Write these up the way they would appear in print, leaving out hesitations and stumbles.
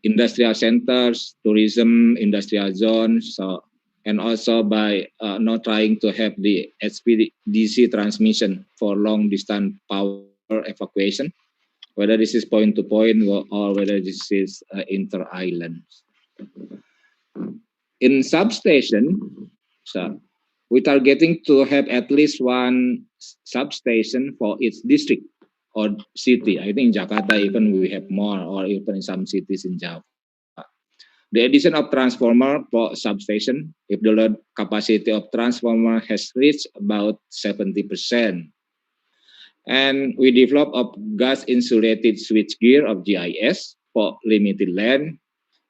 industrial centers, tourism, industrial zones, and also by not trying to have the HVDC transmission for long distance power evacuation, whether this is point to point or whether this is inter island. In substation, so we targeting to have at least one substation for each district or city. I think in Jakarta even we have more, or even in some cities in Java. The addition of transformer for substation, if the load capacity of transformer has reached about 70%. And we develop a gas insulated switchgear of GIS for limited land,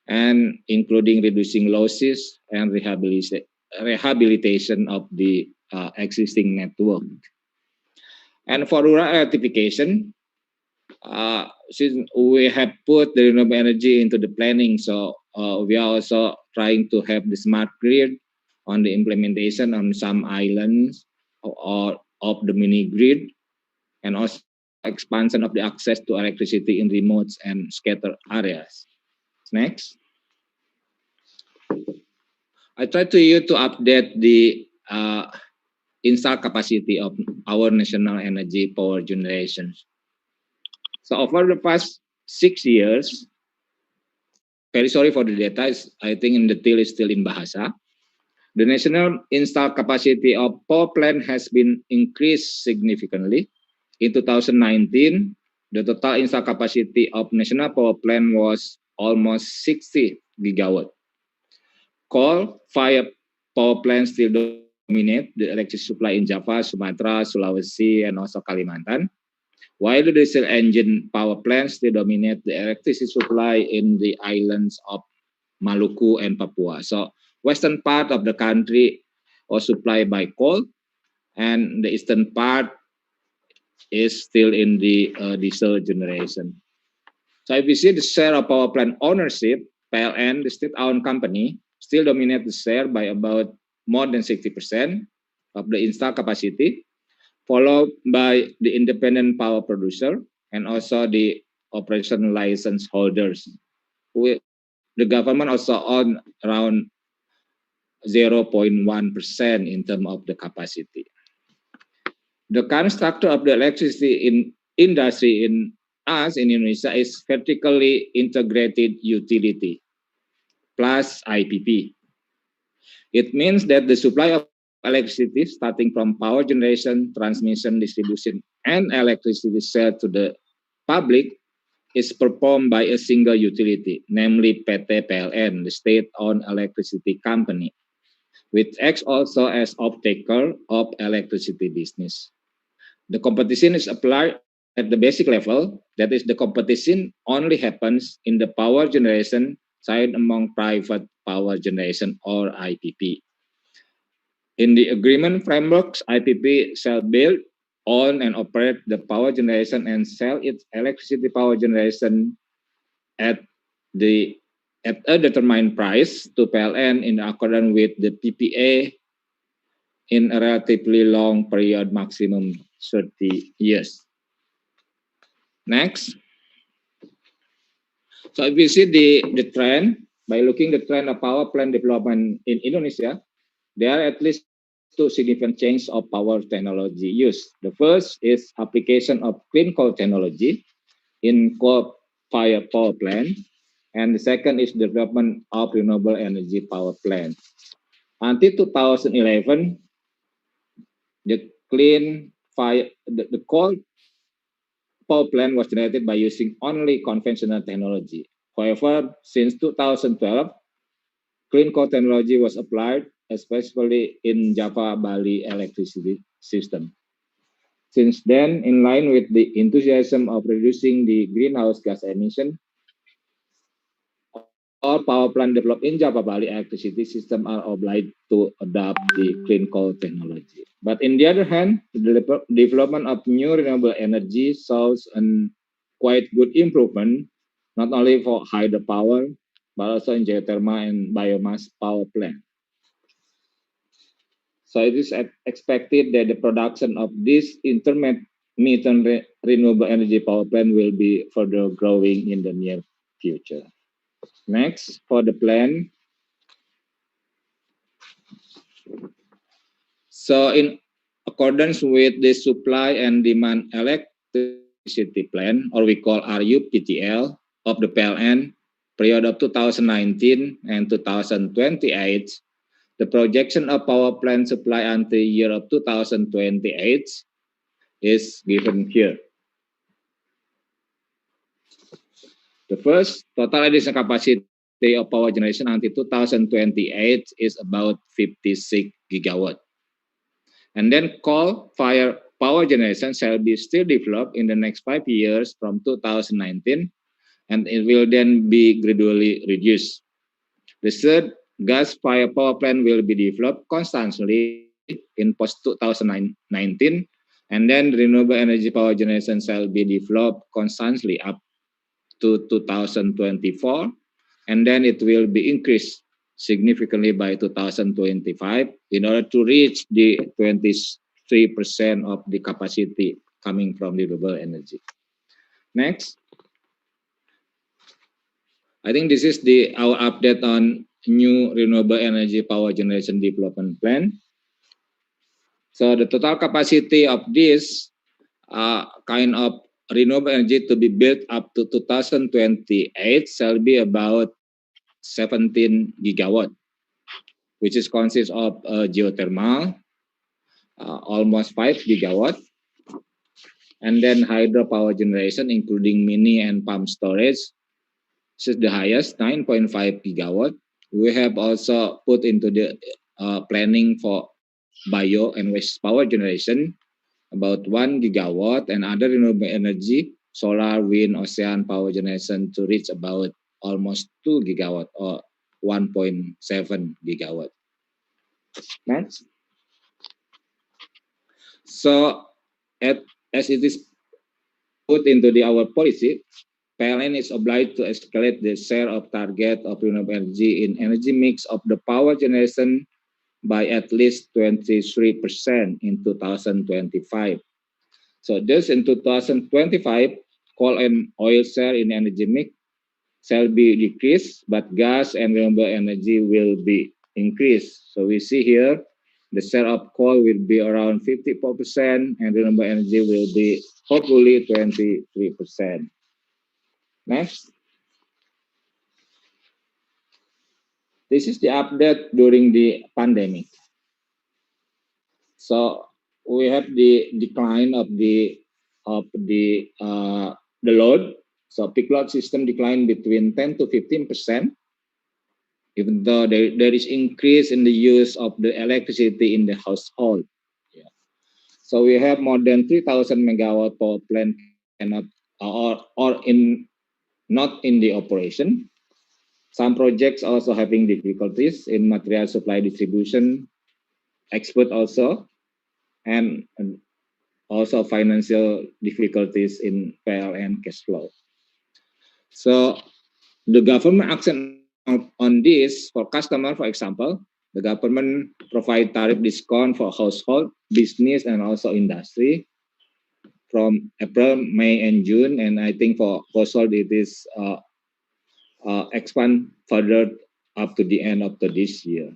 and including reducing losses and rehabilitation of the existing network. And for rural electrification, since we have put the renewable energy into the planning, so we are also trying to have the smart grid on the implementation on some islands or of the mini grid, and also expansion of the access to electricity in remote and scattered areas. Next, I try to you to update the install capacity of our national energy power generation. So over the past 6 years, very sorry for the data, I think in the detail is still in Bahasa. The national install capacity of power plant has been increased significantly. In 2019, the total install capacity of national power plant was almost 60 gigawatt. Coal-fired power plants still dominate the electricity supply in Java, Sumatra, Sulawesi, and also Kalimantan, while the diesel engine power plants still dominate the electricity supply in the islands of Maluku and Papua. So western part of the country was supplied by coal, and the eastern part is still in the diesel generation. So if you see the share of power plant ownership, PLN, the state-owned company, still dominate the share by about more than 60% of the installed capacity, followed by the independent power producer and also the operation license holders. The government also own around 0.1% in terms of the capacity. The current structure of the electricity industry in Indonesia is vertically integrated utility plus IPP. It means that the supply of electricity starting from power generation, transmission, distribution, and electricity sale to the public is performed by a single utility, namely PT PLN, the state-owned electricity company, which acts also as off-taker of electricity business. The competition is applied at the basic level, that is, the competition only happens in the power generation side among private power generation or IPP. In the agreement frameworks, IPP shall build, own, and operate the power generation and sell its electricity power generation at a determined price to PLN in accordance with the PPA in a relatively long period, maximum 30 years. Next. So if you see the trend, by looking the trend of power plant development in Indonesia, there are at least two significant changes of power technology used. The first is application of clean coal technology in coal-fired power plant, and the second is development of renewable energy power plant. Until 2011, the the coal power plant was generated by using only conventional technology. However, since 2012, clean coal technology was applied, especially in Java Bali electricity system. Since then, in line with the enthusiasm of reducing the greenhouse gas emission, all power plant developed in Java Bali electricity system are obliged to adopt the clean coal technology. But in the other hand, the development of new renewable energy shows a quite good improvement, not only for hydropower, but also in geothermal and biomass power plant. So it is expected that the production of this intermittent renewable energy power plant will be further growing in the near future. Next, for the plan. So in accordance with the supply and demand electricity plan, or we call RUPTL, of the PLN, period of 2019 and 2028, the projection of power plant supply until year of 2028 is given here. The first, total additional capacity of power generation until 2028 is about 56 gigawatt. And then coal-fired power generation shall be still developed in the next 5 years from 2019, and it will then be gradually reduced. The third, gas-fired power plant will be developed constantly in post-2019, and then renewable energy power generation shall be developed constantly up to 2024, and then it will be increased significantly by 2025 in order to reach the 23% of the capacity coming from renewable energy. Next. I think this is our update on new renewable energy power generation development plan. So the total capacity of this kind of renewable energy to be built up to 2028 shall be about 17 gigawatt, which is consists of geothermal, almost 5 gigawatt, and then hydropower generation, including mini and pump storage, which is the highest, 9.5 gigawatt. We have also put into the planning for bio and waste power generation, about 1 gigawatt, and other renewable energy, solar, wind, ocean power generation to reach about almost 2 gigawatt or 1.7 gigawatt. Next. So as it is put into our policy, PLN is obliged to escalate the share of target of renewable energy in energy mix of the power generation by at least 23% in 2025. So thus in 2025, coal and oil share in energy mix shall be decreased, but gas and renewable energy will be increased. So we see here the share of coal will be around 54% and renewable energy will be hopefully 23%. Next. This is the update during the pandemic. So we have the decline of the load. So peak load system declined between 10 to 15%, even though there is increase in the use of the electricity in the household. Yeah. So we have more than 3,000 megawatt power plant cannot or in not in the operation. Some projects also having difficulties in material supply distribution, export also, and also financial difficulties in PLN cash flow. So the government action on this for customer, for example, the government provide tariff discount for household, business, and also industry from April, May, and June. And I think for household it is expand further up to the end of this year.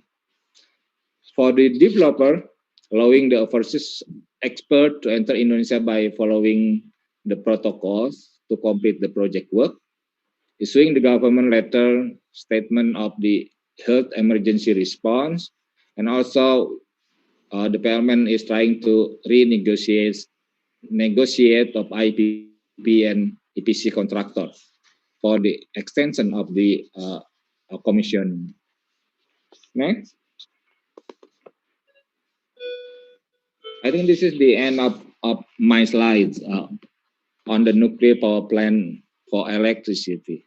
For the developer, allowing the overseas expert to enter Indonesia by following the protocols to complete the project work, issuing the government letter statement of the health emergency response, and also the parliament is trying to negotiate of IPP and EPC contractors for the extension of the commission. Next. I think this is the end of my slides on the nuclear power plant for electricity.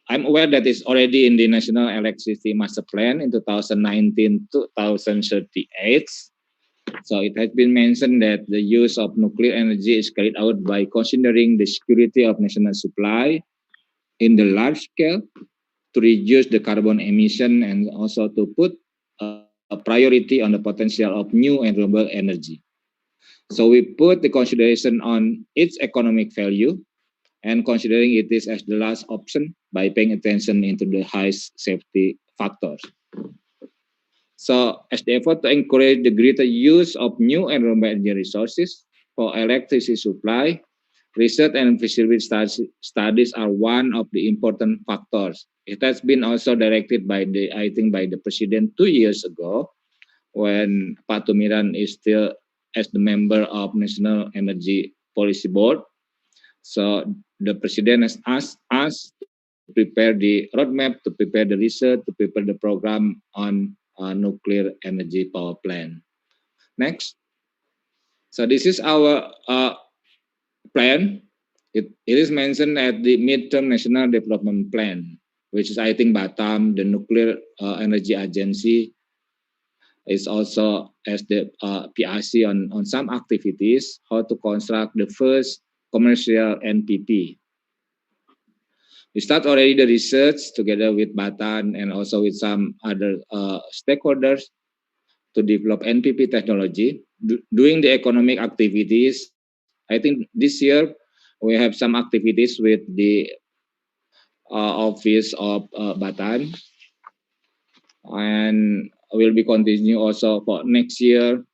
I'm aware that it's already in the National Electricity Master Plan in 2019-2038. So it has been mentioned that the use of nuclear energy is carried out by considering the security of national supply in the large scale to reduce the carbon emission and also to put a priority on the potential of new and renewable energy. So we put the consideration on its economic value, and considering it is as the last option by paying attention into the highest safety factors. So as the effort to encourage the greater use of new and renewable energy resources for electricity supply, research and feasibility studies are one of the important factors. It has been also directed by I think by the president 2 years ago, when Pak Tumiran is still as the member of National Energy Policy Board. So the president has asked us to prepare the roadmap, to prepare the research, to prepare the program on nuclear energy power plant. Next. So this is our plan. It is mentioned at the midterm national development plan, which is I think Batam, the nuclear energy agency, is also as the PRC on some activities, how to construct the first commercial NPP. We start already the research together with Batan and also with some other stakeholders to develop NPP technology. Doing the economic activities, I think this year we have some activities with the office of Batan, and will be continue also for next year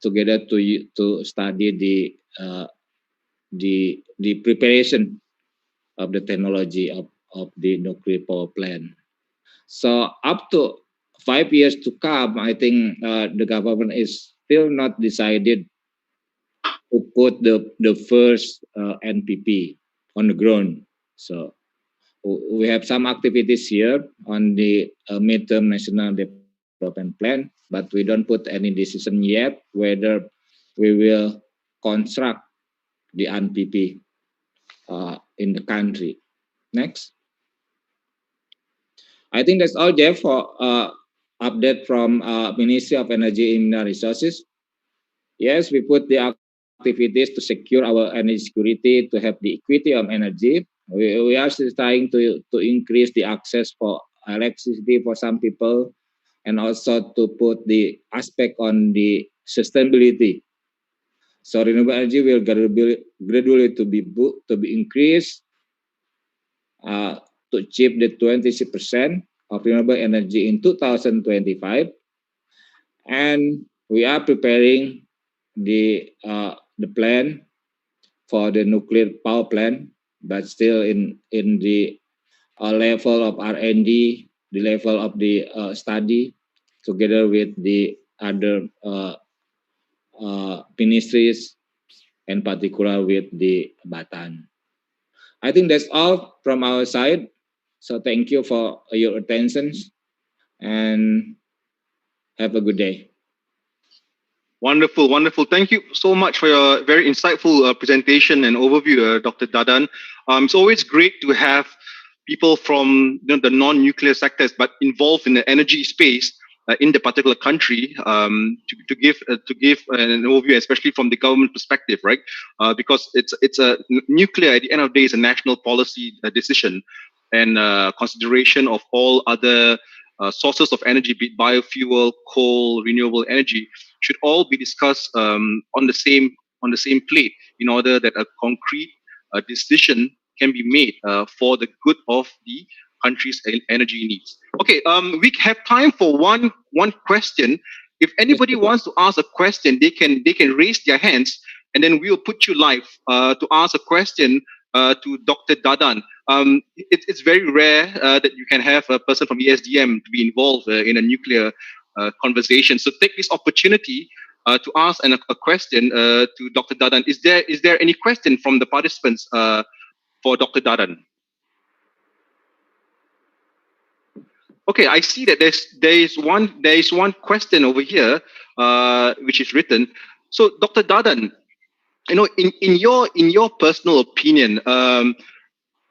together to study the preparation of the technology of the nuclear power plant. So up to 5 years to come, I think the government is still not decided to put the first NPP on the ground. So we have some activities here on the midterm national development plan, but we don't put any decision yet whether we will construct the NPP in the country. Next. I think that's all, Jeff, for update from Ministry of Energy and Mineral Resources. Yes, we put the activities to secure our energy security, to have the equity of energy. We are still trying to increase the access for electricity for some people, and also to put the aspect on the sustainability. So renewable energy will gradually to be increased to achieve the 26% of renewable energy in 2025, and we are preparing the plan for the nuclear power plant, but still in the level of R&D, the level of the study, together with the other ministries, and particular with the Batan. I think that's all from our side. So thank you for your attention and have a good day. Wonderful, wonderful. Thank you so much for your very insightful presentation and overview, Dr. Dadan. It's always great to have people from the non-nuclear sectors but involved in the energy space in the particular country to give an overview, especially from the government perspective, right? Because it's a nuclear at the end of the day is a national policy decision and consideration of all other sources of energy, be it biofuel, coal, renewable energy, should all be discussed on the same plate in order that a concrete decision can be made for the good of the country's energy needs. Okay, we have time for one question. If anybody wants to ask a question, they can raise their hands, and then we'll put you live to ask a question to Dr. Dadan. It's very rare that you can have a person from ESDM to be involved in a nuclear conversation. So take this opportunity to ask a question to Dr. Dadan. Is there any question from the participants for Dr. Dadan? Okay, I see that there is one question over here which is written. So Dr. Dadan, in your personal opinion,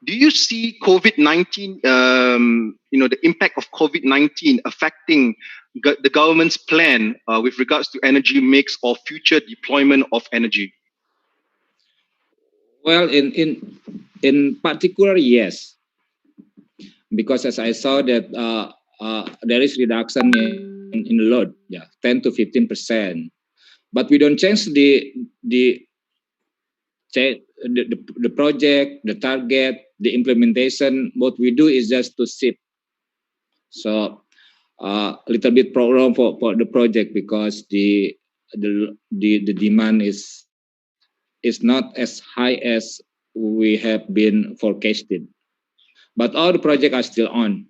do you see COVID-19, the impact of COVID-19 affecting the government's plan with regards to energy mix or future deployment of energy? Well, in particular, yes, because as I saw that there is reduction in load, 10 to 15%, but we don't change the project, the target, the implementation, what we do is just to ship. So a little bit problem for the project because the demand is not as high as we have been forecasted. But all the projects are still on.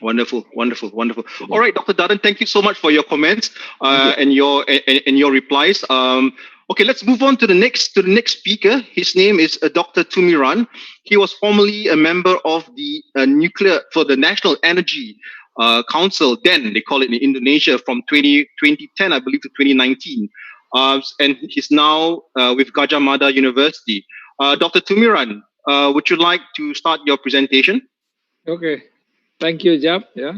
Wonderful, wonderful, wonderful. All right, Dr. Dadan, thank you so much for your comments and your replies. Okay, let's move on to the next speaker. His name is Dr. Tumiran. He was formerly a member of the National Energy Council. Then they call it in Indonesia from 2010, I believe, to 2019. And he's now with Gajah Mada University. Dr. Tumiran, would you like to start your presentation? Okay. Thank you, Jab. Yeah,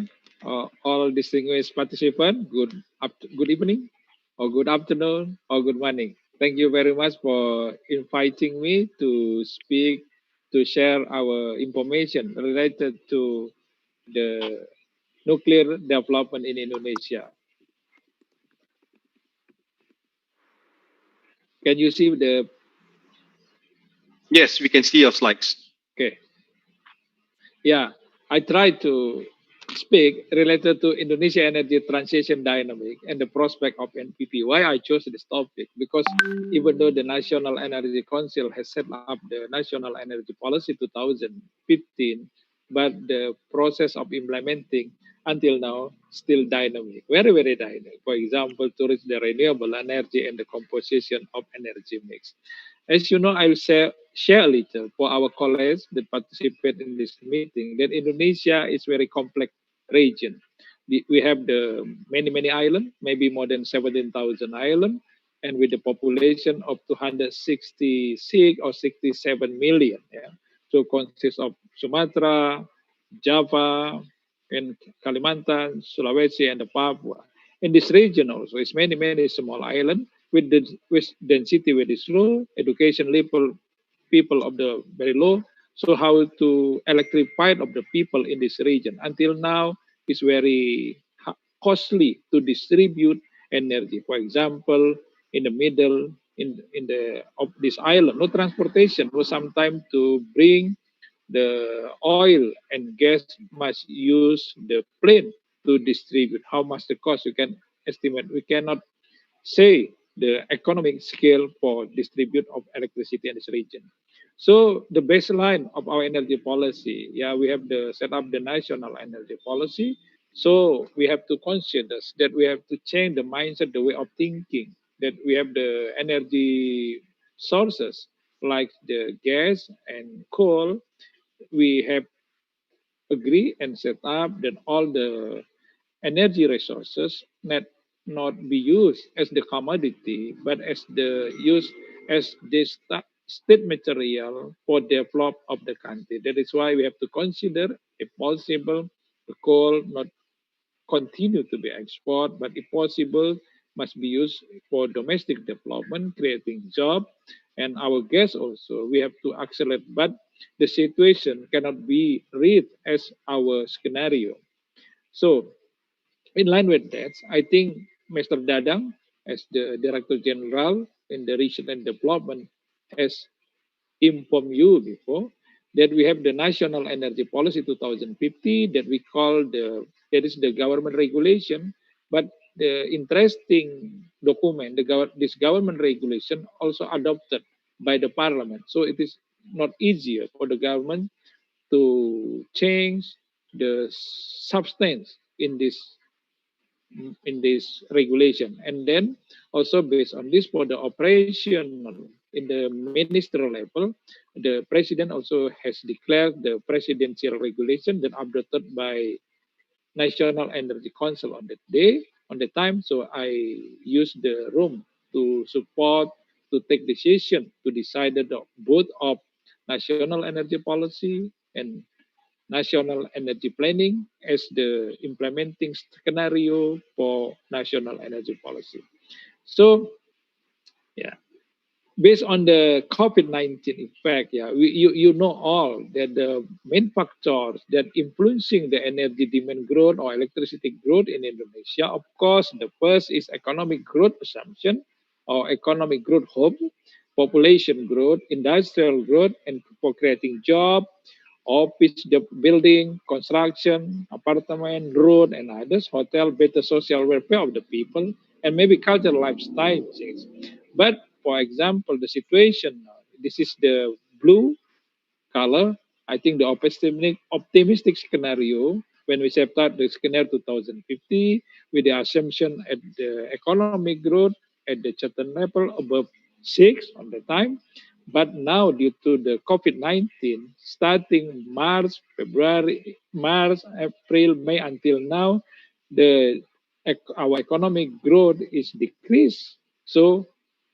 all distinguished participants. Good evening, or good afternoon, or good morning. Thank you very much for inviting me to speak, to share our information related to the nuclear development in Indonesia. Can you see the? Yes, we can see your slides. Okay. Yeah, I try to speak related to Indonesia energy transition dynamic and the prospect of NPP. Why I chose this topic? Because even though the National Energy Council has set up the National Energy Policy 2015, but the process of implementing until now still dynamic, very, very dynamic. For example, to reach the renewable energy and the composition of energy mix. As you know, I will share a little for our colleagues that participate in this meeting that Indonesia is very complex region. We have the many islands, maybe more than 17,000 islands, and with the population of 266 or 67 million. Yeah. So consists of Sumatra, Java, and Kalimantan, Sulawesi, and the Papua. In this region also, it's many small islands with density very low, education level people of the very low. So how to electrify of the people in this region? Until now, it's very costly to distribute energy. For example, in the middle in the of this island, no transportation, no sometimes to bring the oil and gas must use the plane to distribute. How much the cost? You can estimate. We cannot say the economic scale for distribute of electricity in this region. So the baseline of our energy policy, yeah, we have the set up the national energy policy. So we have to consider that we have to change the mindset, the way of thinking, that we have the energy sources like the gas and coal. We have agree and set up that all the energy resources not be used as the commodity, but as the use as the state material for develop of the country. That is why we have to consider, if possible, the coal not continue to be export, but if possible, must be used for domestic development, creating job, and our gas also. We have to accelerate, but the situation cannot be read as our scenario. So in line with that, I think Mr. Dadang, as the Director General in the Research and Development, has informed you before that we have the National Energy Policy 2050 that we call that is the government regulation, but the interesting document, this government regulation also adopted by the parliament. So it is not easier for the government to change the substance in this regulation. And then also based on this for the operation in the ministerial level, the president also has declared the presidential regulation that adopted by National Energy Council on that day, on the time. So I use the room to support, to take decision, to decide the both of national energy policy and national energy planning as the implementing scenario for national energy policy. So, yeah, based on the COVID-19 effect, yeah, you know all that the main factors that influencing the energy demand growth or electricity growth in Indonesia, of course, the first is economic growth assumption or economic growth hope. population growth, industrial growth, and for creating job, office building, construction, apartment, road, and others, hotel, better social welfare of the people, and maybe cultural lifestyle change. But for example, the situation now, this is the blue color. I think the optimistic scenario when we set out the scenario 2050 with the assumption at the economic growth at the certain level above 6 on the time. But now due to the COVID-19, starting March, February, March, April, May until now, the our economic growth is decreased. So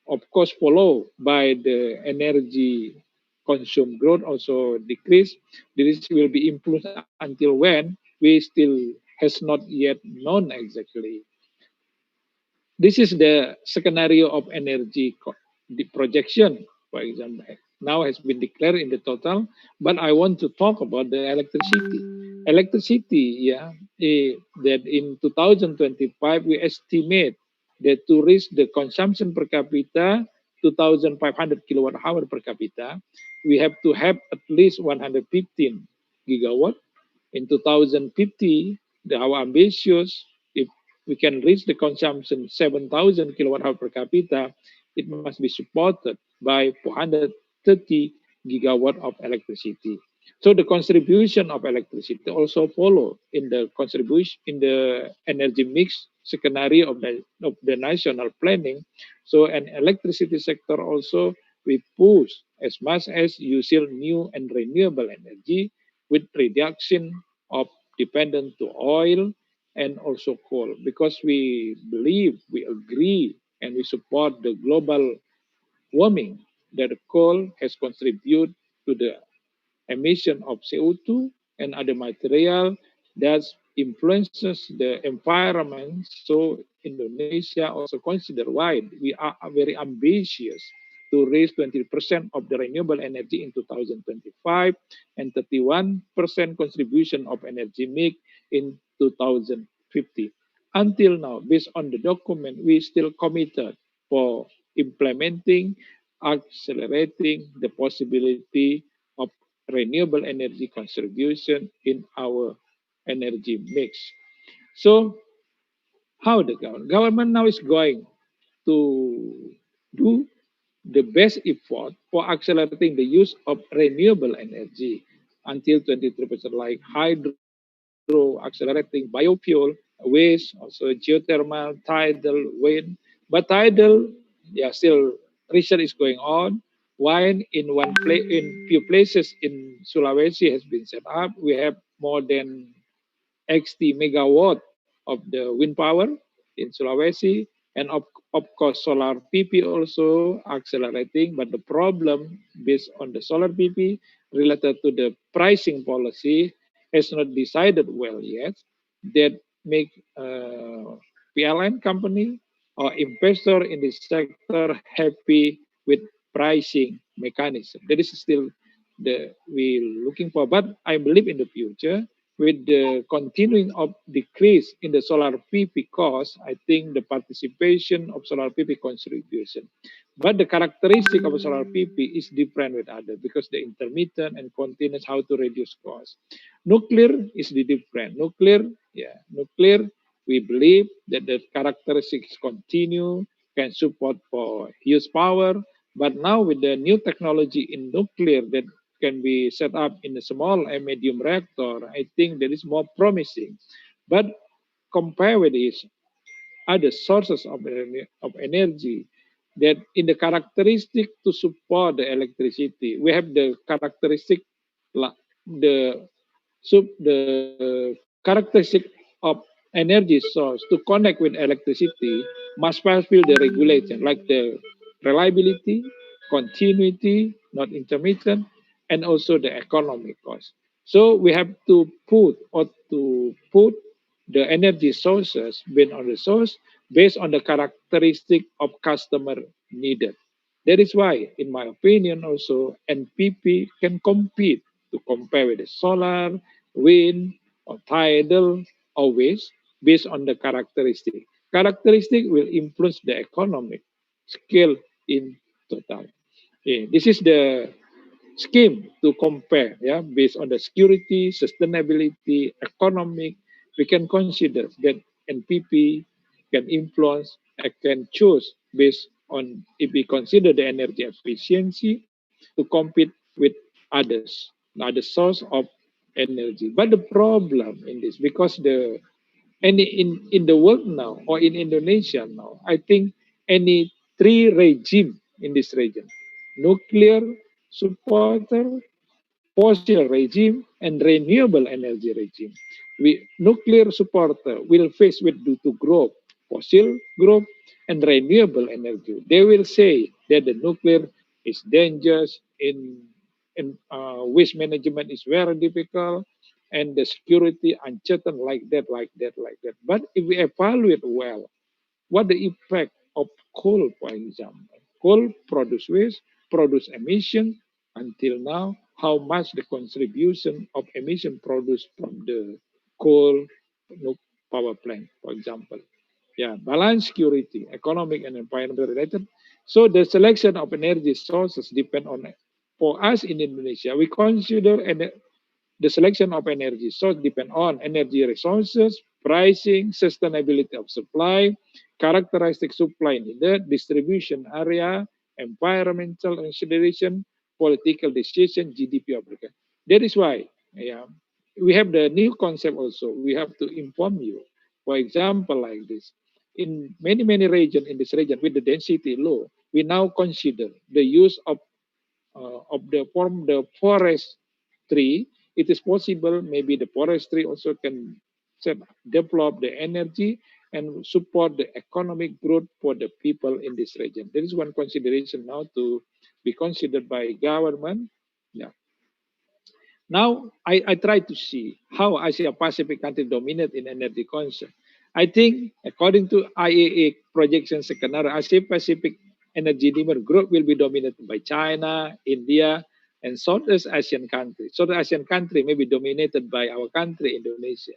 of course followed by the energy consume growth also decrease. This will be influenced until when we still has not yet known exactly. This is the scenario of energy the projection, for example. Now has been declared in the total, but I want to talk about the electricity. Electricity, yeah, that in 2025 we estimate that to reach the consumption per capita 2,500 kilowatt hour per capita, we have to have at least 115 gigawatt. In 2050, our ambitious, if we can reach the consumption 7,000 kilowatt hour per capita, it must be supported by 430 gigawatt of electricity. So the contribution of electricity also follow in the contribution in the energy mix scenario of the national planning. So an electricity sector also we push as much as using new and renewable energy with reduction of dependence to oil and also coal, because we believe, we agree, and we support the global warming that coal has contributed to the emission of CO2 and other material that influences the environment. So Indonesia also consider why we are very ambitious to raise 20% of the renewable energy in 2025 and 31% contribution of energy mix in 2050. Until now, based on the document, we still committed for implementing, accelerating the possibility of renewable energy contribution in our energy mix. So how the government now is going to do the best effort for accelerating the use of renewable energy until 23%, like hydro, accelerating biofuel, waste, also geothermal, tidal, wind. But tidal, yeah, still research is going on. While in one place, in few places in Sulawesi has been set up, we have more than 60 megawatt of the wind power in Sulawesi, and of course solar PV also accelerating. But the problem based on the solar PV related to the pricing policy has not decided well yet. That make PLN company or investor in this sector happy with pricing mechanism. That is still the we looking for. But I believe in the future with the continuing of decrease in the solar PV cost, I think the participation of solar PV contribution. But the characteristic of a solar PV is different with other because the intermittent and continuous how to reduce cost. Nuclear is the different. Nuclear, we believe that the characteristics continue, can support for huge power. But now with the new technology in nuclear that can be set up in a small and medium reactor, I think that is more promising. But compare with this other sources of energy that in the characteristic to support the electricity, we have the characteristic the the characteristic of energy source to connect with electricity must fulfill the regulation like the reliability, continuity, not intermittent, and also the economic cost. So we have to put the energy sources based on the source based on the characteristic of customer needed. That is why, in my opinion, also NPP can compete to compare with the solar, wind, or tidal, always based on the characteristic. Characteristic will influence the economic scale in total. This is the scheme to compare, based on the security, sustainability, economic. We can consider that NPP can influence and can choose based on if we consider the energy efficiency to compete with others, other source of energy. But the problem in this, because in the world now or in Indonesia now, I think any three regime in this region: nuclear supporter, fossil regime, and renewable energy regime. Nuclear supporter will face with due to growth, fossil growth, and renewable energy. They will say that the nuclear is dangerous, in waste management is very difficult, and the security uncertain, like that, like that, like that. But if we evaluate well, what the effect of coal, for example, coal produce waste, produce emission. Until now, how much the contribution of emission produced from the coal power plant, for example. Yeah, balance security, economic and environmental related. So the selection of energy sources depend on it. For us in Indonesia, we consider the selection of energy source depend on energy resources, pricing, sustainability of supply, characteristic supply needed, distribution area, environmental consideration, political decision, GDP obligation. That is why, we have the new concept also. We have to inform you. For example, like this, in many regions in this region with the density low, we now consider the use of the forest tree. It is possible maybe the forestry also can develop the energy and support the economic growth for the people in this region. There is one consideration now to be considered by government. Yeah. Now I try to see how Asia Pacific country dominate in energy consumption. I think according to IEA projection scenario, Asia Pacific energy demand growth will be dominated by China, India, and Southeast Asian countries. Southeast Asian country may be dominated by our country, Indonesia.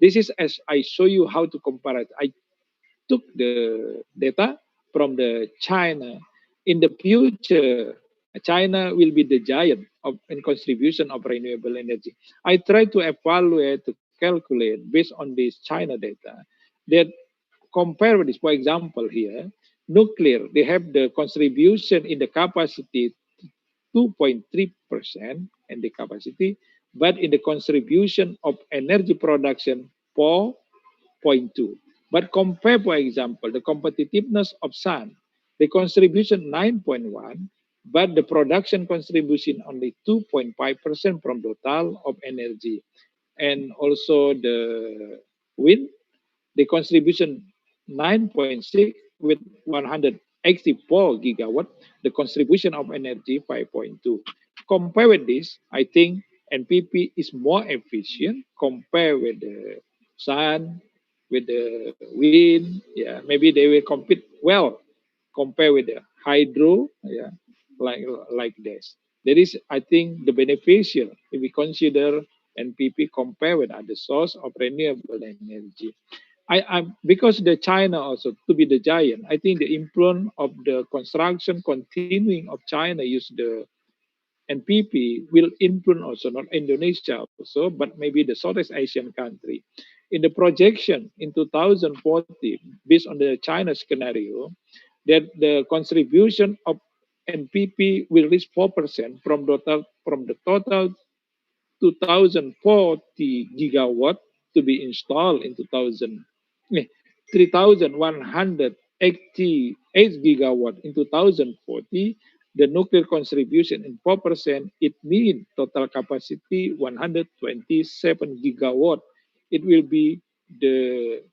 This is as I show you how to compare it. I took the data from the China. In the future, China will be the giant in contribution of renewable energy. I try to evaluate, to calculate based on this China data that compare with this. For example, here, nuclear, they have the contribution in the capacity 2.3% in the capacity, but in the contribution of energy production 4.2. But compare, for example, the competitiveness of sun, the contribution 9.1, but the production contribution only 2.5% from total of energy. And also the wind, the contribution 9.6 with 184 gigawatt, the contribution of energy 5.2. Compare with this, I think NPP is more efficient compared with the sun, with the wind. Yeah, maybe they will compete well compared with the hydro. Yeah, like this. There is, I think, the beneficial if we consider NPP compare with other source of renewable energy. Because the China also to be the giant, I think the influence of the construction continuing of China use the NPP will influence also not Indonesia also, but maybe the Southeast Asian country. In the projection in 2040, based on the China scenario, that the contribution of NPP will reach 4% from the total 2040 gigawatt to be installed in 3,188 gigawatt in 2040. The nuclear contribution in 4%, it means total capacity 127 gigawatt. It will be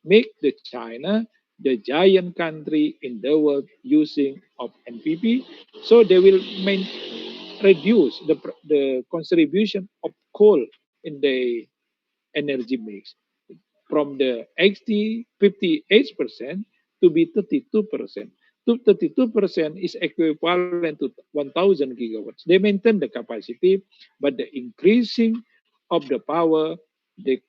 make the China the giant country in the world using of NPP. So they will reduce the contribution of coal in the energy mix from the 58% to be 32%. 32% is equivalent to 1,000 gigawatts. They maintain the capacity, but the increasing of the power, they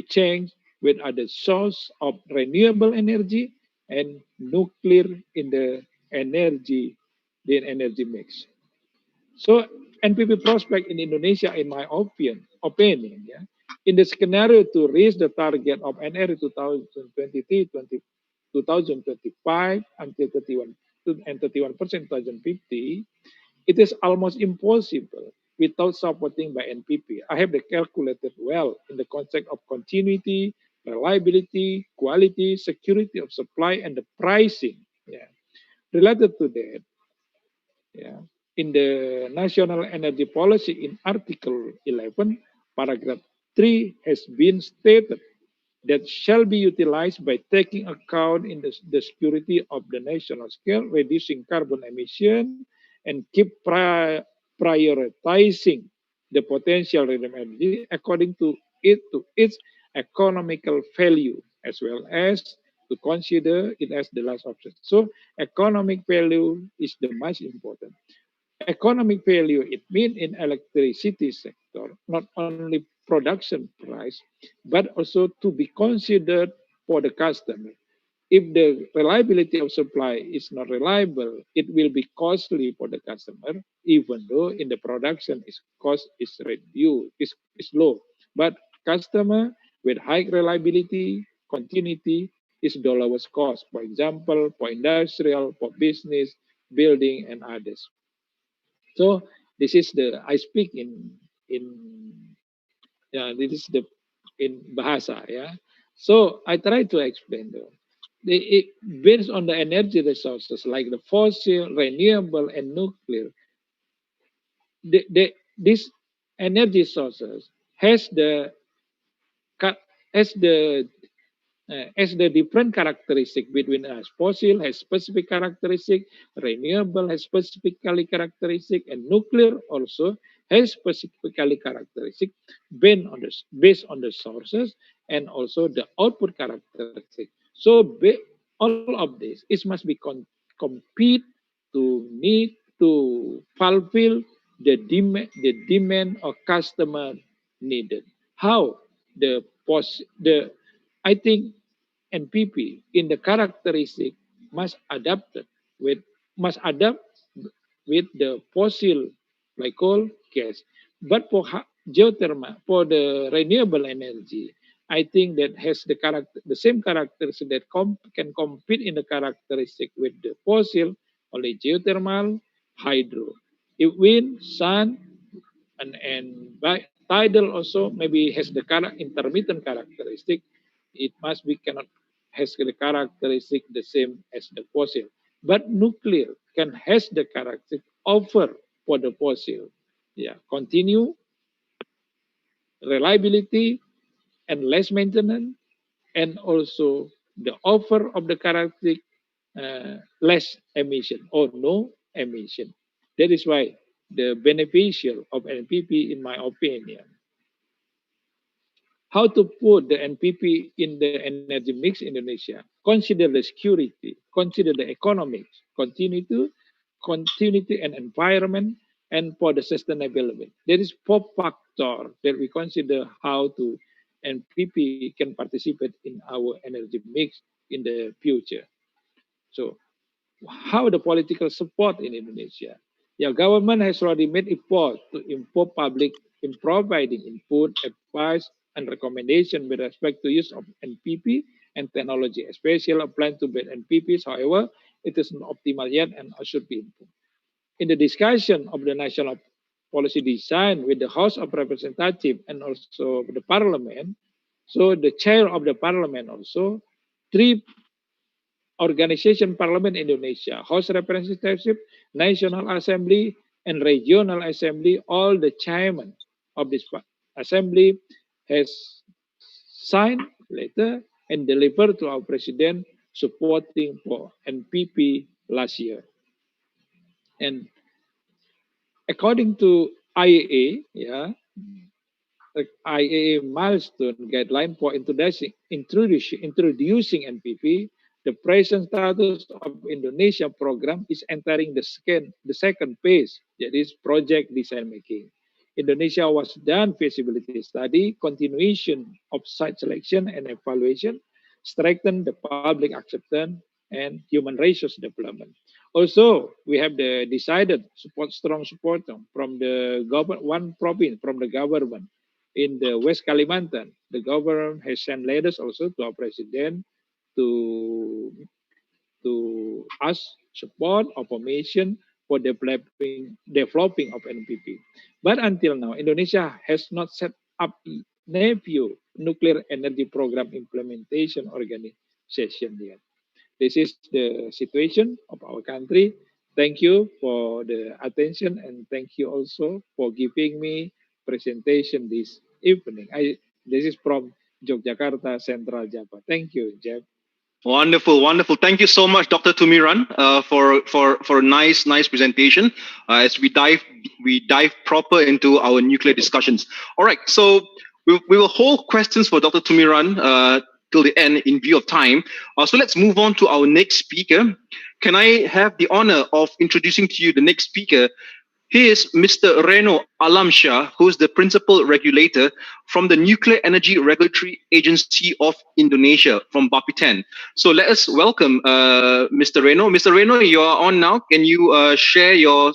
change with other source of renewable energy and nuclear in the energy mix. So NPP prospect in Indonesia, in my opinion, yeah, in the scenario to reach the target of NRI 2023, 2025 until 31 and 31% 2050, it is almost impossible without supporting by NPP. I have calculated well in the concept of continuity, reliability, quality, security of supply, and the pricing. Yeah. Related to that, yeah, in the National Energy Policy in Article 11, paragraph 3 has been stated that shall be utilized by taking account in the security of the national scale, reducing carbon emission, and keep prioritizing the potential renewable energy according to its economical value, as well as to consider it as the last option. So economic value is the most important. Economic value, it means in electricity sector, not only production price, but also to be considered for the customer. If the reliability of supply is not reliable, it will be costly for the customer, even though in the production its cost is reduced, is low. But customer with high reliability, continuity is the lowest cost. For example, for industrial, for business, building, and others. So this is the I speak in yeah, this is the in bahasa, yeah. So I try to explain though. Based on the energy resources like the fossil, renewable, and nuclear, these energy sources has the has the as the different characteristic between us. Fossil has specific characteristic, renewable has specifically characteristic, and nuclear also has specifically characteristic based on the sources and also the output characteristic. So all of this is must be compete to need to fulfill the demand of customer needed. How the I think NPP in the characteristic must adapt with must adapt with the fossil like coal, gas. But for geothermal, for the renewable energy, I think that has the same characteristic that can compete in the characteristic with the fossil, only geothermal, hydro. If wind, sun, and by tidal also maybe has the intermittent characteristic. It must be cannot has the characteristic the same as the fossil, but nuclear can has the characteristic offer for the fossil. Yeah, continue reliability and less maintenance, and also the offer of the characteristic less emission or no emission. That is why the beneficial of NPP, in my opinion. How to put the NPP in the energy mix in Indonesia? Consider the security, consider the economics, continuity and environment, and for the sustainability. There is four factors that we consider how to NPP can participate in our energy mix in the future. So how the political support in Indonesia? Yeah, government has already made effort to involve public in providing input, advice, and recommendation with respect to use of NPP and technology, especially applying to build NPPs. However, it is not optimal yet and should be improved. In the discussion of the national policy design with the House of Representatives and also the Parliament, so the chair of the Parliament also, three Organization Parliament Indonesia, House Representative, National Assembly, and Regional Assembly, all the chairmen of this assembly has signed letter and delivered to our president supporting for NPP last year. And according to IEA, yeah, IAA milestone guideline for introducing NPP, the present status of Indonesia program is entering the second phase, that is project design making. Indonesia was done feasibility study, continuation of site selection and evaluation, strengthen the public acceptance and human resource development. Also, we have the decided strong support from the government, one province from the government in the West Kalimantan. The government has sent letters also to our president to ask support or permission for developing of NPP. But until now, Indonesia has not set up NEPIO, Nuclear Energy Program Implementation Organization yet. This is the situation of our country. Thank you for the attention, and thank you also for giving me presentation this evening. This is from Yogyakarta, Central Java. Thank you, Jeff. Wonderful, wonderful. Thank you so much, Dr. Tumiran, for a nice presentation. As we dive proper into our nuclear discussions. All right, so we will hold questions for Dr. Tumiran till the end in view of time. So let's move on to our next speaker. Can I have the honor of introducing to you the next speaker? He is Mr. Reno Alamsyah, who is the principal regulator from the Nuclear Energy Regulatory Agency of Indonesia, from Bapeten. So let us welcome Mr. Reno. Mr. Reno, you are on now. Can you share your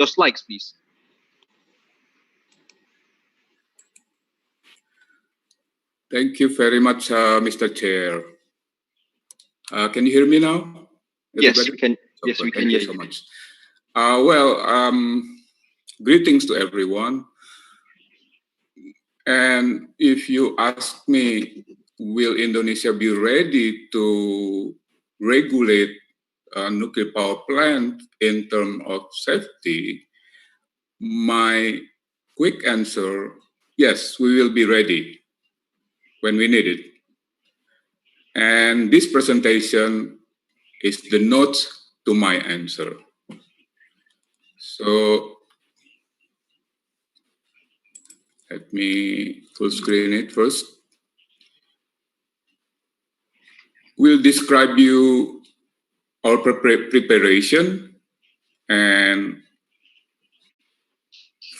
slides, please? Thank you very much, Mr. Chair. Can you hear me now? Everybody? Yes, we can. Yes, we can hear you. Thank you so much. Greetings to everyone. And if you ask me, will Indonesia be ready to regulate a nuclear power plant in terms of safety? My quick answer, yes, we will be ready when we need it. And this presentation is the note to my answer. So let me full screen it first. We'll describe you our preparation, and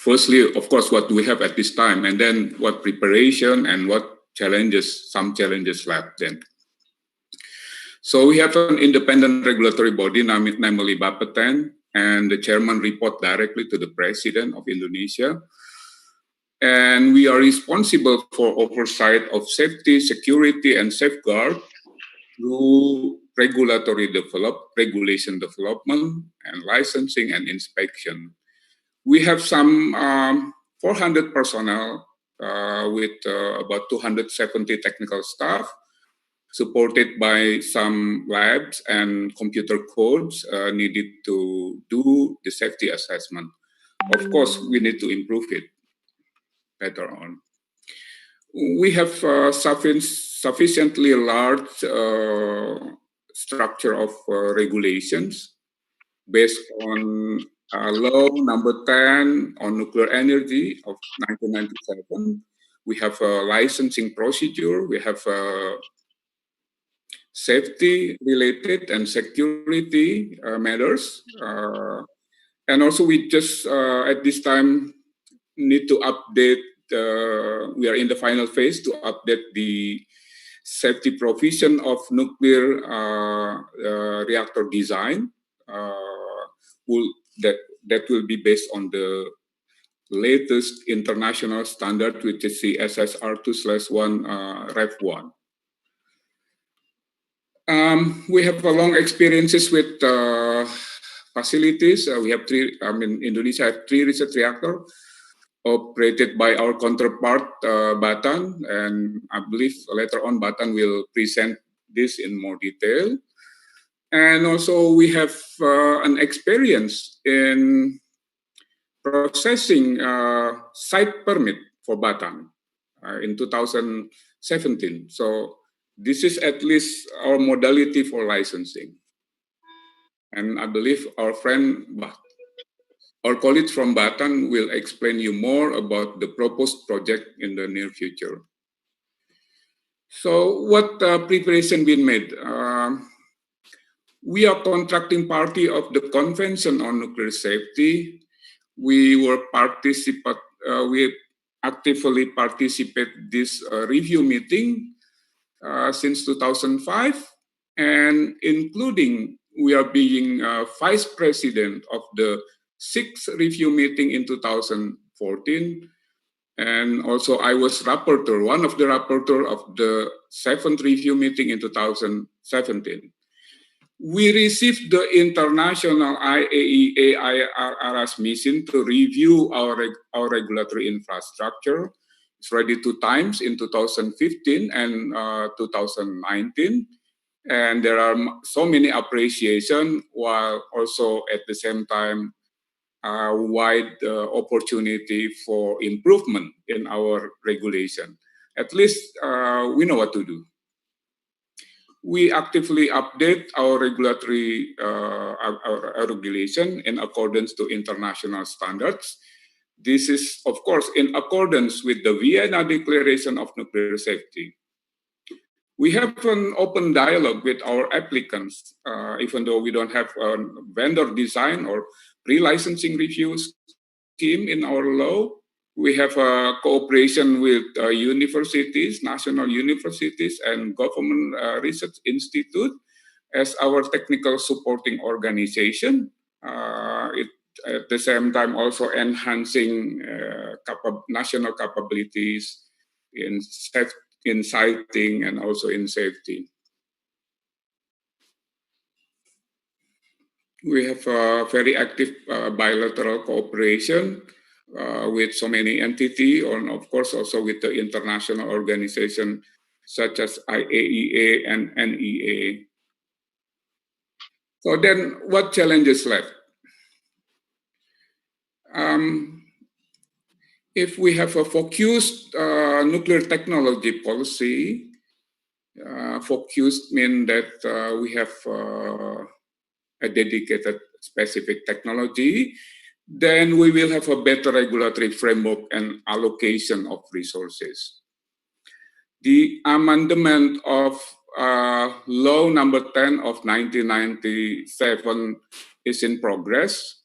firstly, of course, what we have at this time, and then what preparation and what challenges, some challenges left then. So we have an independent regulatory body, namely Bapeten, and the chairman report directly to the president of Indonesia. And we are responsible for oversight of safety, security, and safeguard through regulation development, and licensing and inspection. We have some 400 personnel with about 270 technical staff, supported by some labs and computer codes needed to do the safety assessment. Of course, we need to improve it better on. We have sufficiently large structure of regulations based on law number 10 on nuclear energy of 1997. We have a licensing procedure. We have safety related and security matters. And also we just at this time need to update, we are in the final phase to update the safety provision of nuclear reactor design. That will be based on the latest international standard, which is the SSR2/1 Rev 1. We have a long experiences with facilities. We have Indonesia have 3 research reactors operated by our counterpart, Batan, and I believe later on Batan will present this in more detail. And also we have an experience in processing site permit for Batan in 2017. So this is at least our modality for licensing. And I believe our colleagues from Batan will explain you more about the proposed project in the near future. So what preparation been made? We are contracting party of the Convention on Nuclear Safety. We actively participate this review meeting since 2005, and including we are being vice president of the 6th review meeting in 2014. And also I was rapporteur, one of the rapporteur of the 7th review meeting in 2017. We received the international IAEA IRRS mission to review our regulatory infrastructure. It's already 2 times in 2015 and 2019. And there are so many appreciation, while also at the same time wide opportunity for improvement in our regulation. At least we know what to do. We actively update our regulatory our regulation in accordance to international standards. This is, of course, in accordance with the Vienna Declaration of Nuclear Safety. We have an open dialogue with our applicants, even though we don't have a vendor design or pre-licensing review scheme in our law. We have a cooperation with universities, national universities, and government research institute as our technical supporting organization. At the same time, also enhancing national capabilities in siting and also in safety. We have a very active bilateral cooperation with so many entities, and of course also with the international organization such as IAEA and NEA. So then what challenges left? If we have a focused nuclear technology policy, focused means that we have a dedicated specific technology, then we will have a better regulatory framework and allocation of resources. The amendment of Law number 10 of 1997 is in progress.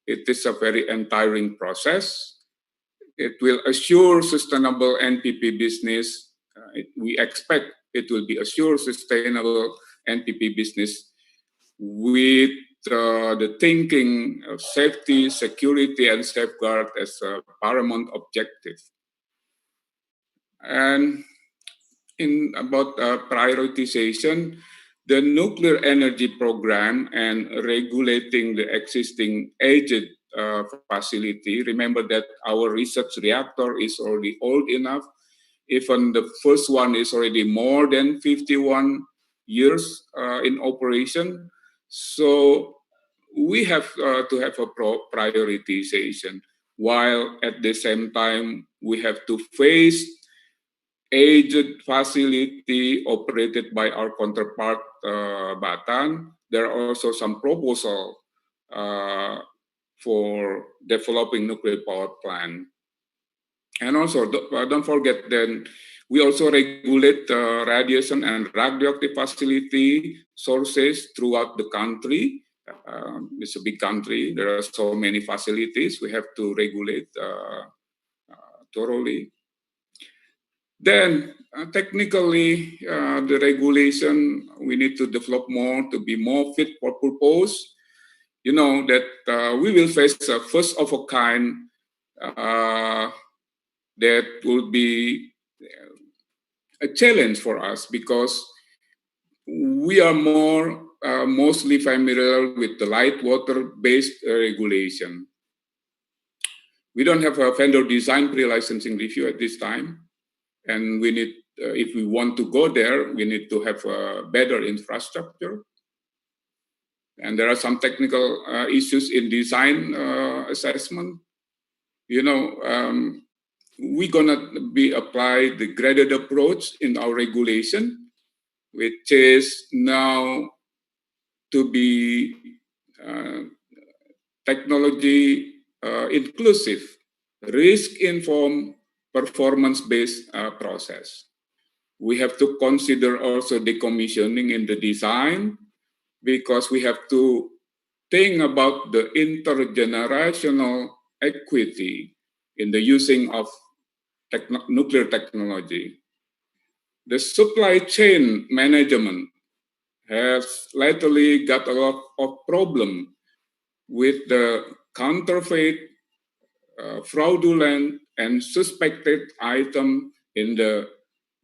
It is a very entire process. It will assure sustainable NPP business. We expect it will be assure sustainable NPP business with the thinking of safety, security, and safeguard as a paramount objective. And in about prioritization, the nuclear energy program and regulating the existing aged facility. Remember that our research reactor is already old enough. Even the first one is already more than 51 years in operation. So we have to have a prioritization, while at the same time we have to face aged facility operated by our counterpart Batam. There are also some proposal for developing nuclear power plant. And also, don't forget then, we also regulate radiation and radioactive facility sources throughout the country. It's a big country. There are so many facilities. We have to regulate thoroughly. Then, technically, the regulation, we need to develop more to be more fit for purpose. You know that we will face a first of a kind that will be a challenge for us because we are mostly familiar with the light water-based regulation. We don't have a vendor design pre-licensing review at this time. And we need, if we want to go there, we need to have a better infrastructure. And there are some technical issues in design assessment. You know, we're gonna be apply the graded approach in our regulation, which is now to be technology inclusive, risk-informed, performance-based process. We have to consider also decommissioning in the design because we have to think about the intergenerational equity in the using of nuclear technology. The supply chain management has lately got a lot of problem with the counterfeit, fraudulent, and suspected item in the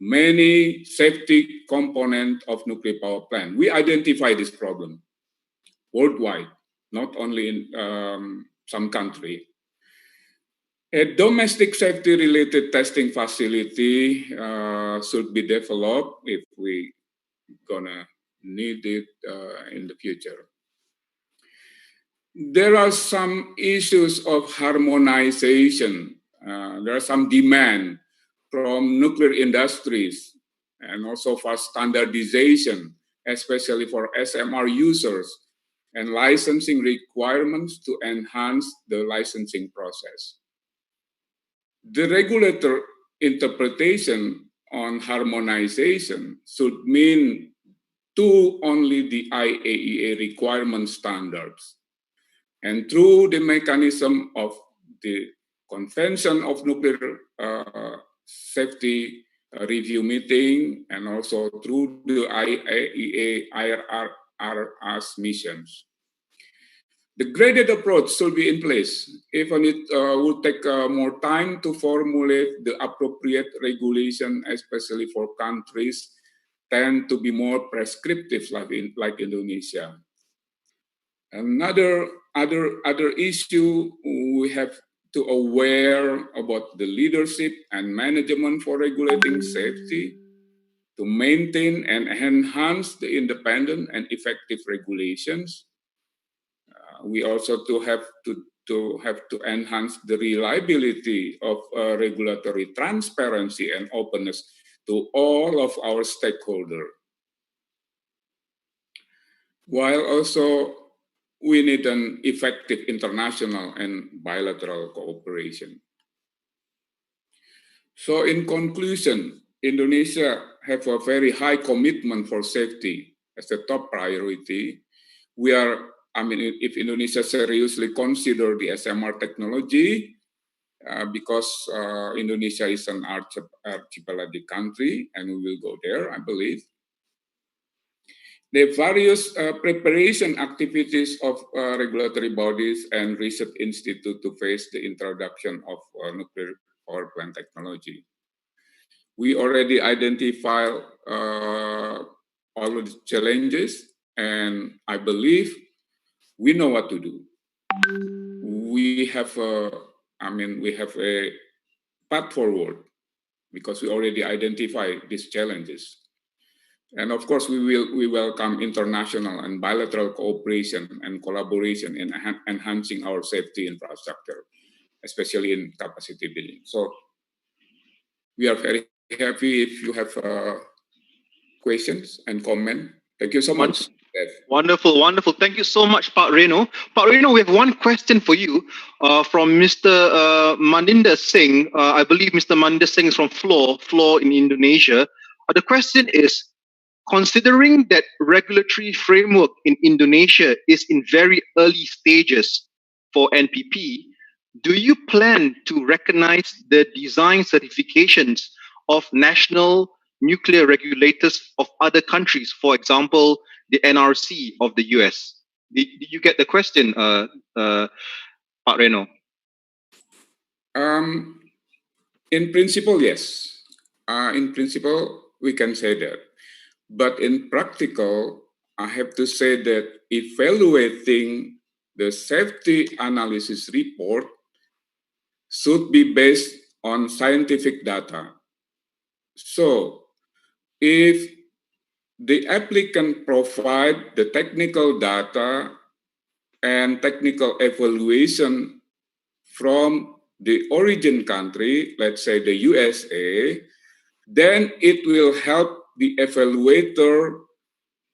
many safety component of nuclear power plant. We identify this problem worldwide, not only in some country. A domestic safety-related testing facility should be developed if we gonna need it in the future. There are some issues of harmonization. There are some demand from nuclear industries and also for standardization, especially for SMR users and licensing requirements to enhance the licensing process. The regulator interpretation on harmonization should mean to only the IAEA requirement standards. And through the mechanism of the Convention of Nuclear Safety Review Meeting and also through the IAEA IRRS missions. The graded approach should be in place, even it would take more time to formulate the appropriate regulation, especially for countries tend to be more prescriptive like Indonesia. Another issue we have to aware about the leadership and management for regulating safety to maintain and enhance the independent and effective regulations. We also have to enhance the reliability of regulatory transparency and openness to all of our stakeholders. While also we need an effective international and bilateral cooperation. So in conclusion, Indonesia have a very high commitment for safety as a top priority. If Indonesia seriously consider the SMR technology, because Indonesia is an archipelagic country, and we will go there, I believe. The various preparation activities of regulatory bodies and research institute to face the introduction of nuclear power plant technology. We already identified all of the challenges, and I believe we know what to do. We have a path forward because we already identified these challenges. And of course, we welcome international and bilateral cooperation and collaboration in enhancing our safety infrastructure, especially in capacity building. So we are very happy if you have questions and comment. Thank you so much. Wonderful, wonderful. Thank you so much, Pak Reno. Pak Reno, we have one question for you from Mr. Maninder Singh. I believe Mr. Maninder Singh is from Flor in Indonesia. The question is, considering that regulatory framework in Indonesia is in very early stages for NPP, do you plan to recognize the design certifications of national nuclear regulators of other countries, for example, the NRC of the US? Did you get the question, Pak Reno? In principle, yes. In principle, we can say that. But in practical, I have to say that evaluating the safety analysis report should be based on scientific data. So, if the applicant provide the technical data and technical evaluation from the origin country, let's say the USA, then it will help the evaluator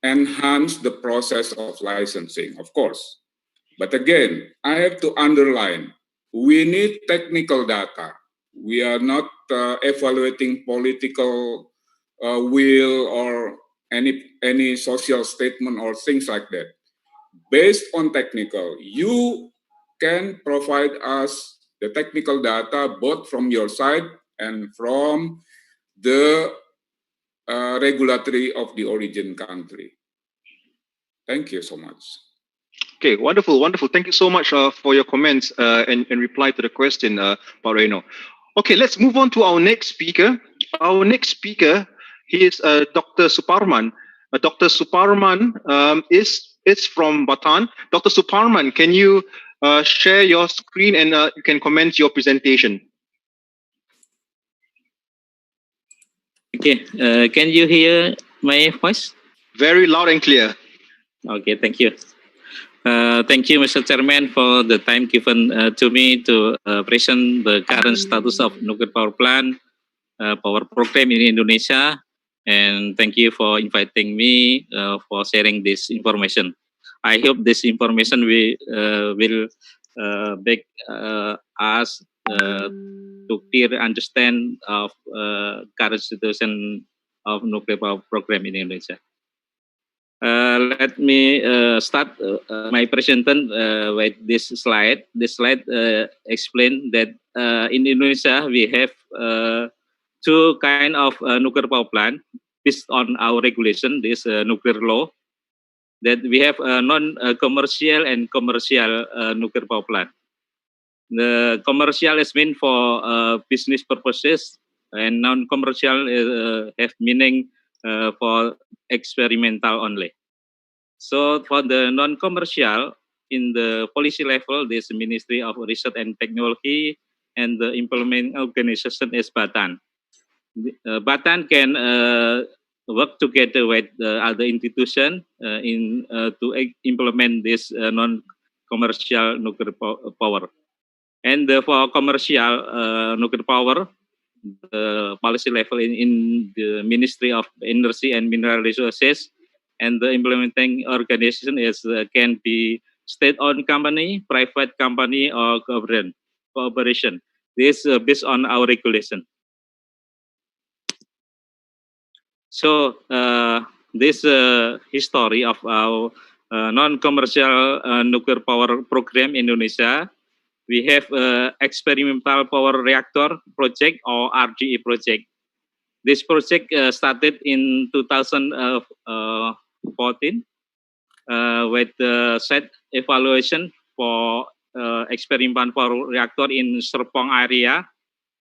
enhance the process of licensing, of course. But again, I have to underline, we need technical data. We are not evaluating political will or any social statement or things like that. Based on technical, you can provide us the technical data both from your side and from the regulatory of the origin country. Thank you so much. Okay, wonderful, wonderful. Thank you so much for your comments and reply to the question, Pak Reno. Okay, let's move on to our next speaker. Our next speaker, he is Dr. Suparman. Dr. Suparman is from Bataan. Dr. Suparman, can you share your screen and you can comment your presentation? Okay, can you hear my voice? Very loud and clear. Okay, thank you. Thank you, Mr. Chairman, for the time given to me to present the current status of nuclear power plant power program in Indonesia. And thank you for inviting me for sharing this information. I hope this information will make us to clear understand of current situation of nuclear power program in Indonesia. Let me start my presentation with this slide. This slide explains that in Indonesia we have two kind of nuclear power plant based on our regulation, this nuclear law, that we have non-commercial and commercial nuclear power plant. The commercial is meant for business purposes, and non-commercial have meaning for experimental only. So for the non-commercial, in the policy level, this Ministry of Research and Technology and the implementing organization is Bataan. Bataan can work together with other institutions to implement this non-commercial nuclear power. And for commercial nuclear power, the policy level in the Ministry of Energy and Mineral Resources and the implementing organization is can be state-owned company, private company, or government cooperation. This based on our regulation. So this history of our non-commercial nuclear power program in Indonesia. We have experimental power reactor project or RGE project. This project started in 2014 with the set evaluation for experimental power reactor in Serpong area,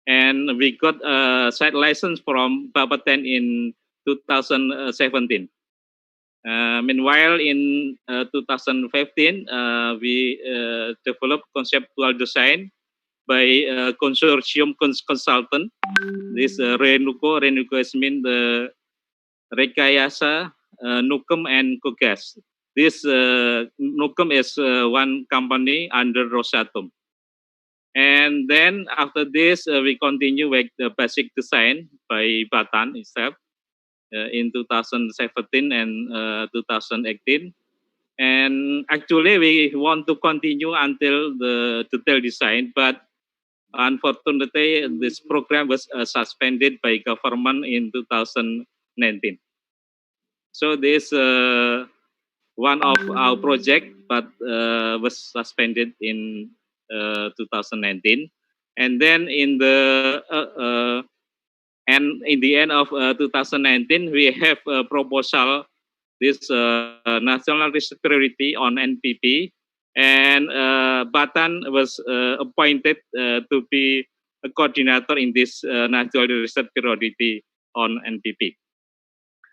and we got a site license from Bapeten in 2017. Meanwhile, in 2015, we developed conceptual design by consortium consultant. This Renuco is mean the Rekayasa, Nukem, and Kogas. This Nukem is one company under Rosatom. And then after this, we continue with the basic design by Bataan itself. In 2017 and 2018, and actually we want to continue until the detailed design, but unfortunately this program was suspended by government in 2019. So this one of our project, but was suspended in 2019, and then in the and in the end of 2019, we have a proposal, this national research priority on NPP, and Bataan was appointed to be a coordinator in this national research priority on NPP.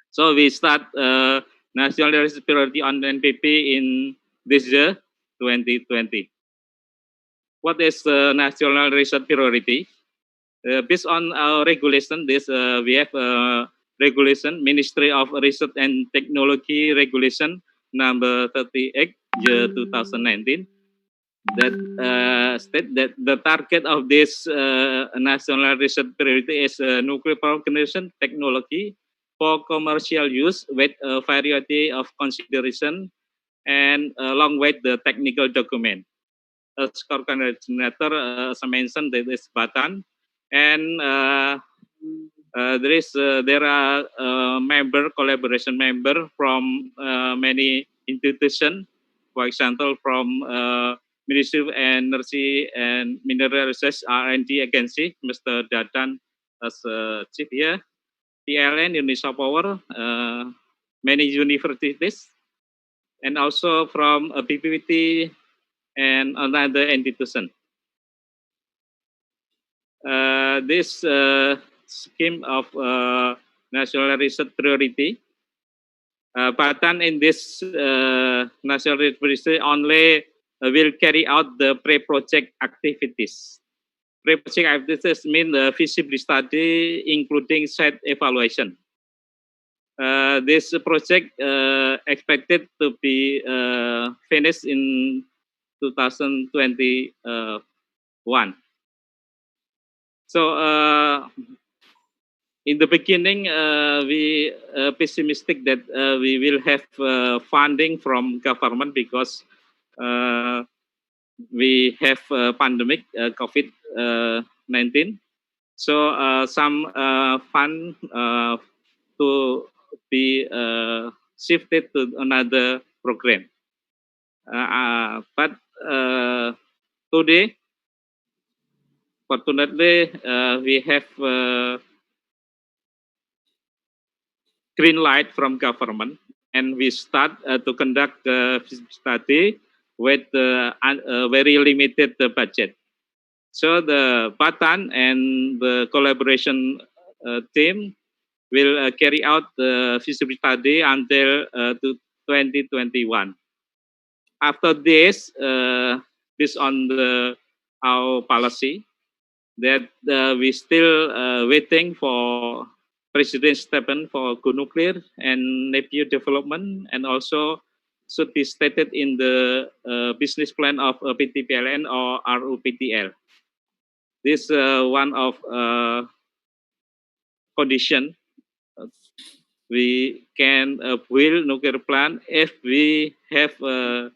So we start national research priority on NPP in this year, 2020. What is national research priority? Based on our regulation, this we have regulation, Ministry of Research and Technology regulation number 38 year 2019 that state that the target of this national research priority is nuclear power generation technology for commercial use with a variety of consideration and along with the technical document. As coordinator, as I mentioned, that is Bataan. And there are collaboration member from many institutions. For example, from Ministry of Energy and Mineral Resources R&D Agency, Mr. Dadan as chief here, PLN, Indonesia Power, many universities, and also from BPPT and another institution. This scheme of national research priority, Batan in this national research priority only will carry out the pre-project activities. Pre-project activities mean the feasibility study, including site evaluation. This project expected to be finished in 2021. So in the beginning, we pessimistic that we will have funding from government because we have pandemic COVID-19. So some fund to be shifted to another program. But today, fortunately, we have green light from government, and we start to conduct the study with a very limited budget. So the Batan and the collaboration team will carry out the feasibility study until 2021. After this, based on our policy, that we still waiting for President Stephen for go nuclear and NEPIO development, and also should be stated in the business plan of PTPLN or RUPTL. This one of condition we can build nuclear plant if we have a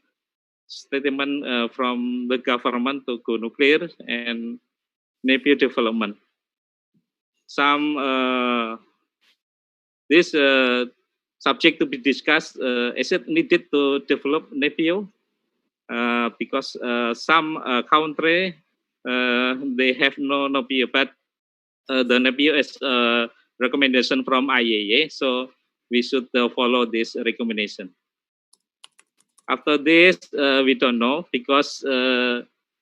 statement from the government to go nuclear and NEPIO development. Some this subject to be discussed. Is it needed to develop NEPIO? Because some country they have no NEPIO, but the NEPIO is a recommendation from IAEA, so we should follow this recommendation. After this, we don't know, because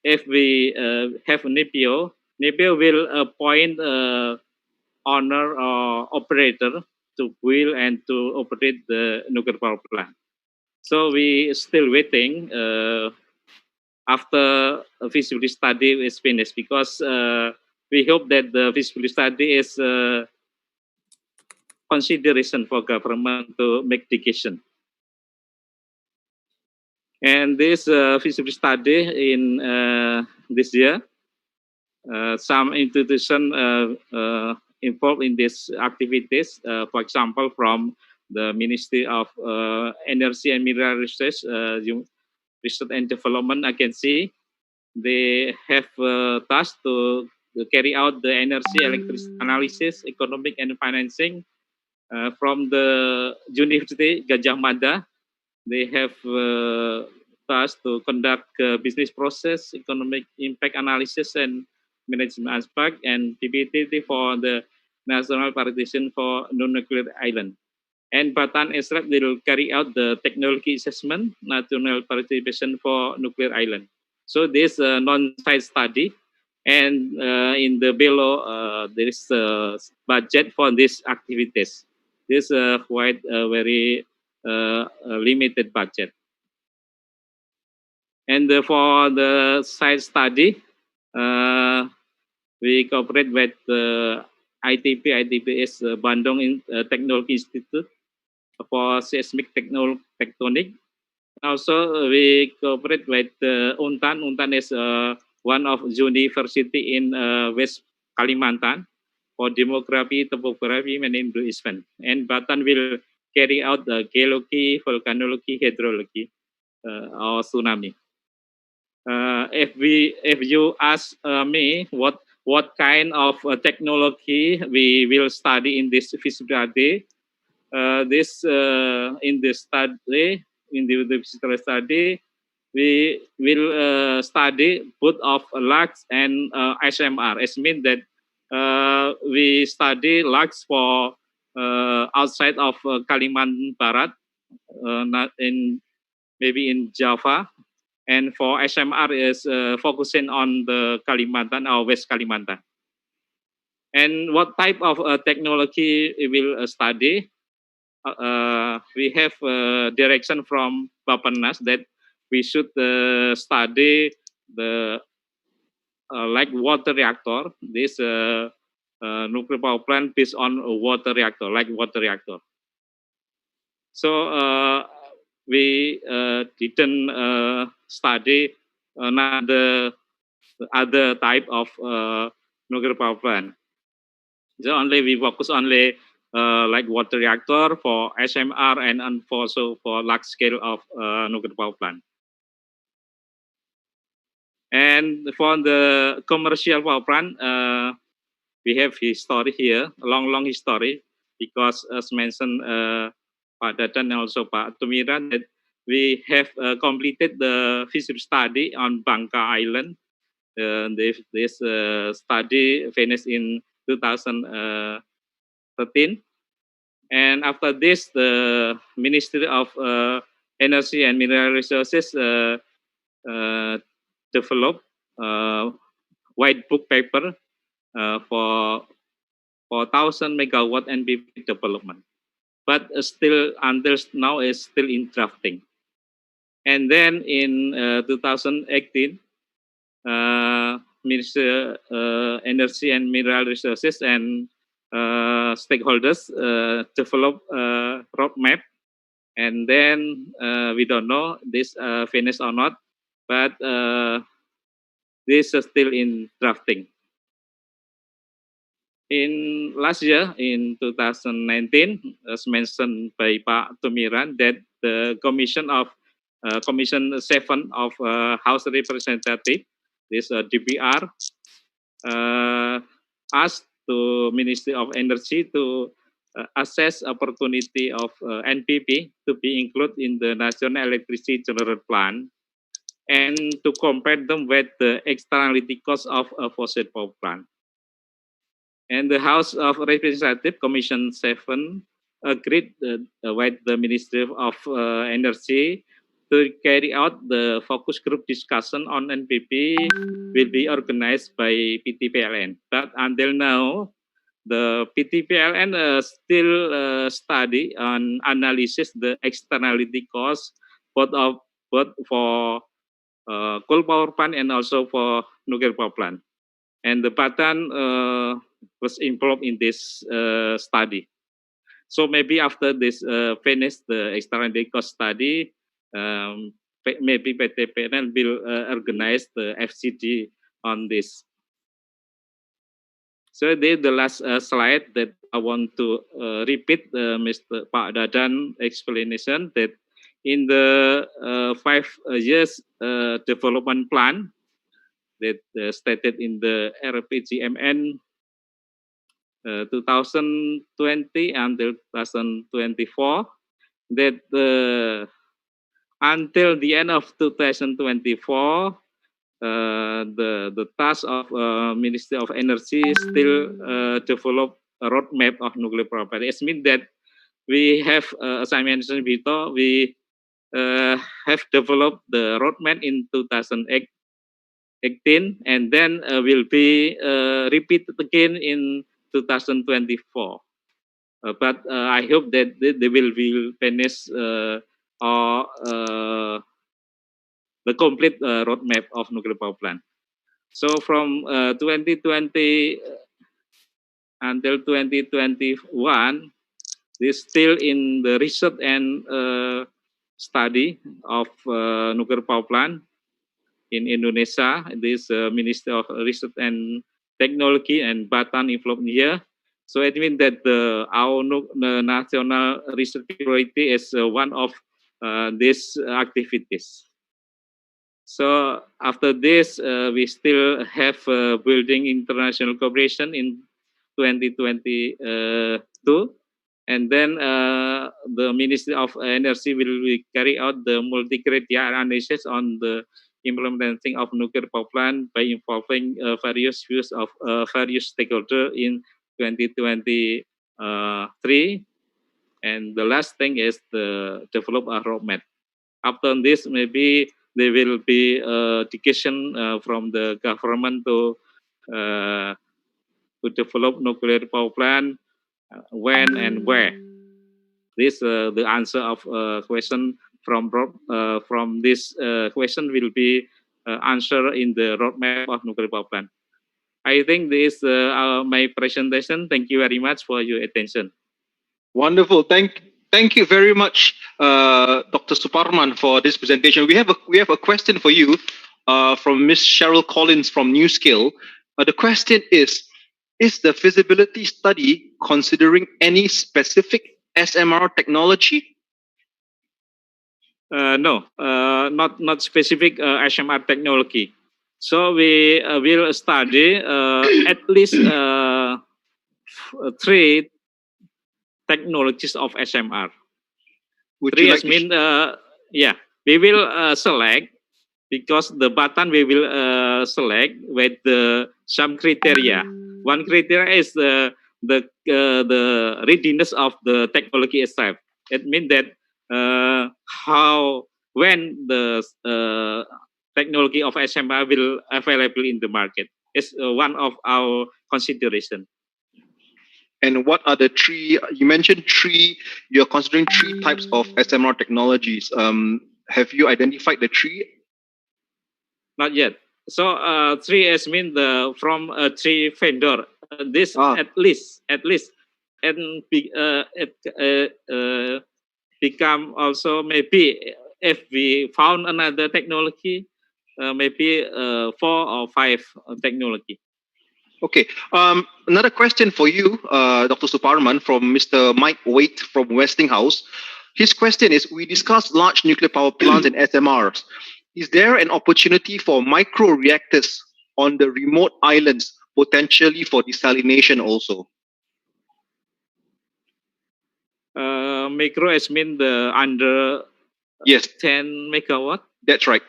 if we have NEPIO, NEPIO will appoint owner or operator to build and to operate the nuclear power plant. So we still waiting after a feasibility study is finished, because we hope that the feasibility study is consideration for government to make decision. And this feasibility study in this year, some institution involved in these activities, for example, from the Ministry of Energy and Mineral Research, Research and Development Agency, they have tasked to carry out the energy electricity analysis, economic and financing from the University Gajah Mada. They have tasked to conduct business process, economic impact analysis, and management aspect, and PPT for the national partition for non-nuclear island. And Batan Esrep will carry out the technology assessment, national participation for nuclear island. So this non-site study, and in the below there is a budget for these activities. This quite a very limited budget. And for the site study, we cooperate with ITP. ITP is Bandung Technology Institute for seismic tectonic. Also, we cooperate with UNTAN. UNTAN is one of university in West Kalimantan for demography, topography, and environment. And Batan will carry out the geology, volcanology, hydrology, or tsunami. If you ask me what kind of technology we will study in this feasibility, in this study, in the feasibility study, we will study both of LUX and SMR. It means that we study LUX for outside of Kalimantan Barat, not in maybe in Java. And for SMR is focusing on the Kalimantan or West Kalimantan. And what type of technology we will study? We have direction from Bappenas that we should study the like water reactor, this nuclear power plant based on a water reactor, like water reactor. So we didn't study another other type of nuclear power plant. So only we focus only like water reactor for SMR and also for large scale of nuclear power plant. And for the commercial power plant, we have history here, a long history, because as mentioned Pak Dadan and also Pak Tumiran, that we have completed the feasibility study on Bangka Island. This study finished in 2013. And after this, the Ministry of Energy and Mineral Resources developed white book paper for 1,000 megawatt NPP development, but still until now is still in drafting. And then in 2018, Ministry Energy and Mineral Resources and stakeholders develop a roadmap, and then we don't know this finished or not, but this is still in drafting. In last year, in 2019, as mentioned by Pak Tumiran, that the Commission 7 of House Representative, this DPR, asked to Ministry of Energy to assess opportunity of NPP to be included in the National Electricity General Plan, and to compare them with the externality cost of a fossil power plant. And the House of Representatives, Commission 7, agreed with the Ministry of Energy to carry out the focus group discussion on NPP will be organized by PTPLN. But until now, the PTPLN still study and analysis the externality cost both for coal power plant and also for nuclear power plant. And the Batan was involved in this study. So maybe after this finish the externality cost study, maybe PTPLN will organize the FGD on this. So this is the last slide that I want to repeat Mr. Pak Dadan explanation, that in the 5 years development plan that stated in the RPJMN 2020 until 2024, that until the end of 2024, the task of Ministry of Energy still develop a roadmap of nuclear power plant. It means that we have, as I mentioned before, we have developed the roadmap in 2018, and then will be repeated again in 2024. But I hope that they will finish the complete roadmap of nuclear power plant. So from 2020 until 2021, this still in the research and study of nuclear power plant in Indonesia. This Ministry of Research and Technology and Batan involved here. So it means that the national research priority is one of these activities. So after this, we still have building international cooperation in 2022. And then the Ministry of Energy will carry out the multi-criteria analysis on the implementing of nuclear power plant by involving various views of various stakeholders in 2023. And the last thing is the develop a roadmap After this, maybe there will be a decision from the government to develop nuclear power plant, when and where. This the answer of question from this question will be answered in the roadmap of nuclear power plant. I think this my presentation. Thank you very much for your attention. Wonderful. Thank you very much, Dr. Suparman, for this presentation. We have a question for you from Ms. Cheryl Collins from NewScale. The question is the feasibility study considering any specific SMR technology? No, not specific SMR technology. So we will study at least 3 technologies of SMR. Would you like mean, yeah, we will select, because the button we will select with some criteria. One criteria is the readiness of the technology itself. It means that when the technology of SMR will available in the market. It's one of our consideration. And what are the 3? You mentioned 3. You're considering 3 types of SMR technologies. Have you identified the 3? Not yet. So 3 is mean from 3 vendor. This at least and become also, maybe if we found another technology, maybe 4 or 5 technology. Okay. Another question for you, Dr. Suparman, from Mr. Mike Waite from Westinghouse. His question is: we discussed large nuclear power plants and SMRs. Is there an opportunity for micro reactors on the remote islands, potentially for desalination also? Micro is mean the under 10 megawatt. That's right.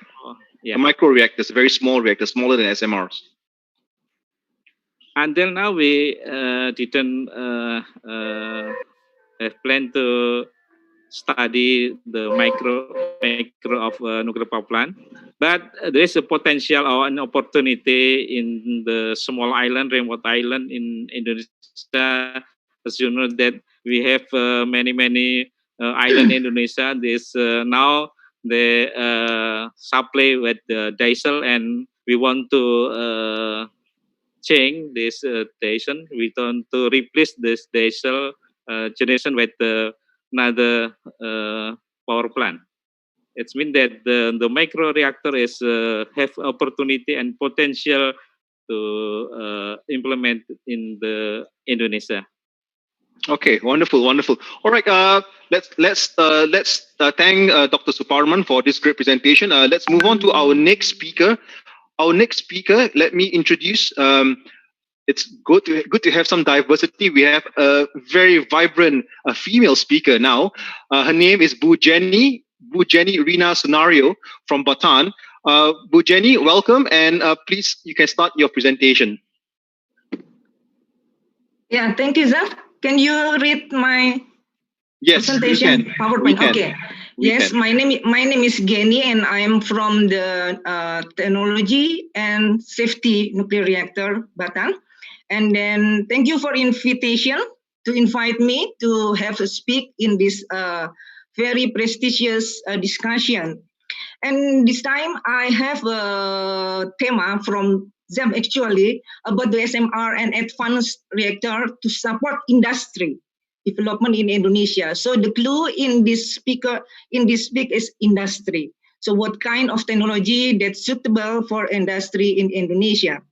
Yeah. Micro reactors, very small reactors, smaller than SMRs. Until now, we didn't have planned to study the micro of nuclear power plant, but there is a potential or an opportunity in the small island, remote island in Indonesia. As you know that we have many island in Indonesia. This now they supply with the diesel, and we want to change this station. We want to replace this diesel generation with another power plant. It means that the micro reactor is have opportunity and potential to implement in the Indonesia. Okay, wonderful. All right, let's thank Dr. Suparman for this great presentation. Let's move on to our next speaker. Let me introduce. It's good to have some diversity. We have a very vibrant female speaker now. Her name is Bu Jenny Rina Sunario from Bataan. Bu Jenny, welcome, and please, you can start your presentation. Yeah, thank you, Zaf. Can you read my presentation? PowerPoint. Okay. Yes, my name is Geni, and I am from the Technology and Safety Nuclear Reactor Bataan. And then thank you for invitation to invite me to have a speak in this very prestigious discussion. And this time I have a theme from them actually about the SMR and advanced reactor to support industry development in Indonesia. So the clue in this speak is industry. So what kind of technology that's suitable for industry in Indonesia?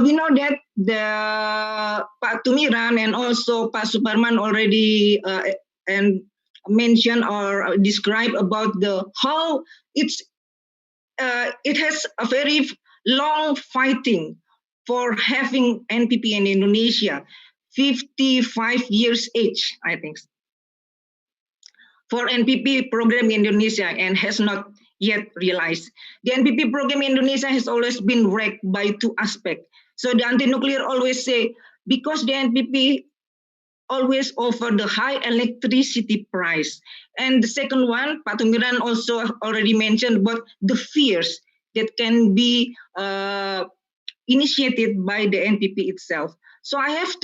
We know that the Pak Tumiran and also Pak Suparman already and mentioned or described about how it has a very long fighting for having NPP in Indonesia, 55 years age, I think, for NPP program in Indonesia, and has not yet realized. The NPP program in Indonesia has always been wrecked by 2 aspects. So the anti-nuclear always say, because the NPP always offer the high electricity price. And the second one, Pak Tumiran also already mentioned about the fears that can be initiated by the NPP itself. So I have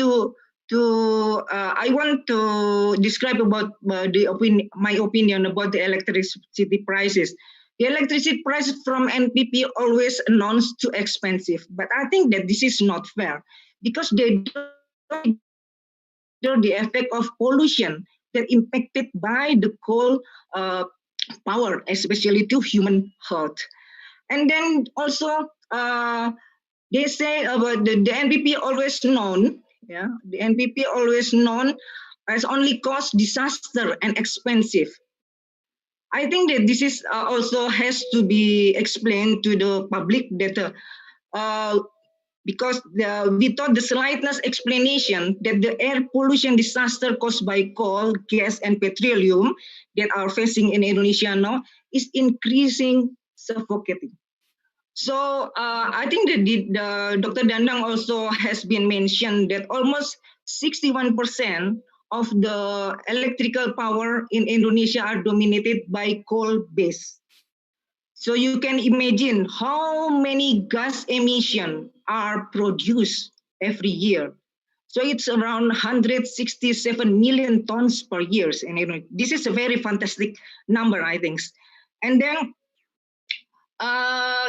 I want to describe about my opinion about the electricity prices. The electricity price from NPP always announced too expensive, but I think that this is not fair because they don't consider the effect of pollution that impacted by the coal power, especially to human health. And then also they say about the NPP always known, the NPP always known as only cause disaster and expensive. I think that this is also has to be explained to the public that because we thought the slightest explanation that the air pollution disaster caused by coal, gas, and petroleum that are facing in Indonesia now is increasing, suffocating. So I think that Dr. Dandang also has been mentioned that almost 61% of the electrical power in Indonesia are dominated by coal base. So you can imagine how many gas emissions are produced every year. So it's around 167 million tons per year. And this is a very fantastic number, I think. And then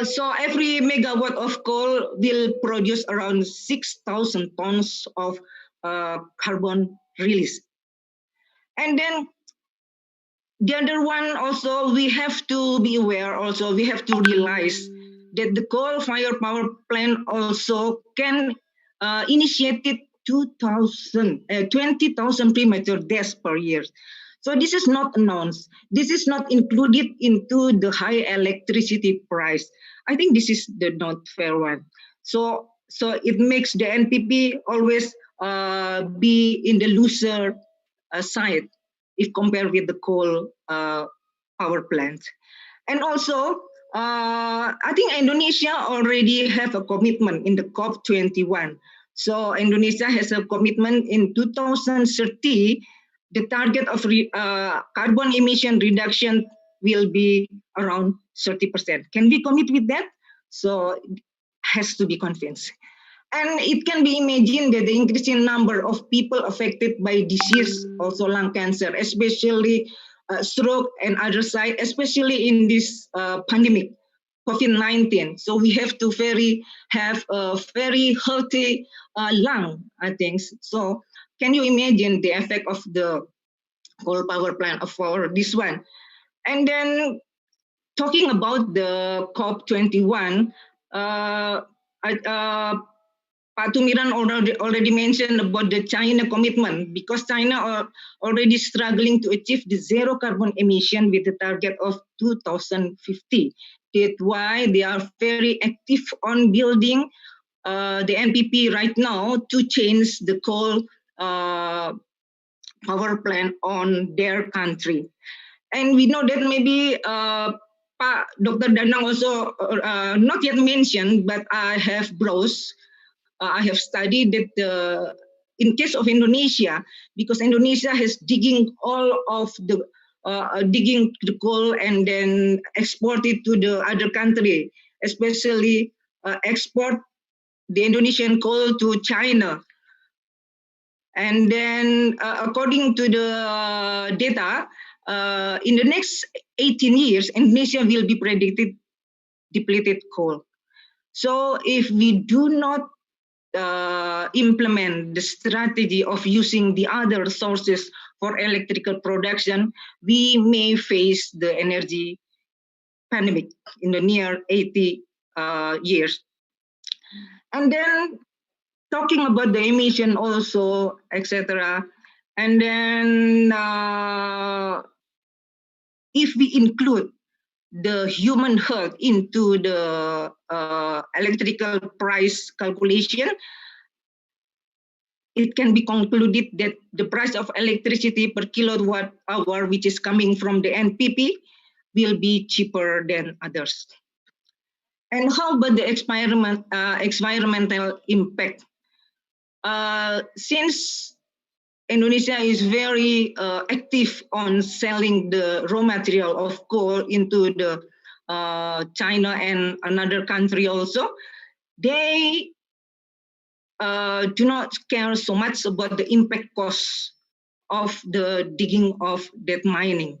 so every megawatt of coal will produce around 6,000 tons of carbon release. And then the other one also, we have to be aware also, we have to realize that the coal-fired power plant also can initiate 20,000 premature deaths per year. So this is not announced. This is not included into the high electricity price. I think this is the not fair one. So it makes the NPP always be in the loser side if compared with the coal power plant. And also, I think Indonesia already have a commitment in the COP21. So Indonesia has a commitment in 2030. The target of carbon emission reduction will be around 30%. Can we commit with that? So it has to be convinced. And it can be imagined that the increasing number of people affected by disease, also lung cancer, especially stroke and other side, especially in this pandemic, COVID-19. So we have to have a very healthy lung, I think. So can you imagine the effect of the coal power plant for this one? And then talking about the COP21, Pak Tumiran already mentioned about the China commitment because China are already struggling to achieve the zero carbon emission with the target of 2050. That's why they are very active on building the NPP right now to change the coal power plant on their country. And we know that maybe Dr. Dandang also not yet mentioned, but I have browsed. I have studied that in case of Indonesia, because Indonesia has digging all of the digging the coal and then export it to the other country, especially export the Indonesian coal to China. And then according to the data, in the next 18 years, Indonesia will be predicted depleted coal. So if we do not implement the strategy of using the other sources for electrical production, we may face the energy pandemic in the near 80 years. And then talking about the emission also, etc. And then if we include the human health into the electrical price calculation, it can be concluded that the price of electricity per kilowatt hour, which is coming from the NPP, will be cheaper than others. And how about the environmental impact? Since Indonesia is very active on selling the raw material of coal into the China and another country also. They do not care so much about the impact costs of the digging of that mining.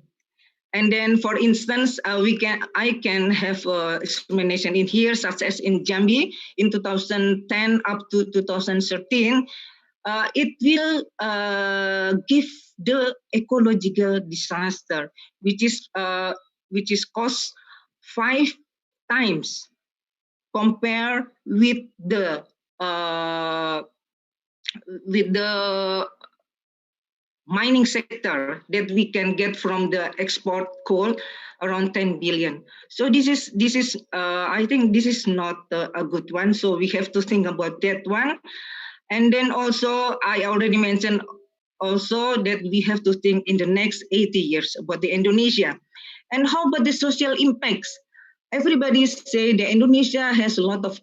And then, for instance, I can have explanation in here, such as in Jambi in 2010 up to 2013. It will give the ecological disaster, which is cost 5 times compared with the mining sector that we can get from the export coal, around 10 billion. So this is I think this is not a good one. So we have to think about that one. And then also I already mentioned also that we have to think in the next 80 years about the Indonesia. And how about the social impacts? Everybody say that Indonesia has a lot of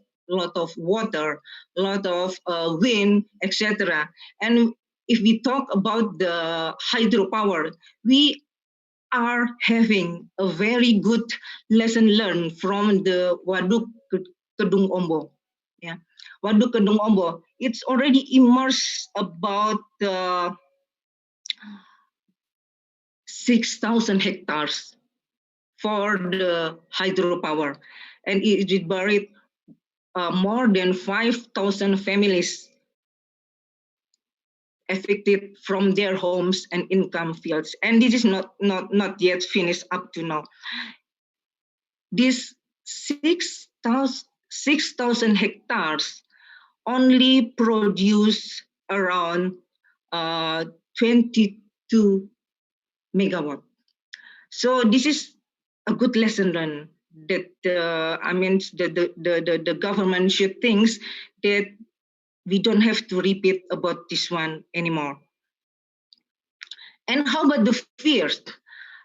water, a lot of wind, etc. And if we talk about the hydropower, we are having a very good lesson learned from the Waduk Kedung Ombo. Yeah, Waduk Kedung Ombo. It's already immersed about 6,000 hectares for the hydropower, and it buried more than 5,000 families affected from their homes and income fields. And this is not yet finished up to now. This 6,000 hectares only produce around 22 megawatt. So this is a good lesson learned that the government should think that we don't have to repeat about this one anymore. And how about the fears?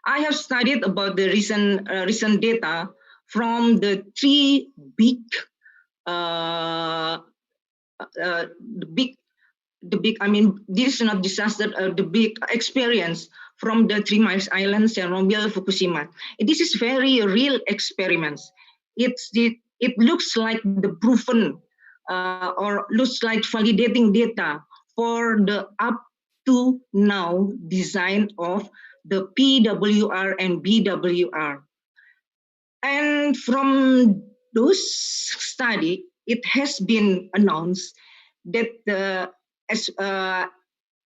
I have studied about the recent data from the three big this is not disaster, the big experience from the Three Mile Island, Chernobyl, Fukushima. This is very real experiments. It looks like the proven or looks like validating data for the up to now design of the PWR and BWR. And from those study, it has been announced that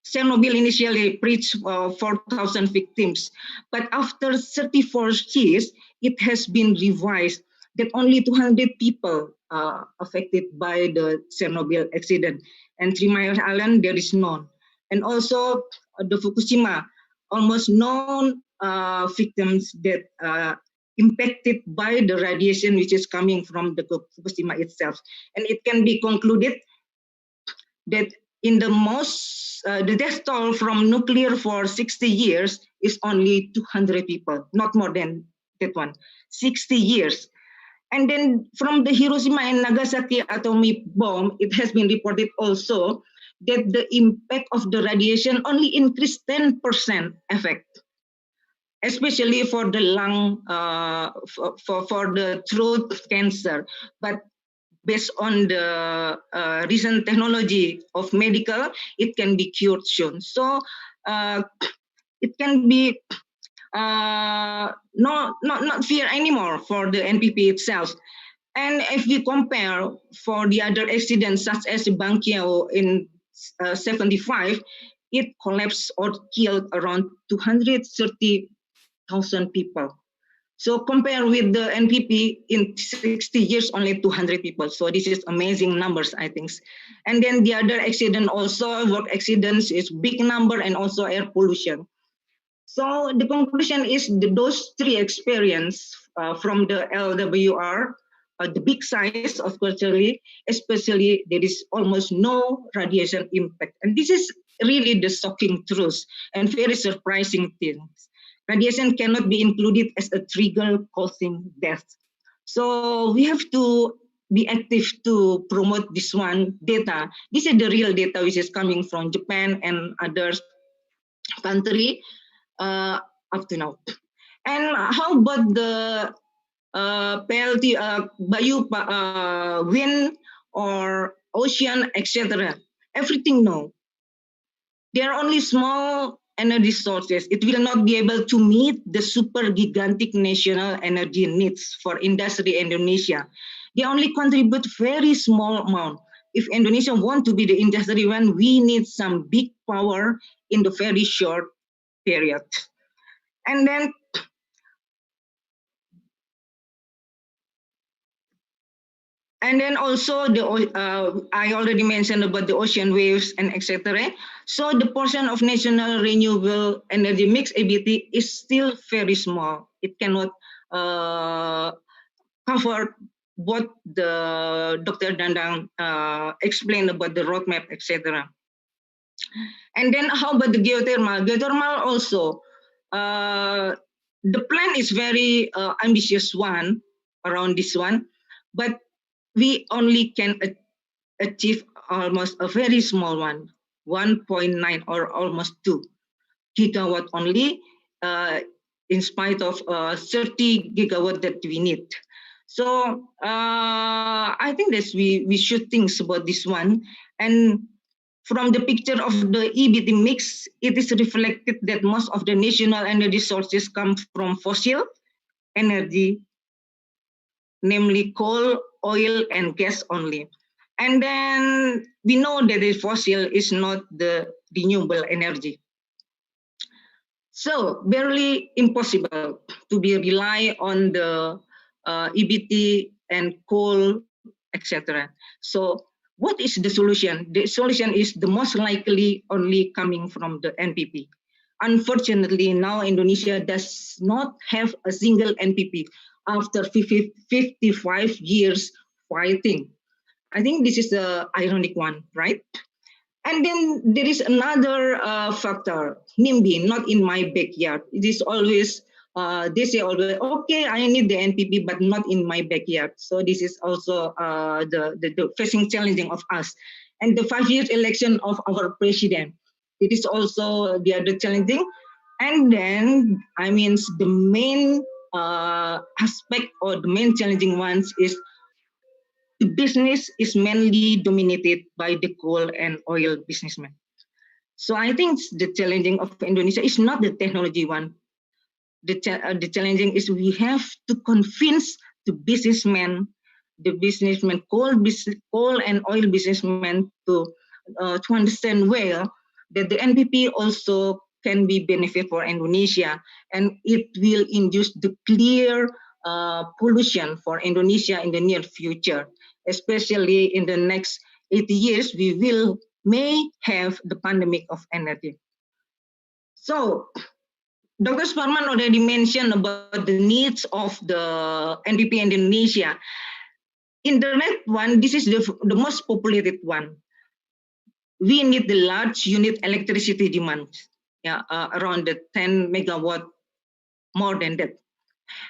Chernobyl initially reached 4,000 victims, but after 34 years, it has been revised that only 200 people are affected by the Chernobyl accident. And Three Mile Island, there is none. And also the Fukushima, almost no victims that impacted by the radiation which is coming from the Fukushima itself. And it can be concluded that in the death toll from nuclear for 60 years is only 200 people, not more than that one, 60 years. And then from the Hiroshima and Nagasaki atomic bomb, it has been reported also that the impact of the radiation only increased 10% effect, especially for the lung, for the throat cancer. But based on the recent technology of medical, it can be cured soon. So it can be not fear anymore for the NPP itself. And if we compare for the other accidents, such as Bangkeo in 75, it collapsed or killed around 230,000 people. So compare with the NPP in 60 years, only 200 people. So this is amazing numbers, I think. And then the other accident also, work accidents is big number, and also air pollution. So the conclusion is those three experience from the LWR, the big size of culturally, especially there is almost no radiation impact. And this is really the shocking truth and very surprising things. Radiation cannot be included as a trigger causing death. So we have to be active to promote this one data. This is the real data which is coming from Japan and other country up to now. And how about the PLT, wind or ocean, etc.? Everything no. They are only small energy sources. It will not be able to meet the super gigantic national energy needs for industry Indonesia. They only contribute very small amount. If Indonesia want to be the industry one, we need some big power in the very short period. And then also I already mentioned about the ocean waves and etc. So the portion of national renewable energy mix ABT is still very small. It cannot cover what the Dr. Dandang explained about the roadmap, etc. And then how about the geothermal? Geothermal also, the plan is very ambitious one around this one, but we only can achieve almost a very small one, 1.9 or almost 2 gigawatt only, in spite of 30 gigawatt that we need. So I think that we should think about this one. And from the picture of the EBT mix, it is reflected that most of the national energy sources come from fossil energy, namely coal, oil, and gas only. And then we know that the fossil is not the renewable energy. So barely impossible to be rely on the EBT and coal, etc. So what is the solution? The solution is the most likely only coming from the NPP. Unfortunately, now Indonesia does not have a single NPP after 55 years fighting. I think this is the ironic one, right? And then there is another factor, NIMBY, not in my backyard. It is always, they say always, okay, I need the NPP, but not in my backyard. So this is also the facing challenging of us. And the 5-year election of our president, it is also the other challenging. And then, I mean, the main aspect or the main challenging ones is the business is mainly dominated by the coal and oil businessmen. So I think the challenging of Indonesia is not the technology one. The challenging is we have to convince the businessmen, coal and oil businessmen to understand well that the NPP also can be benefit for Indonesia, and it will induce the clear pollution for Indonesia in the near future, especially in the next 80 years, we may have the pandemic of energy. So, Dr. Sparman already mentioned about the needs of the NPP in Indonesia. Internet one, this is the most populated one. We need the large unit electricity demand, around the 10 megawatt, more than that.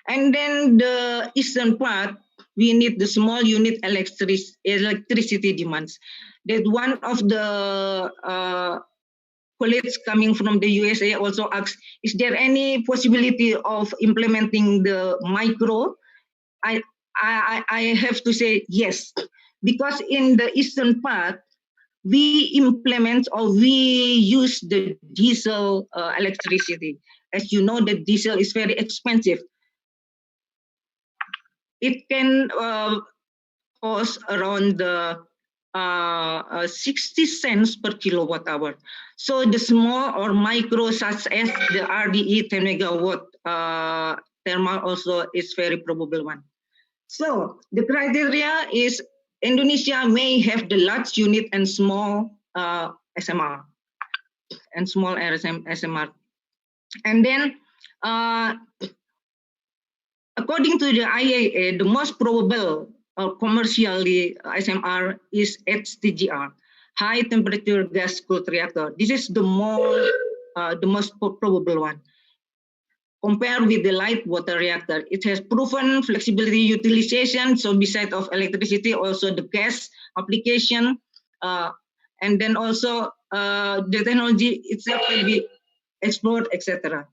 And then the eastern part, we need the small unit electricity demands. That one of the colleagues coming from the USA also asked, is there any possibility of implementing the micro? I have to say yes, because in the eastern part, we implement or we use the diesel electricity. As you know, the diesel is very expensive. It can cost around the 60 cents per kilowatt hour. So the small or micro such as the RDE 10 megawatt thermal also is very probable one. So the criteria is Indonesia may have the large unit and small SMR and small SMR. And then according to the IEA, the most probable commercially SMR is HTGR, high temperature gas cooled reactor. This is the most probable one. compared with the light water reactor. It has proven flexibility utilization. So besides of electricity, also the gas application, and then also the technology itself will be explored, etc.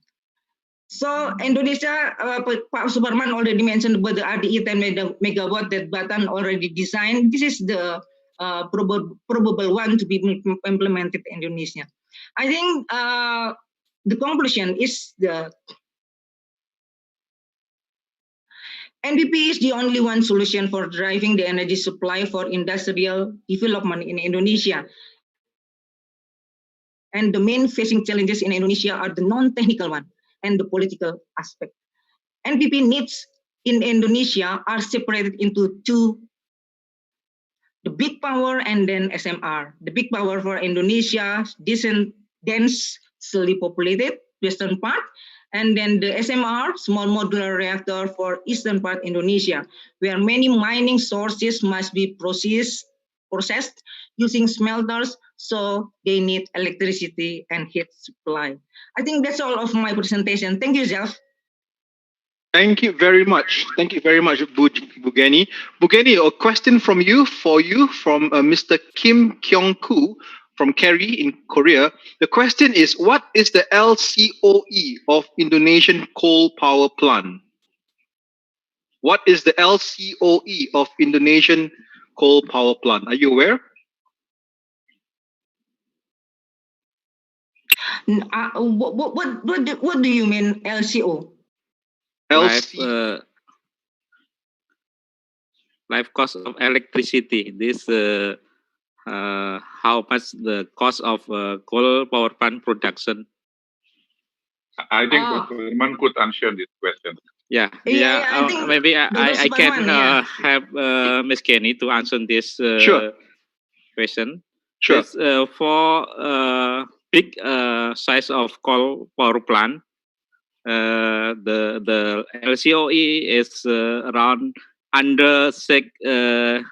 So Indonesia, Pak Suparman already mentioned about the RDE 10 megawatt that Batam already designed. This is the probable one to be implemented in Indonesia. I think the conclusion is the NPP is the only one solution for driving the energy supply for industrial development in Indonesia. And the main facing challenges in Indonesia are the non-technical one and the political aspect. NPP needs in Indonesia are separated into two: the big power and then SMR. The big power for Indonesia, densely populated western part, and then the SMR, small modular reactor, for eastern part Indonesia, where many mining sources must be processed using smelters, so they need electricity and heat supply. I think that's all of my presentation. Thank you, Zelf. Thank you very much. Thank you very much, Bu Gani. Bu Gani, a question from you, from Mr. Kim Kyung-koo from Kerry in Korea. The question is, what is the LCOE of Indonesian coal power plant? What is the LCOE of Indonesian coal power plant? Are you aware? What do you mean LCO? Life cost of electricity. This how much the cost of coal power plant production? I think Suparman could answer this question. Maybe I can have Ms. Kenny to answer this question. Sure. For big size of coal power plant, the LCOE is around under $6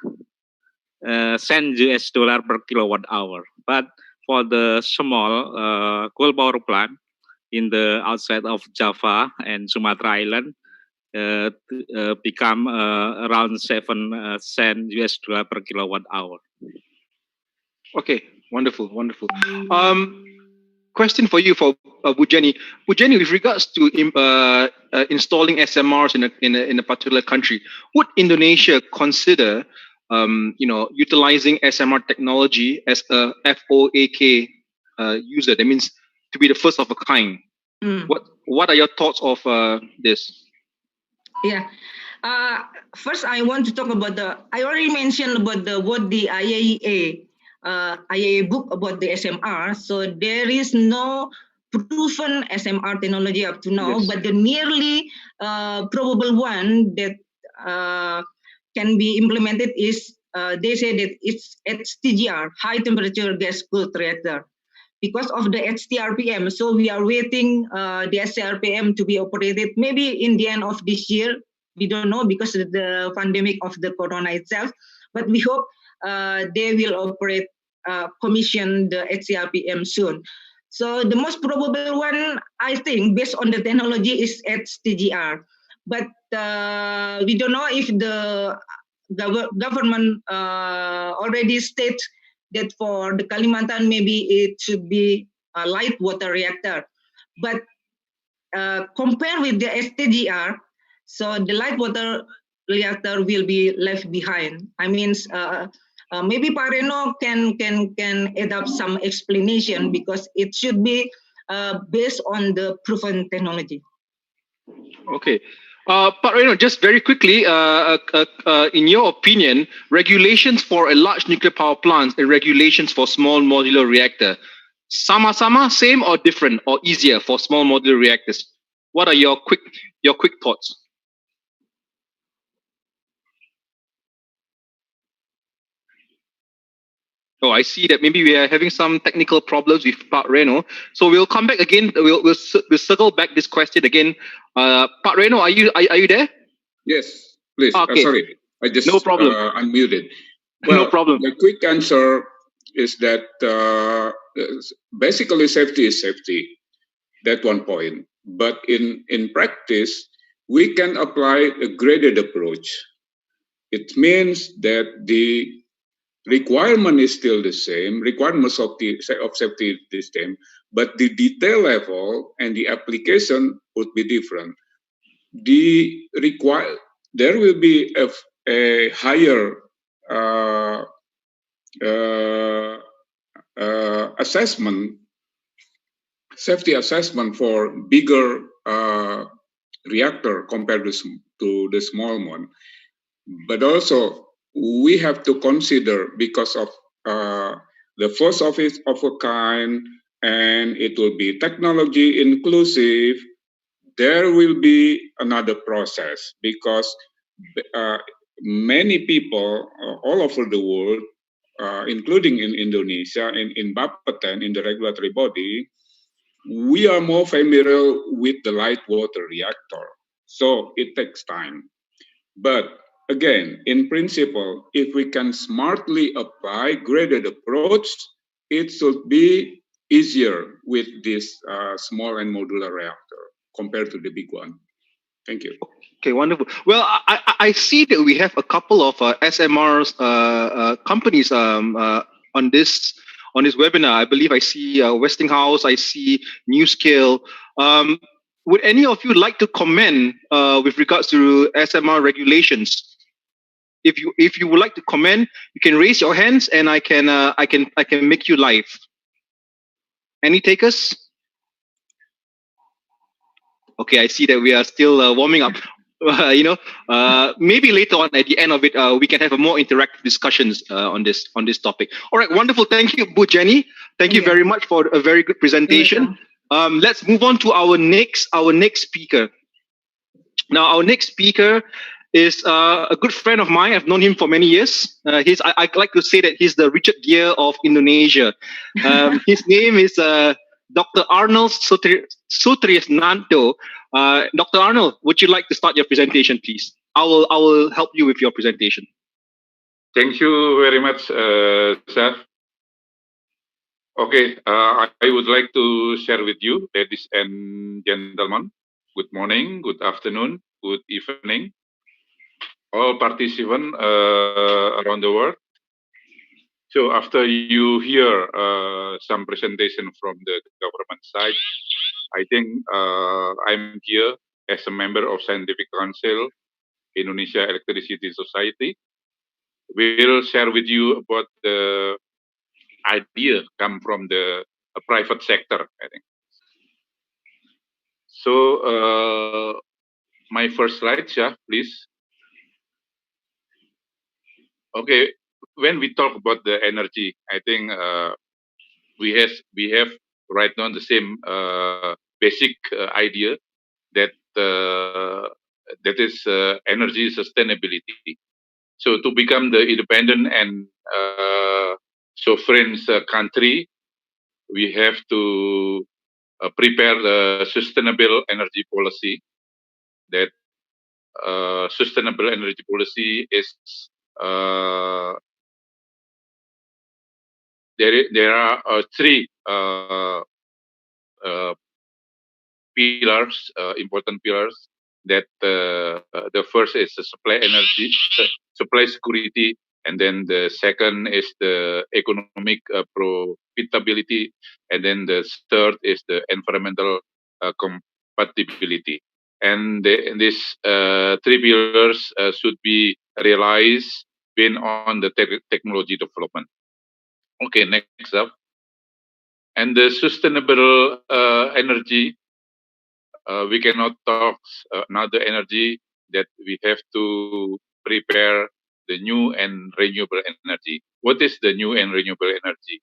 cents US per kilowatt hour. But for the small coal power plant in the outside of Java and Sumatra Island, become around 7 cents US per kilowatt hour. Okay, wonderful. Question for you, for Bu Jenny. Bu Jenny, with regards to installing SMRs in a particular country, would Indonesia consider, utilizing SMR technology as a FOAK user? That means to be the first of a kind. What are your thoughts of this? Yeah. First, I want to talk about I already mentioned about what the IAEA book about the SMR. So there is no proven SMR technology up to now, but the nearly probable one that can be implemented is they say that it's HTGR, high temperature gas cooled reactor, because of the HTRPM. So we are waiting the HTRPM to be operated maybe in the end of this year. We don't know because of the pandemic of the corona itself, but we hope they will commission the HTRPM soon. So the most probable one, I think, based on the technology, is HTGR. But we don't know if the government already states that for the Kalimantan, maybe it should be a light water reactor. But compared with the HTGR, so the light water reactor will be left behind. I mean, maybe Pak Reno can add up some explanation, because it should be based on the proven technology. Okay. Pak Reno, just very quickly, in your opinion, regulations for a large nuclear power plant and regulations for small modular reactor, sama-sama, same or different or easier for small modular reactors? What are your quick thoughts? Oh, I see that maybe we are having some technical problems with Pak Reno. So we'll come back again. We'll circle back this question again. Pak Reno, are you there? Yes, please. Okay. Sorry, I just no problem. Unmuted. Well, no problem. The quick answer is that basically safety is safety. That one point. But in practice, we can apply a graded approach. It means that the requirement is still the same, requirements of safety is the same, but the detail level and the application would be different. There will be a higher assessment, safety assessment for bigger reactor compared to the small one. But also we have to consider, because of the first of a kind, and it will be technology inclusive, there will be another process, because many people all over the world, including in Indonesia, in Bapeten, in the regulatory body, we are more familiar with the light water reactor. So it takes time. But again, in principle, if we can smartly apply graded approach, it should be easier with this small and modular reactor compared to the big one. Thank you. Okay, wonderful. Well, I see that we have a couple of SMRs companies on this webinar. I believe I see Westinghouse, I see NewScale. Would any of you like to comment with regards to SMR regulations? If you would like to comment, you can raise your hands, and I can make you live. Any takers? Okay, I see that we are still warming up. Maybe later on at the end of it, we can have a more interactive discussions on this topic. All right, wonderful. Thank you, Bu Jenny. Thank you very much for a very good presentation. Let's move on to our next speaker. Now, our next speaker is a good friend of mine. I've known him for many years. I like to say that he's the Richard Gere of Indonesia. His name is Dr. Arnold Sutrisnanto. Dr. Arnold, would you like to start your presentation, please? I will help you with your presentation. Thank you very much, Seth. Okay, I would like to share with you, ladies and gentlemen, good morning, good afternoon, good evening, all participants around the world. So after you hear some presentation from the government side, I think I'm here as a member of Scientific Council, Indonesia Electricity Society. We'll share with you about the idea come from the private sector, I think. So my first slide, yeah, please. Okay, when we talk about the energy, I think we have right now the same basic idea that that is energy sustainability. So to become the independent and sovereign country, we have to prepare the sustainable energy policy. That sustainable energy policy is there are three pillars, important pillars. That the first is the supply energy, supply security, and then the second is the economic profitability, and then the third is the environmental compatibility. And these three pillars should be realized based on the technology development. Okay, next up. And the sustainable energy, we cannot talk another energy that we have to prepare the new and renewable energy. What is the new and renewable energy?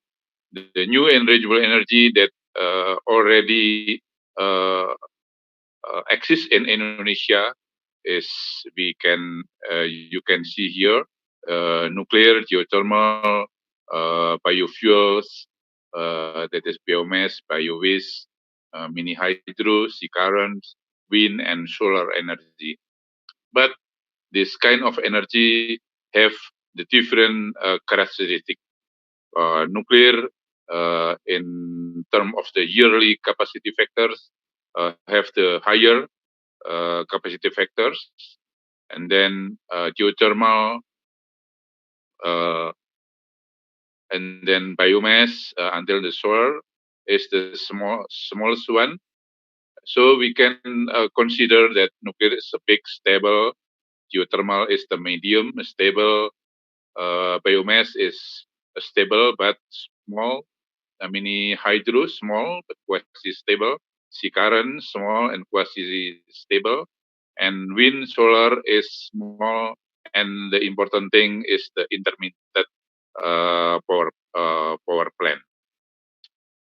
The new and renewable energy that already exists in Indonesia is you can see here nuclear, geothermal, biofuels, that is biomass, biowaste, mini hydro, sea currents, wind and solar energy. But this kind of energy have the different characteristics. Nuclear, in terms of the yearly capacity factors, have the higher capacity factors, and then geothermal, and then biomass until the solar is the smallest one. So we can consider that nuclear is a big stable, geothermal is the medium stable, biomass is stable but small, mini hydro small but quasi stable, sea current small and quasi stable, and wind solar is small, and the important thing is the intermittent power plant.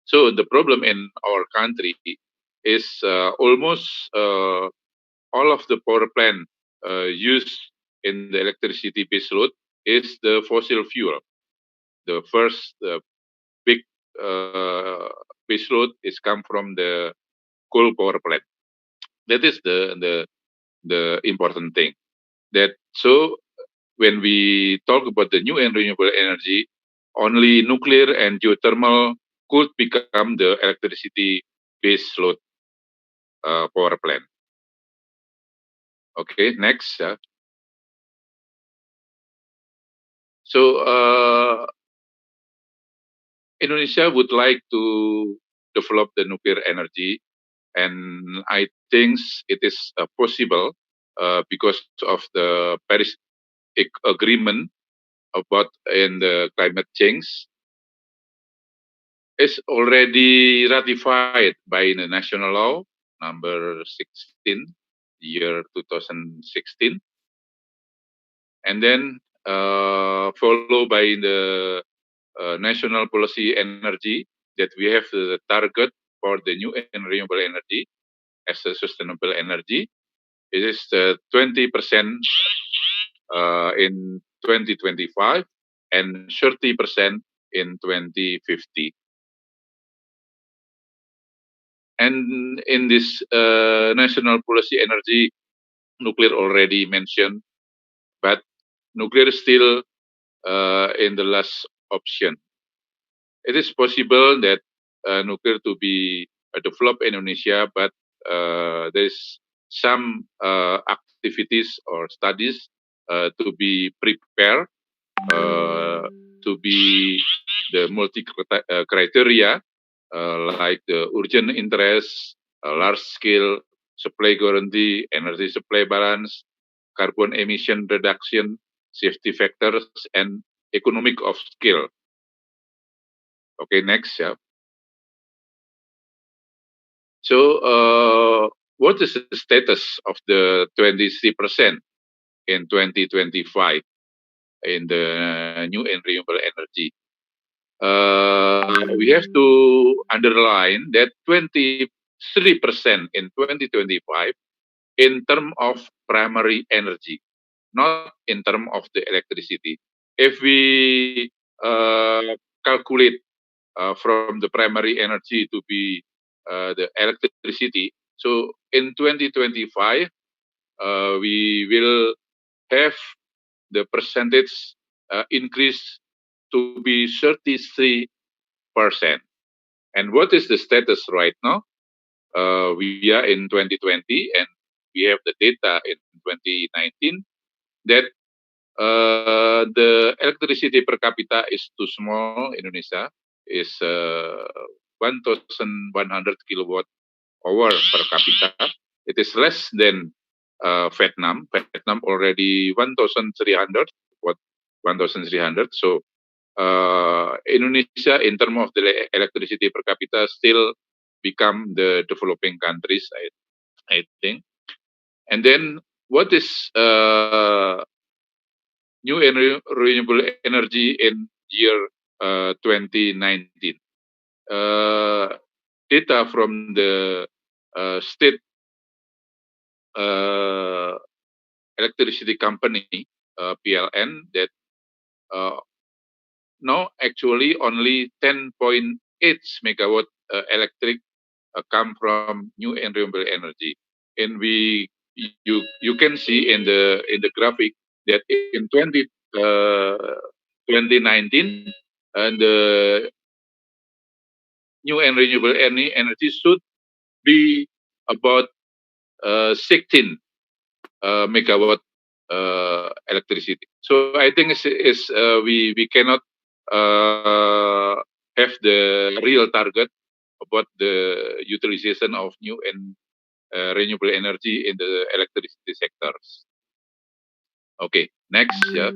So the problem in our country is almost all of the power plant used in the electricity base load is the fossil fuel. The first big base load is come from the coal power plant. That is the important thing. That so when we talk about the new and renewable energy, only nuclear and geothermal could become the electricity base load power plant. Okay, next. So Indonesia would like to develop the nuclear energy, and I think it is possible because of the Paris Agreement about in the climate change is already ratified by the national law number 16, year 2016, and then followed by the national policy energy that we have the target for the new and renewable energy as a sustainable energy. It is 20% in 2025 and 30% in 2050. And in this national policy energy, nuclear already mentioned, but nuclear is still in the last option. It is possible that nuclear to be developed in Indonesia, but there's some activities or studies to be prepared to be the multi criteria like the urgent interest, large scale supply guarantee, energy supply balance, carbon emission reduction, safety factors, and economic of scale. Okay, next. Yeah. So, what is the status of the 23% in 2025 in the new and renewable energy? We have to underline that 23% in 2025 in terms of primary energy, not in terms of the electricity. If we calculate from the primary energy to be the electricity, so in 2025, we will have the percentage increase to be 33%. And what is the status right now? We are in 2020 and we have the data in 2019 that the electricity per capita is too small. Indonesia is 1,100 kilowatt hour per capita. It is less than Vietnam. Vietnam already 1,300. What 1,300? So Indonesia, in terms of the electricity per capita, still become the developing countries, I think. And then what is new and renewable energy in year 2019? Data from the state electricity company, PLN, that now actually only 10.8 megawatt electric come from new and renewable energy. And you can see in the graphic that in 2019 and the new and renewable energy should be about 16 megawatt electricity. So I think we cannot have the real target about the utilization of new and renewable energy in the electricity sectors. Okay, next. Yeah.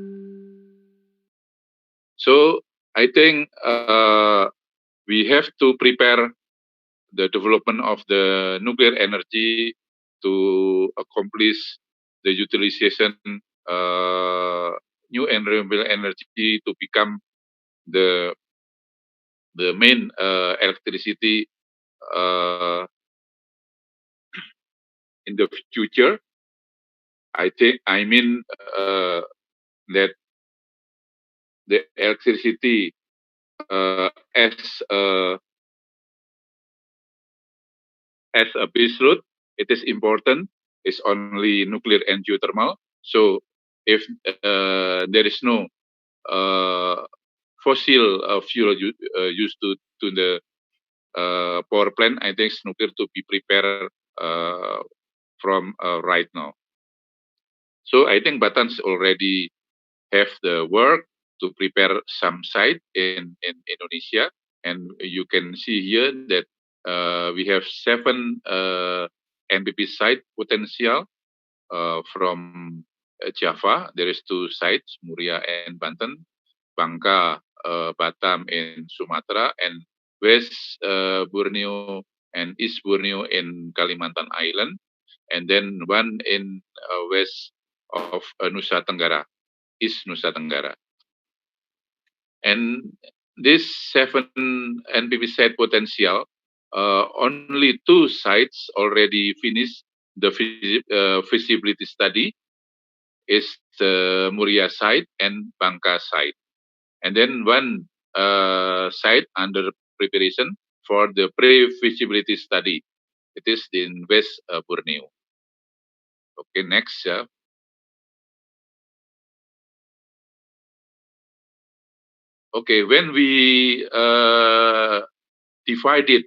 So I think we have to prepare the development of the nuclear energy to accomplish the utilization new and renewable energy to become the main electricity uh, in the future. I mean that the electricity as a base load, it is important. It's only nuclear and geothermal. So if there is no fossil fuel used to the power plant, I think nuclear to be prepared from right now. So I think Batan's already have the work to prepare some site in Indonesia, and you can see here that we have 7 NPP site potential from Java. There is 2 sites, Muria and Banten, Bangka, Batam in Sumatra, and West Borneo and East Borneo in Kalimantan Island, and then one in west of Nusa Tenggara, East Nusa Tenggara. And this 7 NPP site potential, only 2 sites already finished the feasibility study, is the Muria site and Bangka site. And then one site under preparation for the pre-feasibility study. It is in West Borneo. Okay, next. Okay, when we divided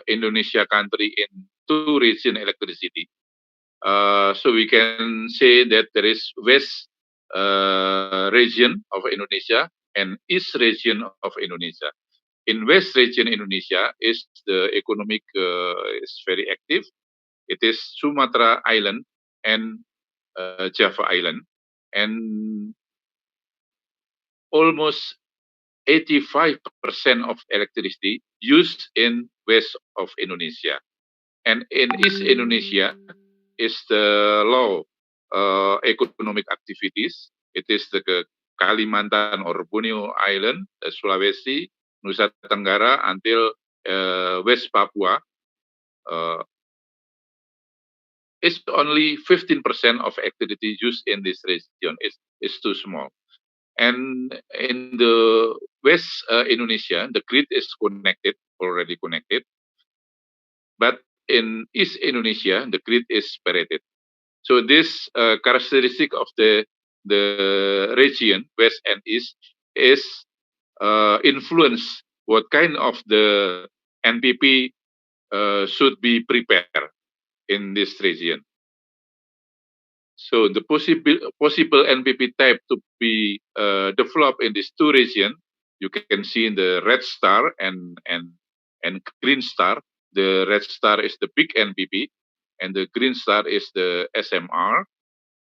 Indonesia country in 2 region electricity, so we can say that there is West region of Indonesia and East region of Indonesia. In West region Indonesia is the economic is very active. It is Sumatra Island and Java Island, and almost 85% of electricity used in west of Indonesia. And in East Indonesia is the low economic activities. It is the Kalimantan or Borneo Island, Sulawesi, Nusa Tenggara until West Papua. It's only 15% of activity used in this region. It's too small. And in the West Indonesia, the grid is already connected. But in East Indonesia, the grid is separated. So this characteristic of the region, West and East, is influence what kind of the NPP should be prepared in this region. So the possible NPP type to be developed in these 2 regions, you can see in the red star and green star. The red star is the big NPP, and the green star is the SMR.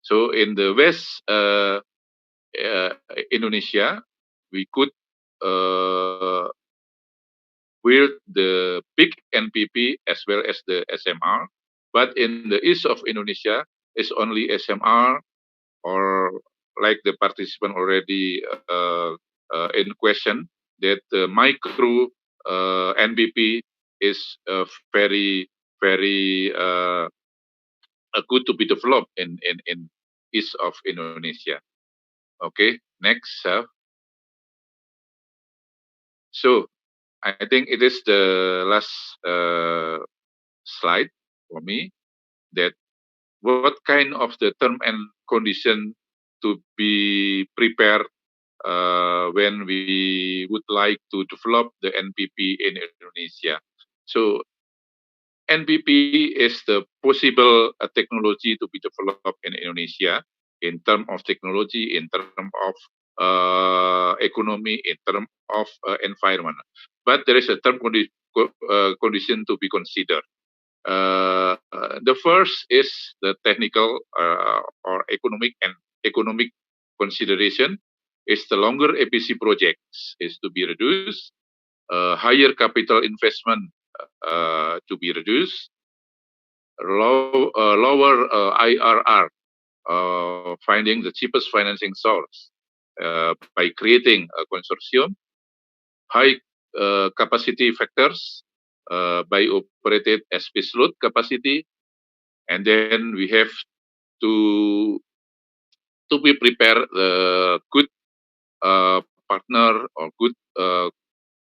So in the West Indonesia, we could build the big NPP as well as the SMR. But in the east of Indonesia, it's only SMR, or like the participant already in question, that the micro NPP is very good to be developed in east of Indonesia. Okay, next. So I think it is the last slide for me, that what kind of the term and condition to be prepared when we would like to develop the NPP in Indonesia. So NPP is the possible technology to be developed in Indonesia in terms of technology, in terms of economy, in terms of environment. But there is a term condition to be considered. The first is the technical or economic consideration. Is the longer EPC projects is to be reduced, higher capital investment to be reduced, lower IRR, finding the cheapest financing source by creating a consortium, high capacity factors by operated as baseload capacity, and then we have to be prepared good partner or good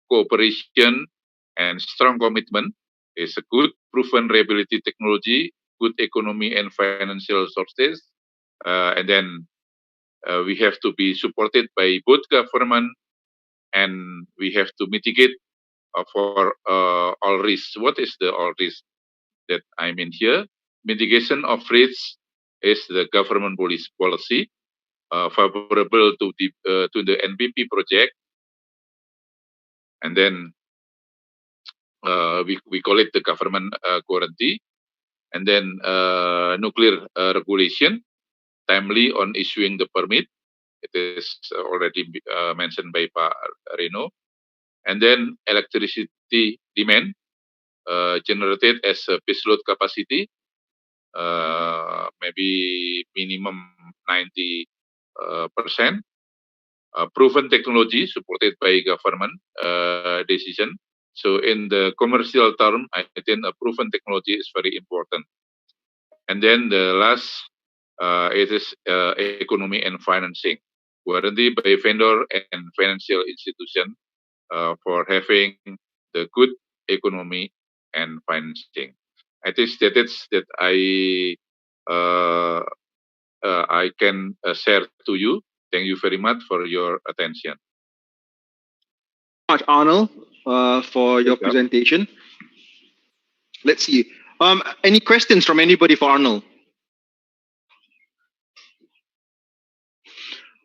cooperation and strong commitment is a good proven reliability technology, good economy and financial sources, and then we have to be supported by both government, and we have to mitigate for all risks. What is the all risk that I mean here? Mitigation of risks is the government policy favorable to the NPP project, and then we call it the government guarantee, and then nuclear regulation, timely on issuing the permit. It is already mentioned by Pak Reno, and then electricity demand generated as a baseload capacity, maybe minimum 90%. Proven technology supported by government decision. So in the commercial term, I think a proven technology is very important. And then the last, it is economy and financing, guarantee by vendor and financial institution for having the good economy and financing. I think that I can share to you. Thank you very much for your attention. Much, Arnold, for your presentation. Let's see. Any questions from anybody for Arnold?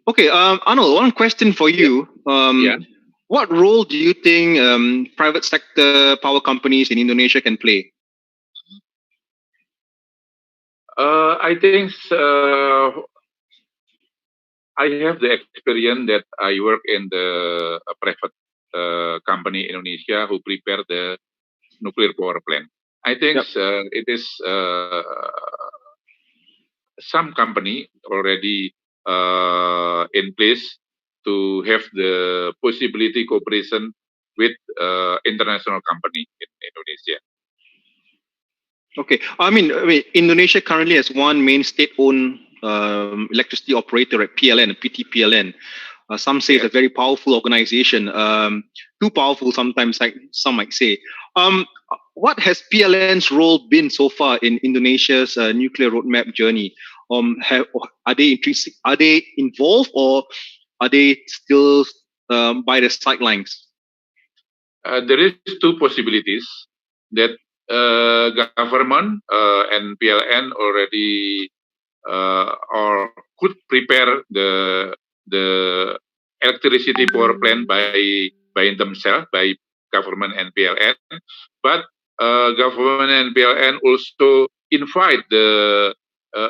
Okay, Arnold, one question for you. Yeah. What role do you think private sector power companies in Indonesia can play? I think I have the experience that I work in the private company in Indonesia who prepare the nuclear power plant. I think it is some company already in place to have the possibility cooperation with international company in Indonesia. Okay, I mean, Indonesia currently has one main state-owned electricity operator at PLN, PT PLN. Some say it's a very powerful organization, too powerful sometimes, like some might say. What has PLN's role been so far in Indonesia's nuclear roadmap journey? Are they involved, or are they still by the sidelines? There is two possibilities that government and PLN already or could prepare the electricity power plant by themselves, by government and PLN, but government and PLN also invite the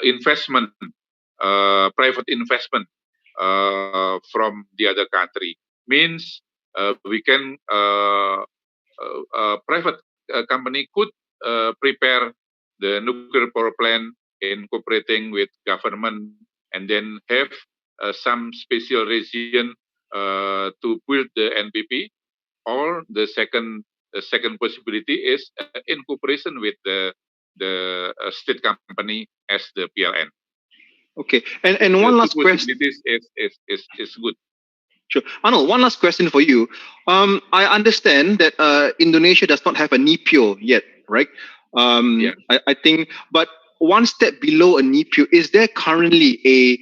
investment, private investment from the other country. Means we can private company could prepare the nuclear power plant in cooperating with government, and then have some special region to build the NPP. Or the second possibility is in cooperation with the state company as the PLN. Okay, and one last question. Is good. Sure. Arnold, one last question for you. I understand that Indonesia does not have a NIPIO yet, right? Yeah. I think, but one step below a NIPIO, is there currently a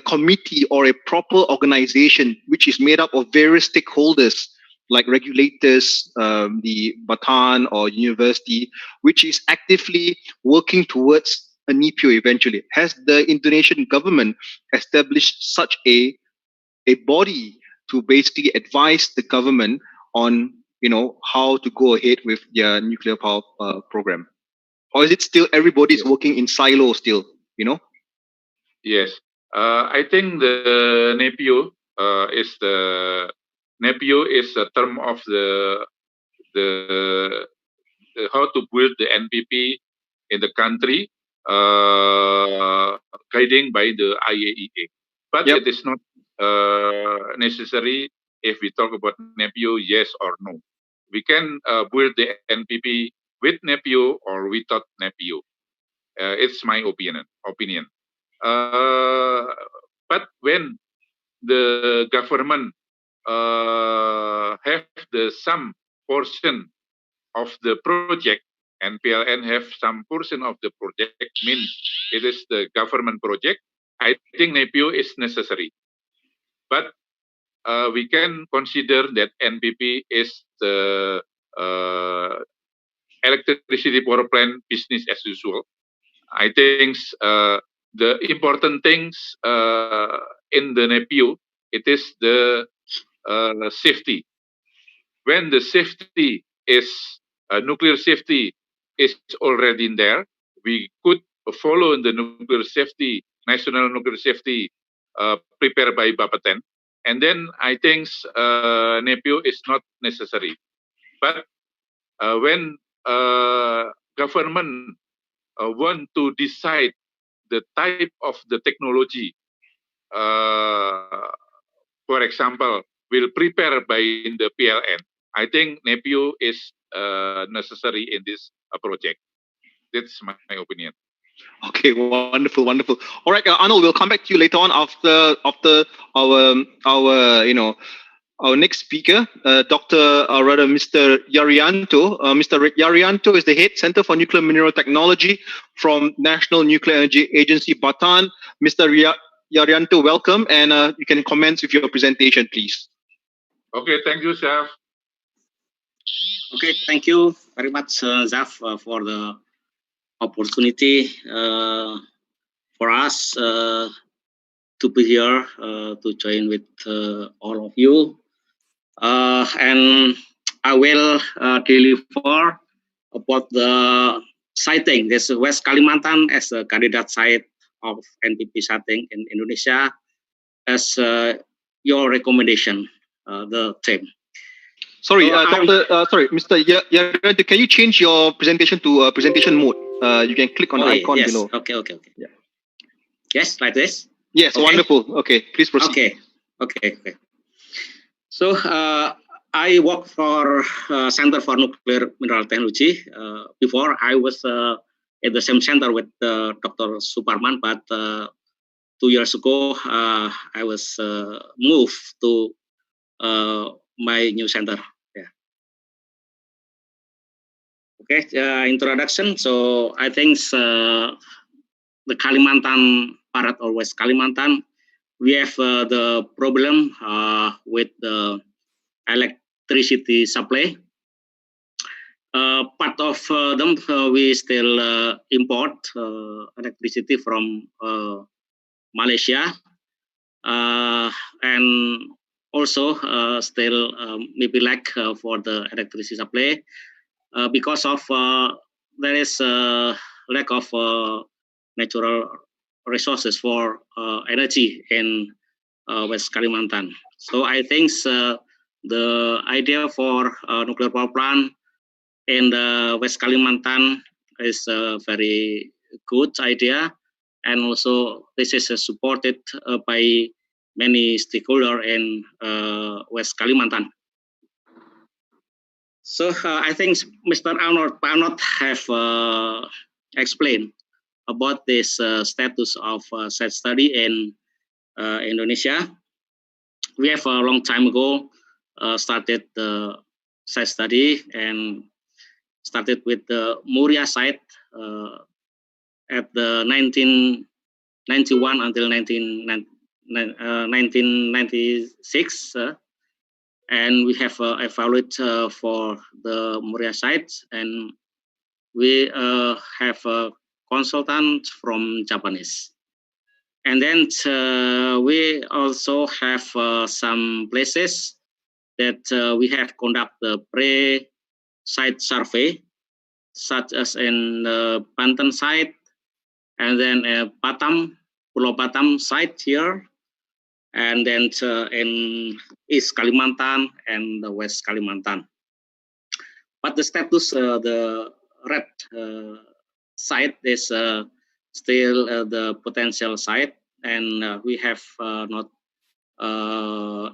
committee or a proper organization which is made up of various stakeholders like regulators, the Bataan or university, which is actively working towards a NIPIO eventually? Has the Indonesian government established such a body to basically advise the government on, how to go ahead with their nuclear power program? Or is it still everybody's working in silos still, Yes. I think the NEPIO is a term of the how to build the NPP in the country, guiding by the IAEA. But Yep. it is not necessary if we talk about NEPIO, yes or no. We can build the NPP with NEPIO or without NEPIO. It's my opinion. But when the government have some portion of the project and PLN have some portion of the project, means it is the government project, I think NEPIO is necessary. But we can consider that NPP is the electricity power plant business as usual. I think the important things in the NEPIO, it is the safety. When the safety is nuclear safety is already in there, we could follow the nuclear safety, national nuclear safety prepared by Bapeten. And then I think NEPIO is not necessary. But when government want to decide the type of the technology, for example, will prepare by the PLN, I think NEPIO is necessary in this project. That's my opinion. Okay, wonderful. All right, Arnold, we'll come back to you later on after our next speaker, Mr. Yarianto. Mr. Yarianto is the head Center for Nuclear Mineral Technology from National Nuclear Energy Agency, Bataan. Mr. Yarianto, welcome, and you can commence with your presentation, please. Okay, thank you, Zaf. Okay, thank you very much, Zaf, for the opportunity for us to be here to join with all of you. And I will deliver about the siting. This West Kalimantan as a candidate site of NPP siting in Indonesia as your recommendation, the theme. Sorry, Mr. Yarianto, can you change your presentation to presentation mode? You can click on the icon yes. below. Okay. Yeah. Yes, like this? Yes, okay. Wonderful. Okay, please proceed. Okay. So, I work for Center for Nuclear Mineral Technology. Before, I was at the same center with Dr. Suparman, but 2 years ago, I was moved to my new center. Yeah. Okay, introduction. So, I think the Kalimantan Barat or West Kalimantan, we have the problem with the electricity supply. Part of them we still import electricity from Malaysia, and also still maybe lack for the electricity supply because of there is a lack of natural resources for energy in West Kalimantan. So I think the idea for nuclear power plant in West Kalimantan is a very good idea, and also this is supported by many stakeholders in West Kalimantan. So I think Mr. Arnold have explained about this status of site study in Indonesia. We have a long time ago started the site study and started with the Muria site at the 1991 until 1996. and we have evaluated for the Moria site, and we have a consultant from Japanese. And then we also have some places that we have conduct the pre-site survey, such as in the Banten site, and then Batam, Pulau Batam site here, and then in East Kalimantan and the West Kalimantan. But the status, the red site is still the potential site, and we have not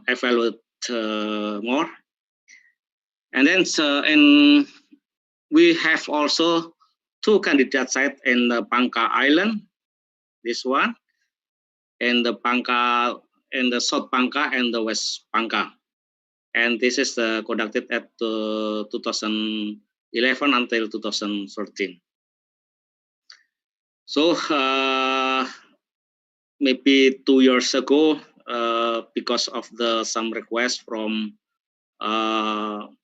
evaluated more. And then we have also 2 candidate sites in the Bangka Island, this one, and the Bangka, in the South Bangka and the West Bangka. And this is conducted at 2011 until 2013. So maybe 2 years ago, because of some requests from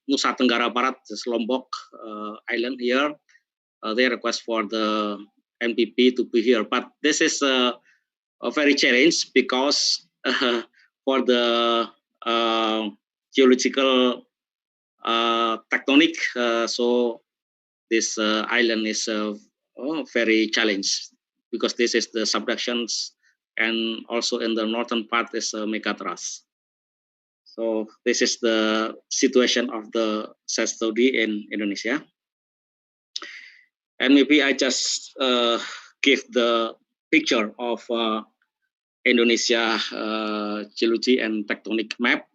Nusa Tenggara Barat, this Lombok island here, they request for the NPP to be here. But this is a very challenge because for the geological tectonic, so this island is very challenged because this is the subductions, and also in the northern part is megathrust. So this is the situation of the site study in Indonesia. And maybe I just give the picture of Indonesia geology and tectonic map.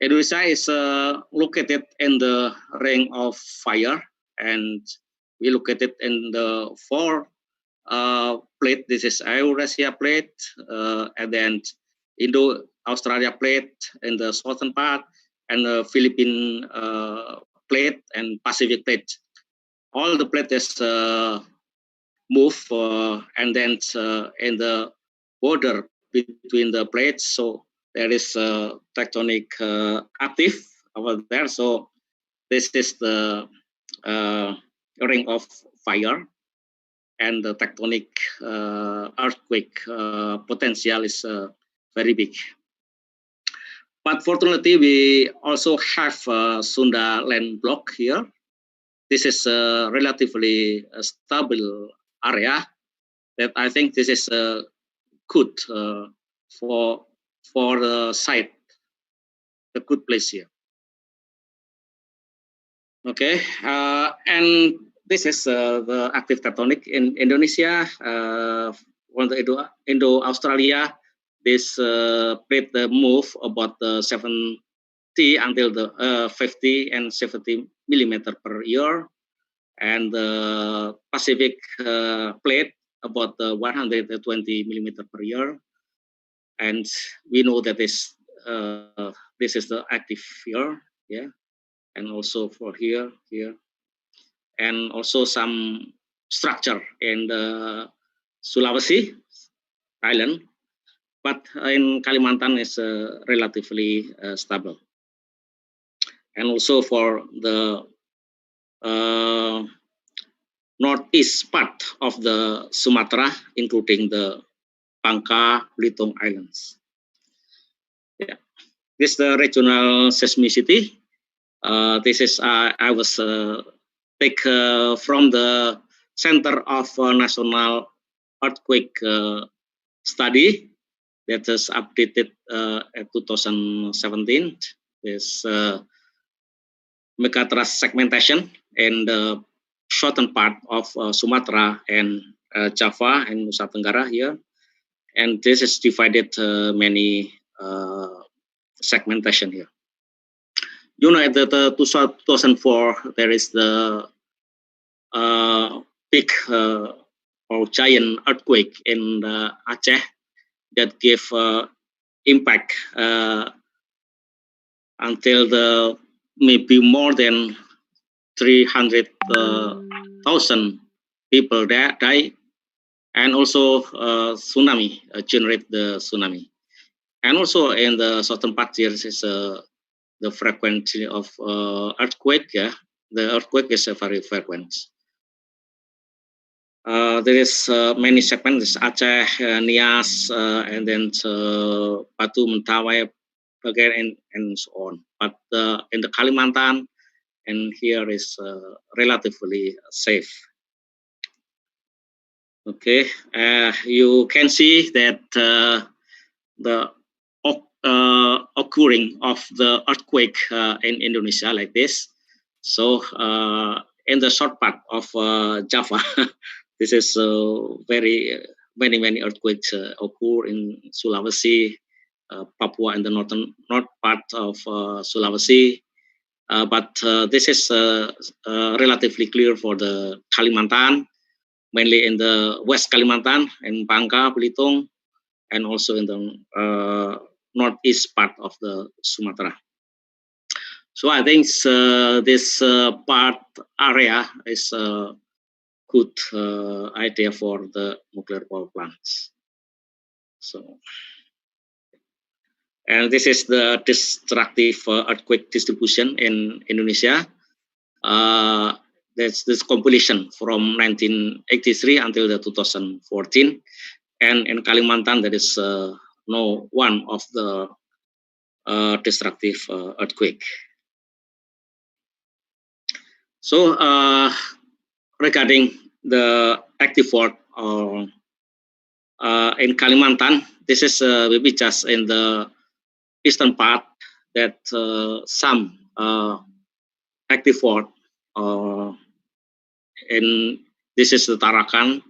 Indonesia is located in the ring of fire, and we located in the 4 plate. This is Eurasia plate, and then Indo-Australia plate in the southern part, and the Philippine plate and Pacific plate. All the plates move, and then in the border between the plates, so there is tectonic active over there. So this is the ring of fire, and the tectonic earthquake potential is very big. But fortunately, we also have Sunda land block here. This is a relatively stable area that I think this is good for the site, a good place here. Okay, and this is the active tectonic in Indonesia. On the Indo-Australia, this plate move about 70 until the 50 and 70 millimeter per year, and the Pacific plate about 120 millimeter per year. And we know that this is the active here, yeah, and also for here, and also some structure in the Sulawesi Island, but in Kalimantan is relatively stable. And also for the northeast part of the Sumatra, including the Bangka Belitung Islands. Yeah, this is the regional seismicity. This is I was take from the Center of National Earthquake Study that is updated at 2017. This megathrust segmentation in the southern part of Sumatra and Java and Nusa Tenggara here, and this is divided many segmentation here. You know, at the 2004 there is the big or giant earthquake in Aceh that gave impact until the maybe more than 300,000 people die, and also tsunami generate the tsunami. And also in the southern part here is the frequency of earthquake. Yeah, the earthquake is very frequent. There is many segments, Aceh, Nias, and then Batu, Mentawai, again, and so on. But in the Kalimantan, and here is relatively safe. Okay, you can see that the occurring of the earthquake in Indonesia like this. So in the short part of Java, this is very many earthquakes occur in Sulawesi, Papua, and the north part of Sulawesi. But this is relatively clear for the Kalimantan, mainly in the West Kalimantan, in Bangka, Belitung, and also in the northeast part of the Sumatra. So I think this part area is a good idea for the nuclear power plants. So, and this is the destructive earthquake distribution in Indonesia. That's this compilation from 1983 until the 2014, and in Kalimantan there is no one of the destructive earthquake. So regarding the active fault in Kalimantan, this is maybe just in the eastern part that some active fault, and this is the Tarakan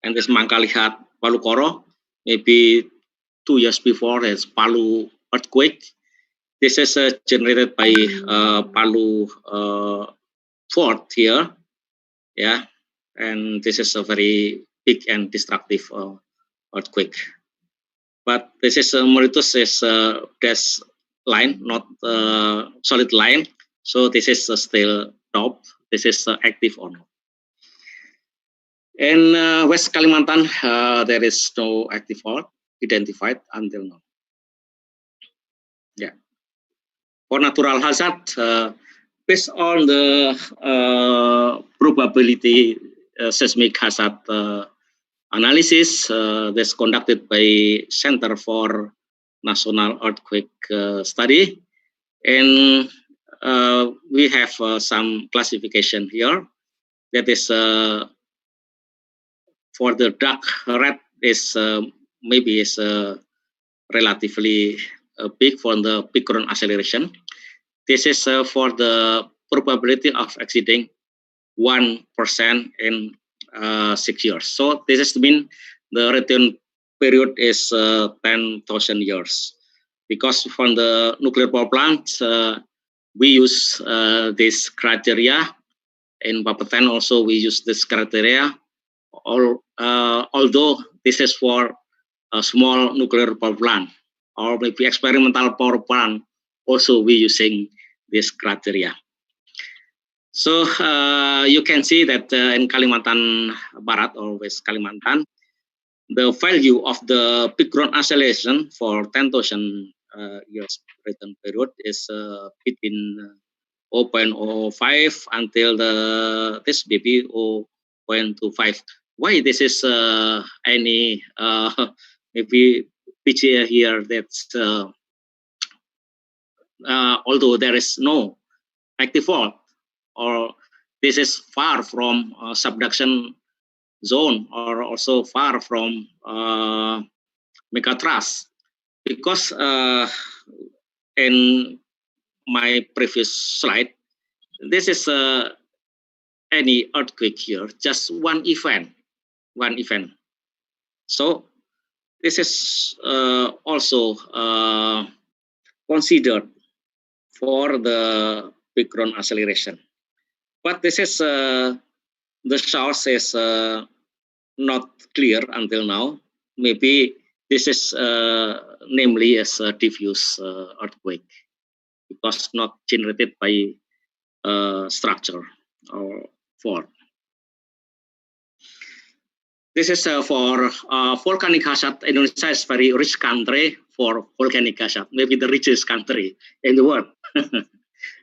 and this Mangkalihat, Palu Koro. Maybe 2 years before, there's Palu earthquake. This is generated by Palu fault here, yeah, and this is a very big and destructive earthquake. But this is Mauritius is dash line, not solid line. So this is still top. This is active or not. In West Kalimantan, there is no active fault identified until now. Yeah. For natural hazard, based on the probability seismic hazard analysis that's conducted by Center for National Earthquake Study, and we have some classification here. That is for the dark red is maybe is relatively big for the peak ground acceleration. This is for the probability of exceeding 1% in 6 years. So this is mean the return period is 10,000 years. Because from the nuclear power plant, we use this criteria. In Bapeten also we use this criteria. Although this is for a small nuclear power plant or maybe experimental power plant, also we using this criteria. So you can see that in Kalimantan Barat or West Kalimantan, the value of the peak ground acceleration for 10,000 years return period is between 0.05 until this maybe 0.25. Why this is any maybe picture here that's although there is no active fault, or this is far from subduction zone, or also far from megathrust, because in my previous slide, this is any earthquake here, just one event. So this is also considered for the peak ground acceleration. But this is the source is not clear until now. Maybe this is namely as a diffuse earthquake because not generated by structure or fault. This is for volcanic hazard. Indonesia is very rich country for volcanic hazard, maybe the richest country in the world.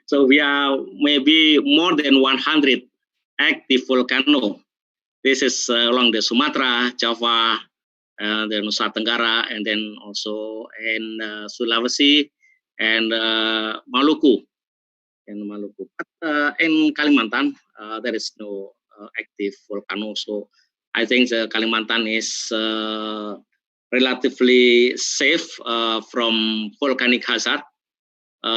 So we are maybe more than 100 active volcano. This is along the Sumatra, Java, the Nusa Tenggara, and then also in Sulawesi and Maluku. But in Kalimantan, there is no active volcano. So I think the Kalimantan is relatively safe from volcanic hazard,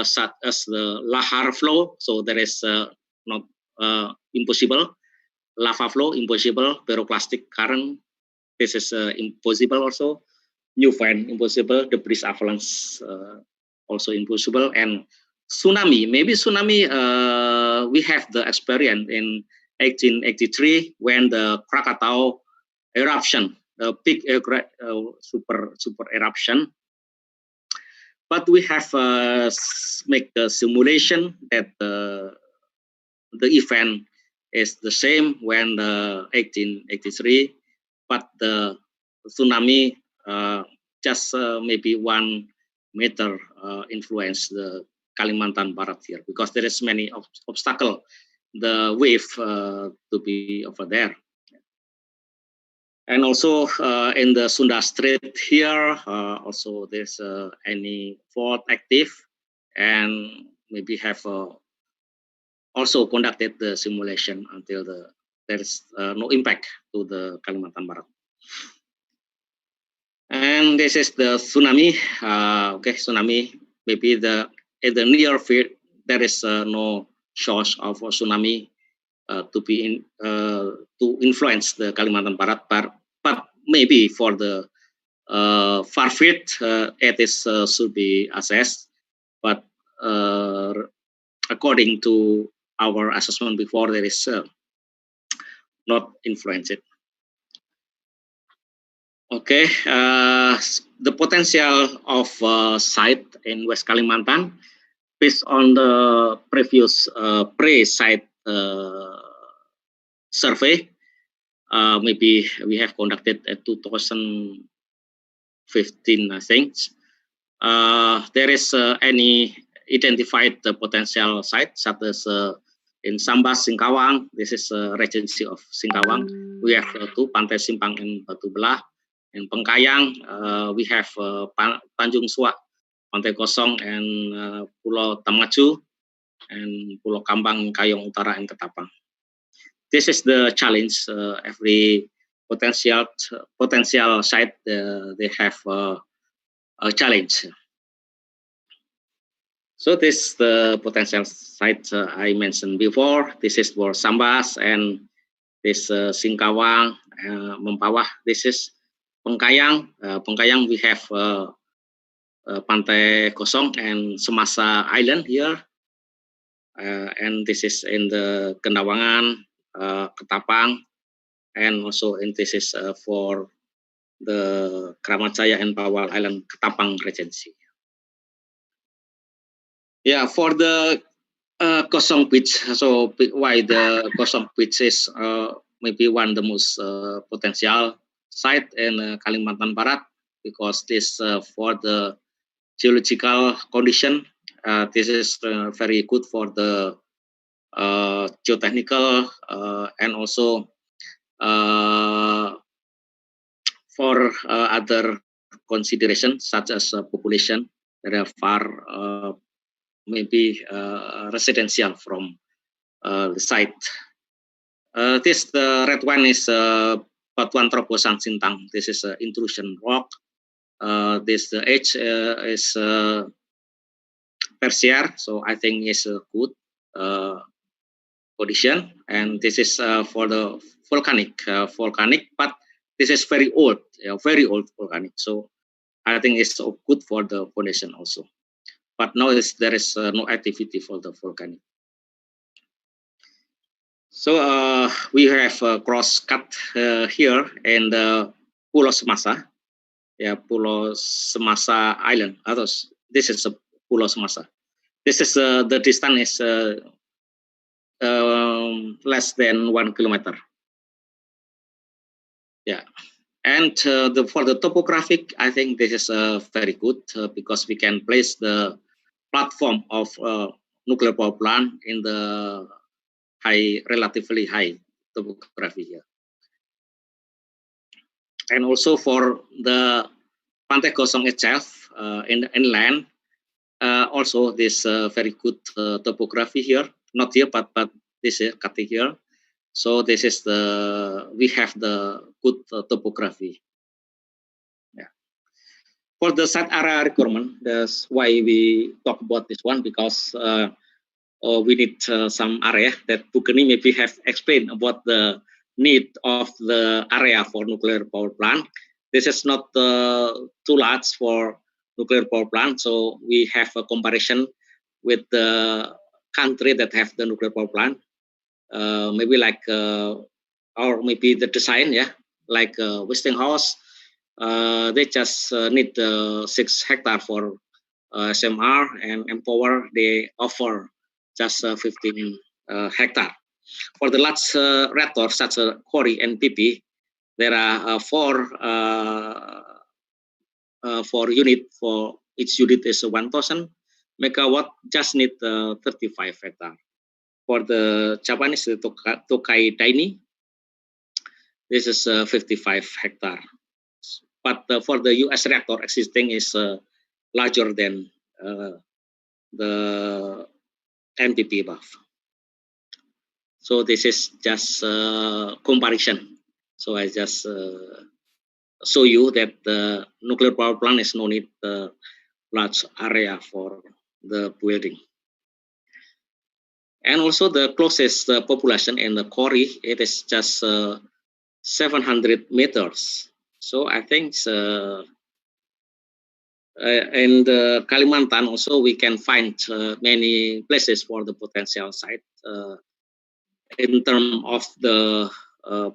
such as the lahar flow. So there is not impossible. Lava flow, impossible. Pyroclastic current, this is impossible also. New vent, impossible. Debris avalanche, also impossible. And tsunami, maybe tsunami, we have the experience in 1883 when the Krakatau eruption, the big super eruption. But we have make the simulation that the event is the same when the 1883, but the tsunami just maybe 1 meter influence the Kalimantan Barat here, because there is many obstacle the wave to be over there. And also in the Sunda Strait here, also there's any fault active, and maybe have also conducted the simulation until there is no impact to the Kalimantan Barat. And this is the tsunami. Okay, tsunami. Maybe in the near field there is no source of a tsunami to influence the Kalimantan Barat, but maybe for the far field it is should be assessed. But according to our assessment before, there is not influenced. Okay, the potential of site in West Kalimantan, based on the previous pre-site survey, maybe we have conducted at 2015, I think. There is any identified potential site, such as in Sambas, Singkawang. This is a regency of Singkawang. We have two, Pantai Simpang and Batu Belah. In Pengkayang, we have Tanjung Suak, Pantai Kosong, and Pulau Tamaju, and Pulau Kambang, Kayong Utara, and Ketapang. This is the challenge. Every potential site, they have a challenge. So this is the potential site I mentioned before. This is for Sambas, and this Singkawang, Mempawah. This is Pengkayang. Pengkayang, we have Pantai Kosong and Semasa Island here. And this is in the Kendawangan, Ketapang, and also this is for the Kramat Jaya and Pawal Island, Ketapang Regency. Yeah, for the Kosong Beach, so why the Kosong Beach is maybe one of the most potential site in Kalimantan Barat, because this for the geological condition, this is very good for the geotechnical and also for other considerations such as population that are far maybe residential from the site. The red one is Batuan Terobosan Sintang. This is intrusion rock. This the age is Tertiary, so I think it's a good condition. And this is for the volcanic, but this is very old volcanic. So I think it's good for the foundation also. But now there is no activity for the volcanic. So we have a cross cut here in the Pulau Semasa. Yeah, Pulau Semasa Island. This is a Pulau Semasa. This is the distance is less than 1 kilometer. Yeah, and for the topographic, I think this is very good because we can place the platform of nuclear power plant in the relatively high topography here. And also for the Pantai Gosong itself, inland, also this very good topography here, not here, but this is cutting here. So this is we have the good topography. Yeah. For the site area requirement, that's why we talk about this one, because we need some area that Bugeni maybe have explained about the need of the area for nuclear power plant. This is not too large for nuclear power plant, so we have a comparison with the country that have the nuclear power plant. Maybe like or maybe the design, yeah, like Westinghouse, they just need 6 hectares for SMR, and Empower they offer just 15 hectare. For the large reactor such as Kori and PP, there are 4 unit. For each unit is 1,000 megawatt, just need 35 hectare. For the Japanese Tokai Daini, this is 55 hectare. But for the US reactor existing is larger than the NPP above. So this is just comparison. So I just show you that the nuclear power plant is no need large area for the building. And also the closest population in the Kori, it is just 700 meters. So I think in the Kalimantan also we can find many places for the potential site in terms of the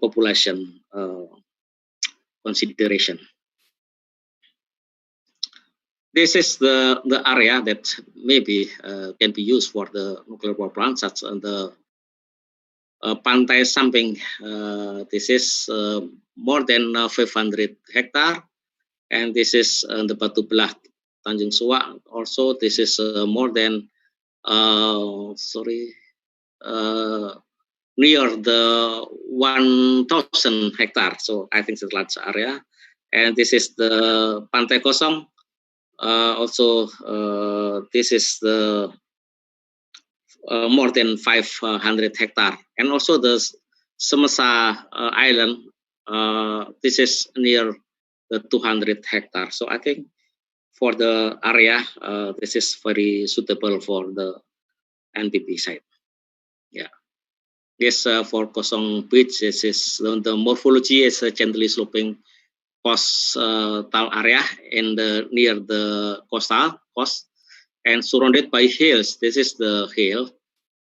population consideration. This is the area that maybe can be used for the nuclear power plant, such as the Pantai Samping. This is more than 500 hectare, and this is the Batu Belah Tanjung Suwa. Also, this is more than near the 1,000 hectare. So I think it's a large area. And this is the Pantai Gosong. Also, this is the more than 500 hectare. And also the Semesa Island, this is near the 200 hectare. So I think for the area, this is very suitable for the NPP site. Yeah. This for Gosong Beach, this is the morphology is a gently sloping coastal area in the near the coast and surrounded by hills. This is the hill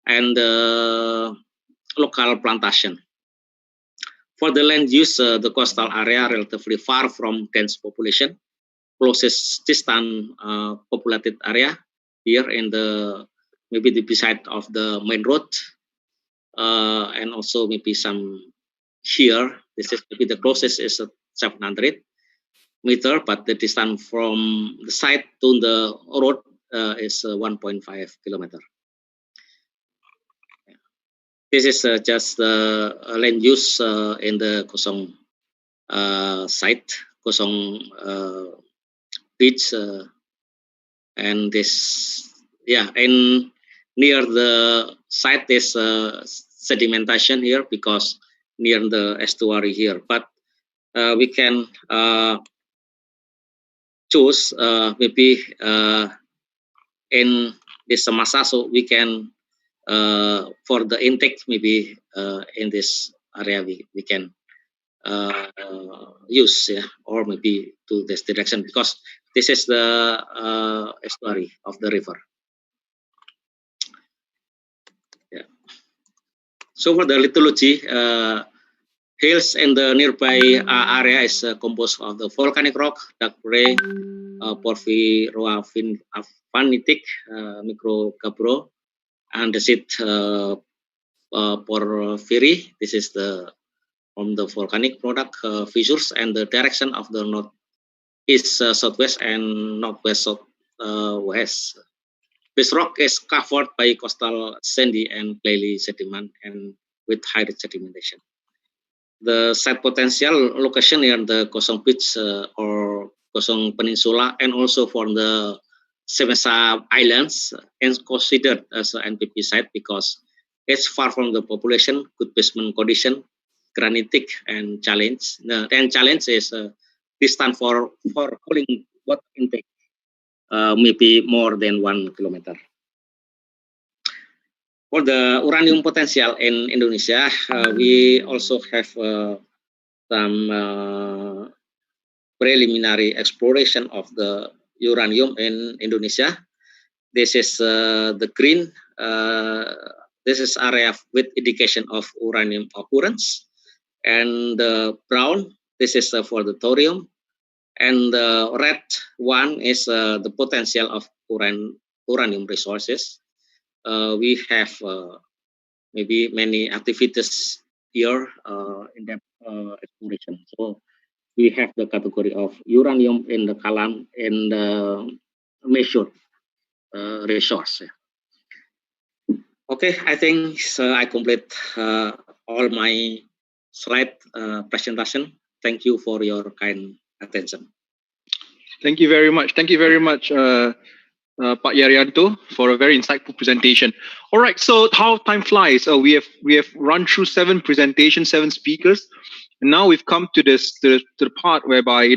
and the local plantation. For the land use, the coastal area relatively far from dense population, closest distant populated area here in the maybe the beside of the main road, and also maybe some here. This is maybe the closest is 700 meter, but the distance from the site to the road is 1.5 kilometer. This is just the land use in the Gosong site, Gosong beach, and this, yeah, and near the site is sedimentation here because near the estuary here, but we can choose maybe in this Semasa, so we can for the intake maybe in this area we can use, yeah, or maybe to this direction because this is the estuary of the river. Yeah. So for the lithology, hills in the nearby area is composed of the volcanic rock, dark gray, porphyrogaphitic, microgabbro, andesite porphyry. This is the from the volcanic product fissures, and the direction of the north is southwest and northwest southwest. Base rock is covered by coastal sandy and clayey sediment and with high sedimentation. The site potential location near the Kosong Beach or Kosong Peninsula and also for the Semesa Islands is considered as an NPP site because it's far from the population, good basement condition, granitic and challenge. And challenge is distance for cooling water intake, maybe more than 1 kilometer. For the uranium potential in Indonesia, we also have some preliminary exploration of the uranium in Indonesia. This is the green. This is area with indication of uranium occurrence, and the brown. This is for the thorium, and the red one is the potential of uranium resources. We have maybe many activities here in that exploration. So we have the category of uranium in the column in the measured resource. Okay, I think I complete all my slide presentation. Thank you for your kind attention. Thank you very much. Thank you very much, Pak Yaryanto, for a very insightful presentation. All right, so how time flies. We have run through 7 presentations, 7 speakers, and now we've come to this to the part whereby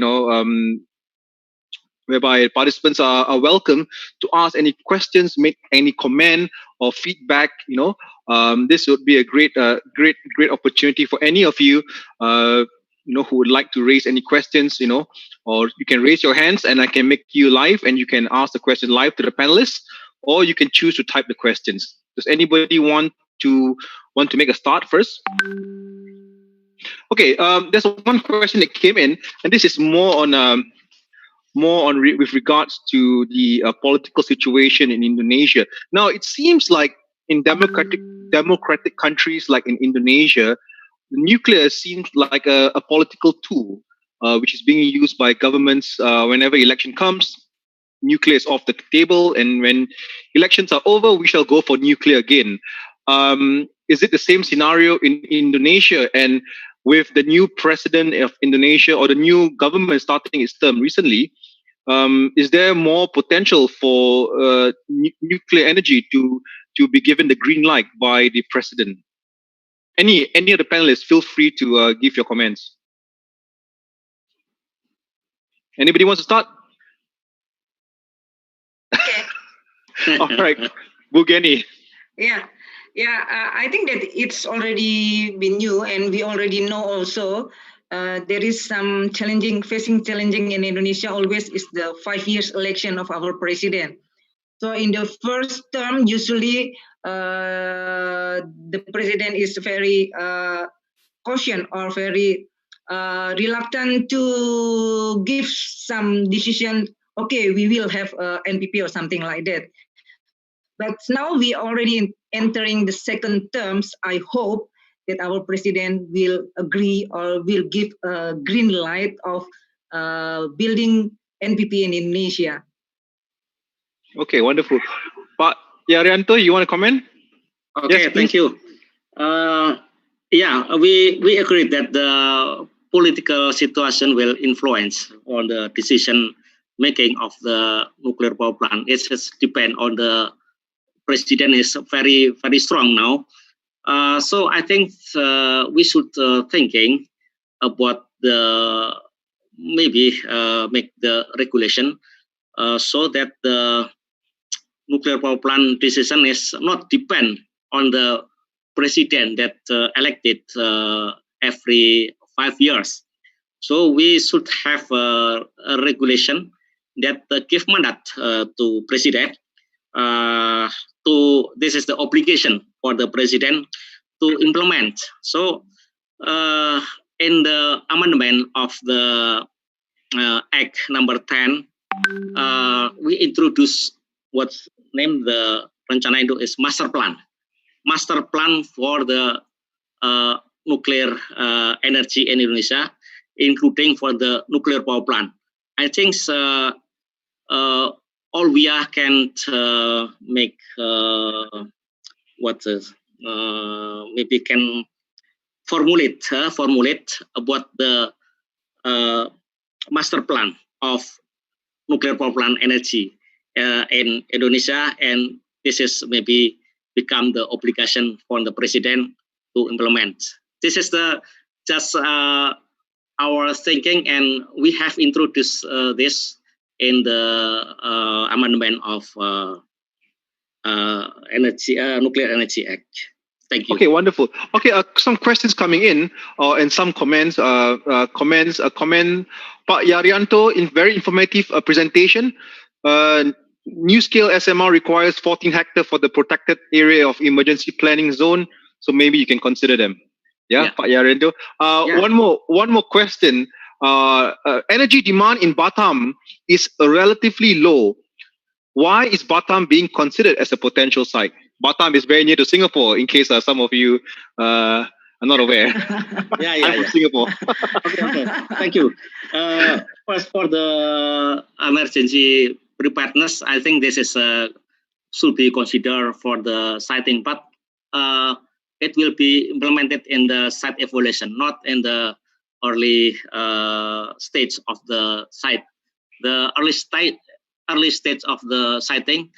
whereby participants are welcome to ask any questions, make any comment or feedback. This would be a great opportunity for any of you who would like to raise any questions, or you can raise your hands and I can make you live and you can ask the question live to the panelists, or you can choose to type the questions. Does anybody want to make a start first? Okay, there's one question that came in, and this is more on with regards to the political situation in Indonesia. Now, it seems like in democratic countries like in Indonesia, nuclear seems like a political tool, which is being used by governments whenever election comes. Nuclear is off the table, and when elections are over, we shall go for nuclear again. Is it the same scenario in Indonesia? And with the new president of Indonesia or the new government starting its term recently, is there more potential for nuclear energy to be given the green light by the president? Any of the panelists, feel free to give your comments. Anybody wants to start? Okay. All right, Bu Geni. Yeah, I think that it's already been new, and we already know also there is some facing challenging in Indonesia always is the 5 years election of our president. So in the first term, usually the president is very cautious or very reluctant to give some decision. Okay, we will have NPP or something like that. But now we already entering the second terms. I hope that our president will agree or will give a green light of building NPP in Indonesia. Okay, wonderful. Pak Yaryanto, you want to comment? Okay, yes, thank you. Yeah, we agree that the political situation will influence on the decision making of the nuclear power plant. It just depends on the president is very, very strong now. So I think we should thinking about the maybe make the regulation so that the nuclear power plant decision is not depend on the president that elected every 5 years. So we should have a regulation that give mandate to president. This is the obligation for the president to implement. So in the amendment of the Act number 10, we introduce what's named the Rencana Induk is master plan for the nuclear energy in Indonesia, including for the nuclear power plant. I think all we can make maybe can formulate about the master plan of nuclear power plant energy in Indonesia, and this is maybe become the obligation for the president to implement. This is the just our thinking, and we have introduced this in the amendment of Nuclear Energy Act. Thank you. Okay, wonderful. Okay, some questions coming in, and some comments. A comment. Pak Yaryanto, in very informative presentation. NuScale SMR requires 14 hectares for the protected area of emergency planning zone. So maybe you can consider them. Yeah. Pak Yaryanto. One more question. Energy demand in Batam is relatively low. Why is Batam being considered as a potential site? Batam is very near to Singapore, in case some of you are not aware. I'm from Singapore. Okay. Thank you. First, for the emergency preparedness, I think this is should be considered for the siting, but it will be implemented in the site evaluation, not in the early stage of the site. The early stage of the siting,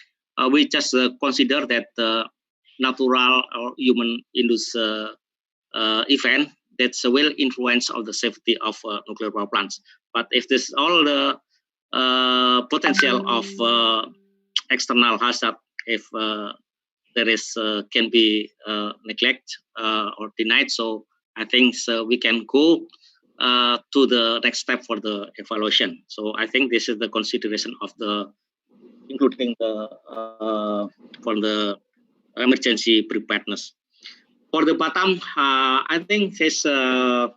we just consider that natural or human-induced event that will influence of the safety of nuclear power plants. But if this all the potential of external hazard, if there is can be neglect or denied, so I think we can go to the next step for the evaluation. So I think this is the consideration of the including the for the emergency preparedness. For the Batam, I think it's a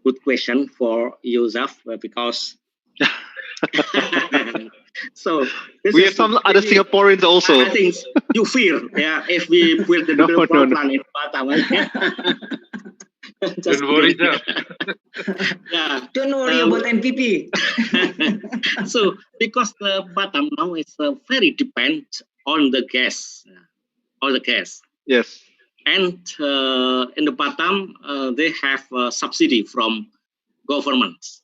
good question for you, Zaf, because so we have some other Singaporeans also. I think you fear, if we build the nuclear power plant in Batam. Don't worry, Zaf. Don't worry about NPP. So because the Batam now is very dependent on the gas, Yes. And in the Batam, they have subsidy from governments.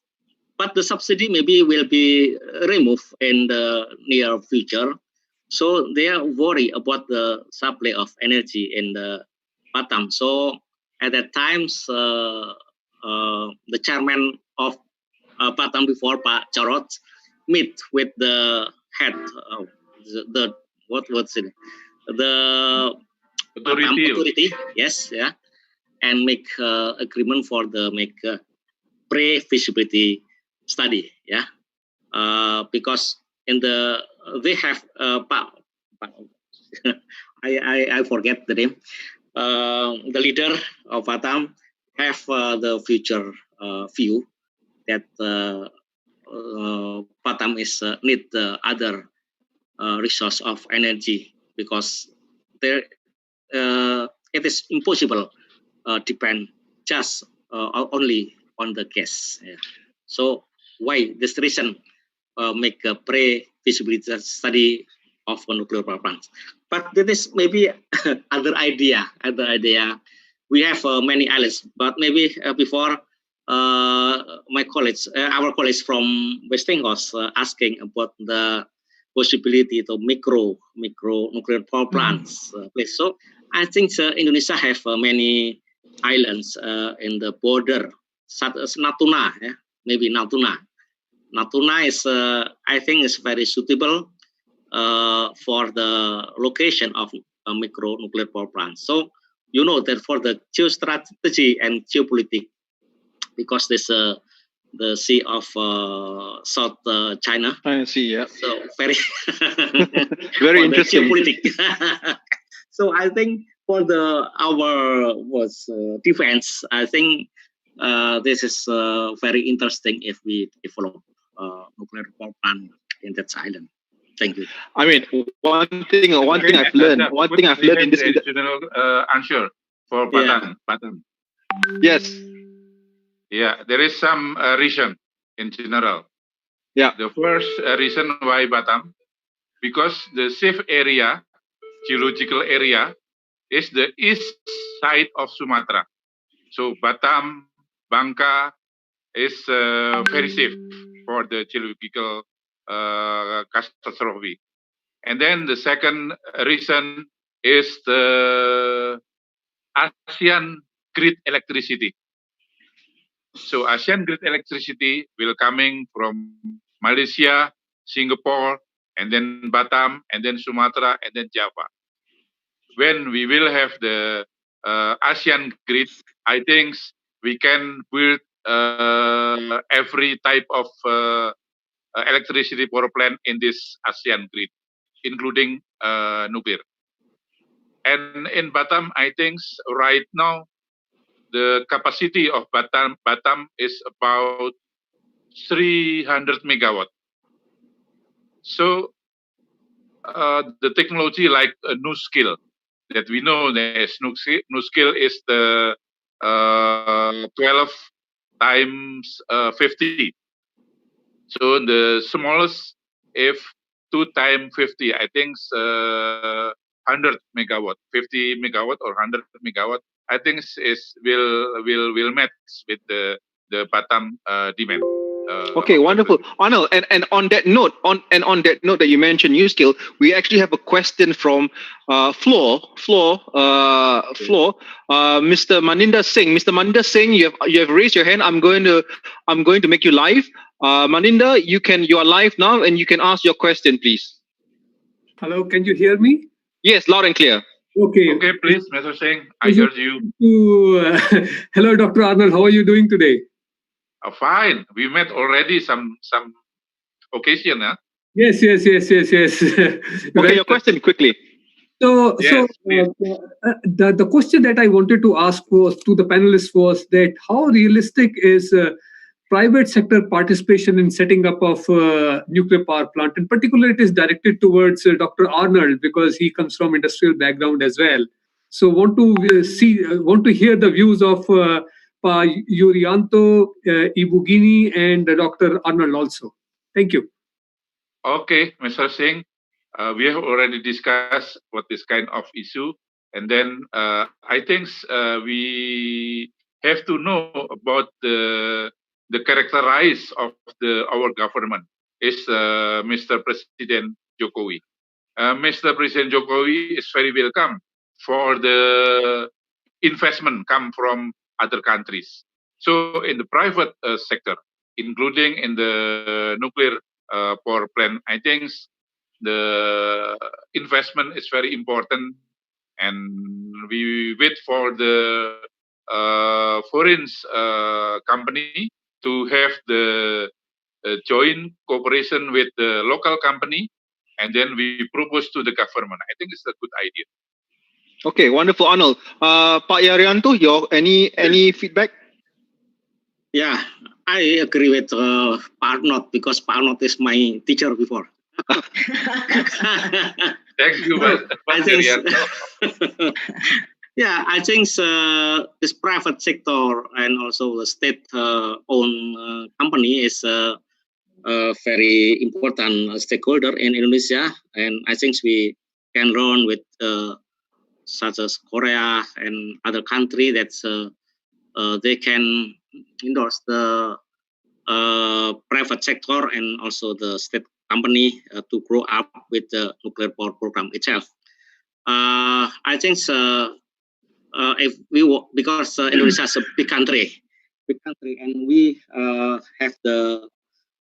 But the subsidy maybe will be removed in the near future. So they are worried about the supply of energy in the Batam. So at that time, the chairman of Batam before, Pak Jarod, meet with the head of the authority, and make agreement for the pre-feasibility study, because in the they have I forget the name. The leader of Batam have the future view that Batam is need the other resource of energy, because there it is impossible depend just only on the gas. So why this reason make a pre-feasibility study of nuclear power plants? But that is maybe other idea. We have many islands, but maybe before my colleagues, our colleagues from Westinghouse asking about the possibility to micro nuclear power plants. So I think Indonesia have many islands in the border, such as Natuna, maybe Natuna. Natuna is, I think, is very suitable for the location of a micro nuclear power plant. So you know that for the geostrategy and geopolitics, because this the Sea of South China. Sea, So very very interesting. So I think for our defense, I think this is very interesting if we develop nuclear power plant in that island. Thank you. I mean, one thing I've learned in this general answer for Batam. Yes. Yeah, there is some reason in general. Yeah. The first reason why Batam, because the safe area, geological area, is the east side of Sumatra. So Batam, Bangka is very safe for the geological catastrophe. And then the second reason is the ASEAN grid electricity. So ASEAN grid electricity will coming from Malaysia, Singapore, and then Batam, and then Sumatra, and then Java. When we will have the ASEAN grid, I think we can build every type of electricity power plant in this ASEAN grid, including nuclear. And in Batam, I think right now the capacity of Batam is about 300 megawatt. So the technology like NuScale that we know that NuScale is the 12 times 50. So the smallest, if 2 times 50, I think 100 megawatt, 50 megawatt or 100 megawatt. I think will match with the Batam demand. Okay, wonderful, Arnold. And on that note, that you mentioned NuScale, we actually have a question from Flo, Mr. Maninder Singh. Mr. Maninder Singh, you have raised your hand. I'm going to make you live. Maninder, you are live now, and you can ask your question, please. Hello, can you hear me? Yes, loud and clear. Okay, please, Mr. Singh, I heard you. Hello, Dr. Arnold. How are you doing today? Fine. We met already some occasion, huh? Yes. Okay, right. Your question quickly. So the question that I wanted to ask was to the panelists was that how realistic is private sector participation in setting up of nuclear power plant? In particular, it is directed towards Dr. Arnold because he comes from industrial background as well. So want to hear the views of Yurianto, Ibugini, and Dr. Arnold also. Thank you. Okay, Mr. Singh, we have already discussed what this kind of issue, and then I think we have to know about the characterize of our government is Mr. President Jokowi. Mr. President Jokowi is very welcome for the investment come from other countries. So in the private sector, including in the nuclear power plant, I think the investment is very important, and we wait for the foreign company to have the joint cooperation with the local company, and then we propose to the government. I think it's a good idea. Okay, wonderful, Arnold. Pak Yurianto, any feedback? Yeah, I agree with Pak Arnold because Pak Arnold is my teacher before. Thank you, I think, yeah, I think this private sector and also the state-owned company is a very important stakeholder in Indonesia, and I think we can learn with such as Korea and other countries that they can endorse the private sector and also the state company to grow up with the nuclear power program itself. I think if we because Indonesia is a big country, and we have the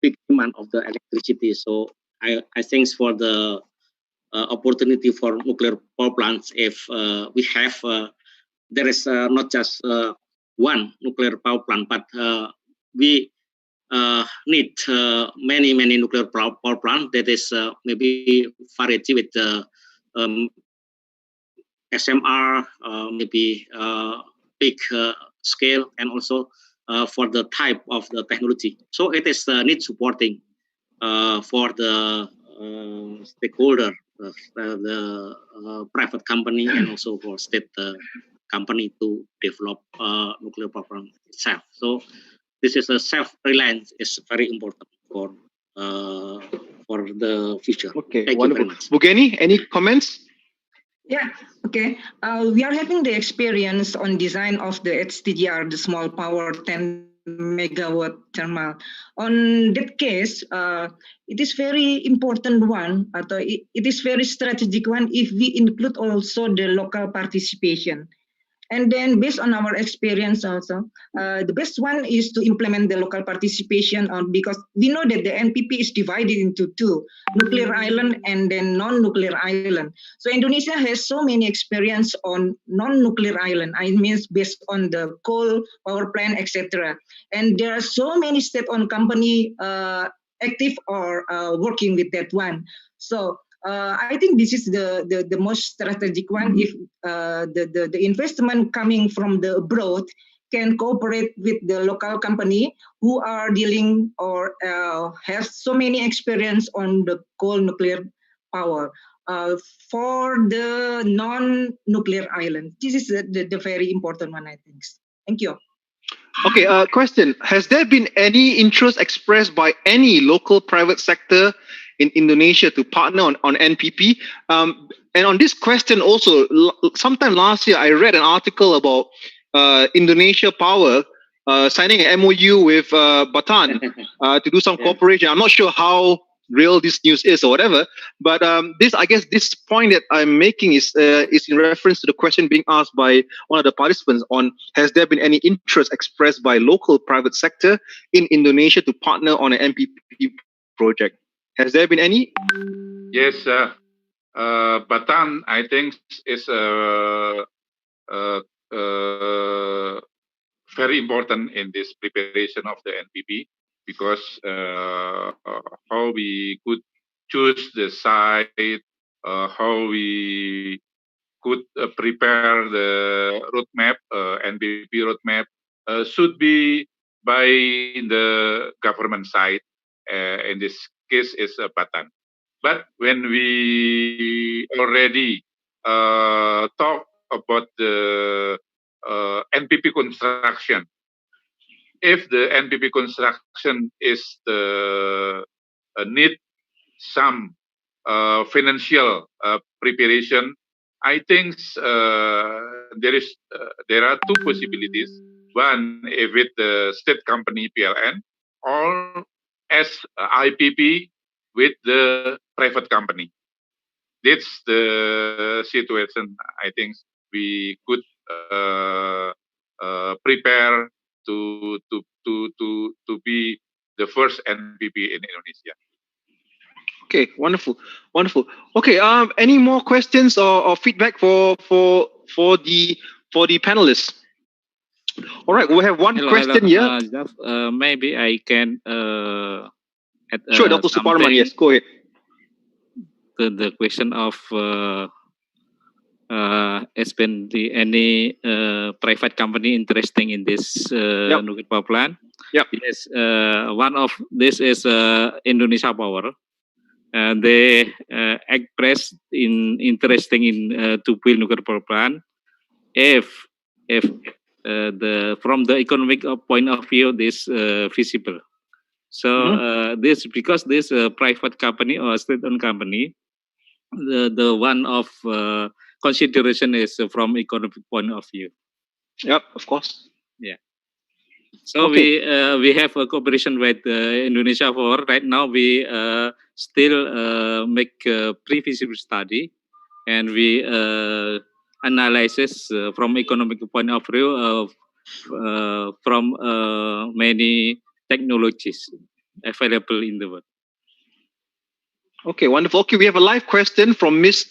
big demand of the electricity. So I think for the opportunity for nuclear power plants, if we have there is not just one nuclear power plant, but we need many nuclear power plants. That is maybe variety with the SMR, maybe big scale, and also for the type of the technology. So it is need supporting for the stakeholder, the private company, and also for state company to develop nuclear power plant itself. So this is a self-reliance is very important for the future. Okay, Thank wonderful. you very much. Bu Geni, any comments? Yeah, okay. We are having the experience on design of the HTGR, the small power 10 megawatt thermal. On that case, it is very important one, atau it is very strategic one if we include also the local participation. And then based on our experience also, the best one is to implement the local participation because we know that the NPP is divided into two, nuclear island and then non-nuclear island. So Indonesia has so many experience on non-nuclear island. I mean, based on the coal power plant, etc. And there are so many state-owned company active or working with that one. So I think this is the most strategic one. If the investment coming from the abroad can cooperate with the local company who are dealing or have so many experience on the coal nuclear power for the non-nuclear island. This is the very important one, I think. Thank you. Okay, question. Has there been any interest expressed by any local private sector in Indonesia to partner on NPP? And on this question also, sometime last year, I read an article about Indonesia Power signing an MOU with Batan to do some cooperation. I'm not sure how real this news is or whatever, but I guess this point that I'm making is in reference to the question being asked by one of the participants on has there been any interest expressed by local private sector in Indonesia to partner on an NPP project? Has there been any? Yes, Batan, I think, is very important in this preparation of the NPP because how we could choose the site, how we could prepare the roadmap, NPP roadmap, should be by the government side. In this case, is Batan. But when we already talk about the NPP construction, if the NPP construction is need some financial preparation, I think there are two possibilities. One, with the state company PLN, or as IPP with the private company. That's the situation I think we could prepare to be the first NPP in Indonesia. Okay, wonderful. Okay, any more questions or feedback for the panelists? All right, we have one question here. Maybe I can add sure, Dr. Suparman, yes, go ahead. The question of has been any private company interesting in this nuclear power plant? Yep. Yes, one of this is Indonesia Power. They expressed interesting in to build nuclear power plant if from the economic point of view this feasible. So this because this private company or state-owned company, the one of consideration is from economic point of view. Yep, of course. Yeah. So we have a cooperation with Indonesia Power. Right now we still make a pre-feasibility study, and we analysis from economic point of view from many technologies available in the world. Okay, wonderful. Okay, we have a live question from Miss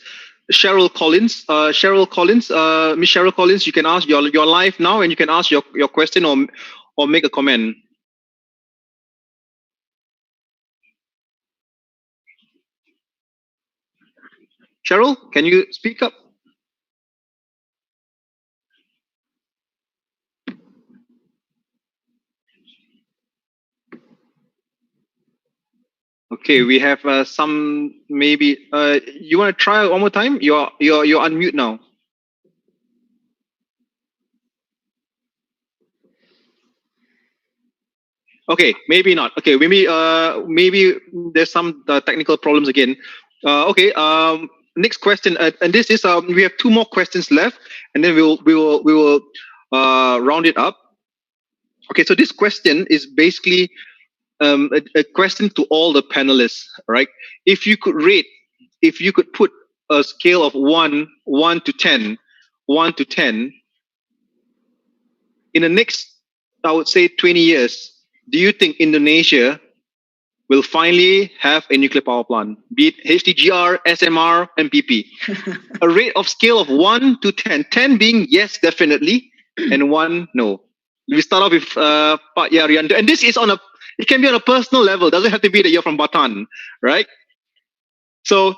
Cheryl Collins. Miss Cheryl Collins, you can ask you're live now, and you can ask your question or make a comment. Cheryl, can you speak up? Okay, we have some maybe. You want to try one more time? You're on mute now. Okay, maybe not. Okay, maybe there's some technical problems again. Okay. Next question, and this is we have two more questions left, and then we will round it up. Okay, so this question is basically a question to all the panelists, right? If you could put a scale of 1 to 10, 1 to 10, in the next, I would say 20 years, do you think Indonesia will finally have a nuclear power plant, be it HTGR, SMR, MPP? A rate of scale of 1 to 10, 10 being yes, definitely, and 1, no. We start off with Pak Yarianto, and this is it can be on a personal level, doesn't have to be that you're from Batam, right? So,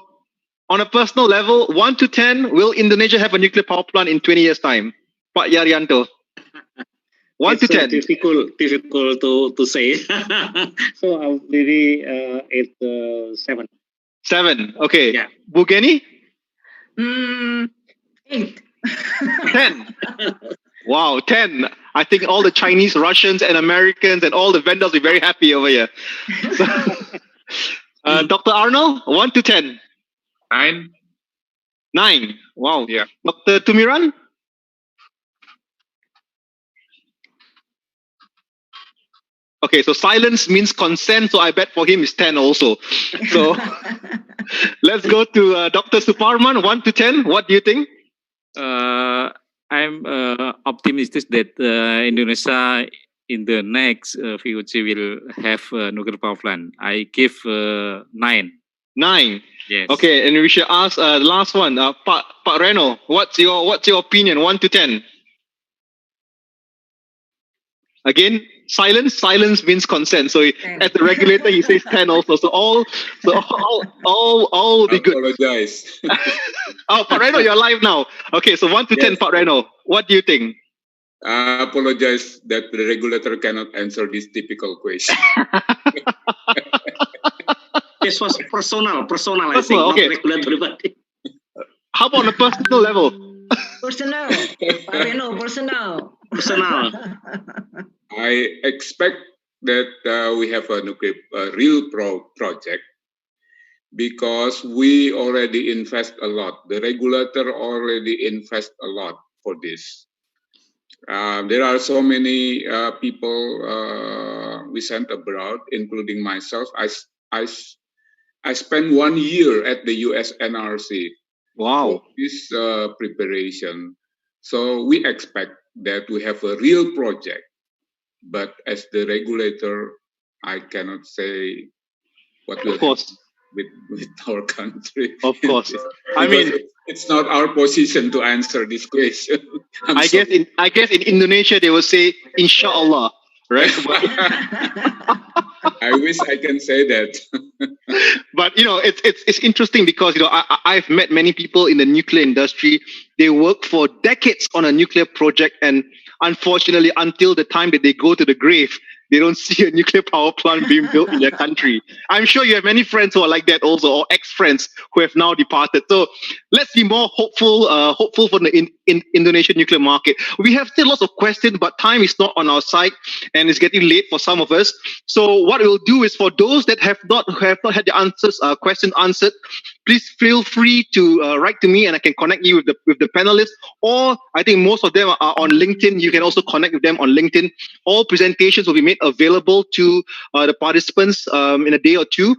on a personal level, 1 to 10, will Indonesia have a nuclear power plant in 20 years' time? Pak Yarianto. 1 to 10. Difficult to say. So I'll maybe at 7. 7. Okay. Yeah. Bu Geni? 8. 10. Wow, 10. I think all the Chinese, Russians, and Americans and all the vendors will be very happy over here. Dr. Arnold, 1 to 10. 9. 9. Wow. Yeah. Dr. Tumiran? Okay, so silence means consent, so I bet for him is 10 also. So let's go to Dr. Suparman, 1 to 10. What do you think? I'm optimistic that Indonesia in the next future will have a nuclear power plant. I give 9. 9. Yes. Okay, and we should ask the last one, Pak Reno. What's your opinion? 1 to 10. Again, silence means consent. So as the regulator, he says 10 also. So all will be good. Apologize. Oh, Pak Reno, you're live now. Okay, so 1 to 10, Pak Reno. What do you think? I apologize that the regulator cannot answer this typical question. This was personal, I think, okay. not regulatory. How about on a personal level? Personal. Pak Reno, personal. I expect that we have a real project because we already invest a lot. The regulator already invest a lot for this. There are so many people we sent abroad, including myself. I spent 1 year at the US NRC. Wow. For this preparation. So we expect that we have a real project. But as the regulator, I cannot say what will happen with our country. Of course. I mean, it's not our position to answer this question. I guess in Indonesia they will say Inshallah, right? I wish I can say that. But it's interesting because I've met many people in the nuclear industry. They work for decades on a nuclear project, and unfortunately, until the time that they go to the grave, they don't see a nuclear power plant being built in their country. I'm sure you have many friends who are like that also, or ex-friends who have now departed. So let's be more hopeful for the Indonesian nuclear market. We have still lots of questions, but time is not on our side, and it's getting late for some of us. So what we'll do is, for those that have not had the questions answered, please feel free to write to me, and I can connect you with the panelists. Or I think most of them are on LinkedIn. You can also connect with them on LinkedIn. All presentations will be made available to the participants in a day or two.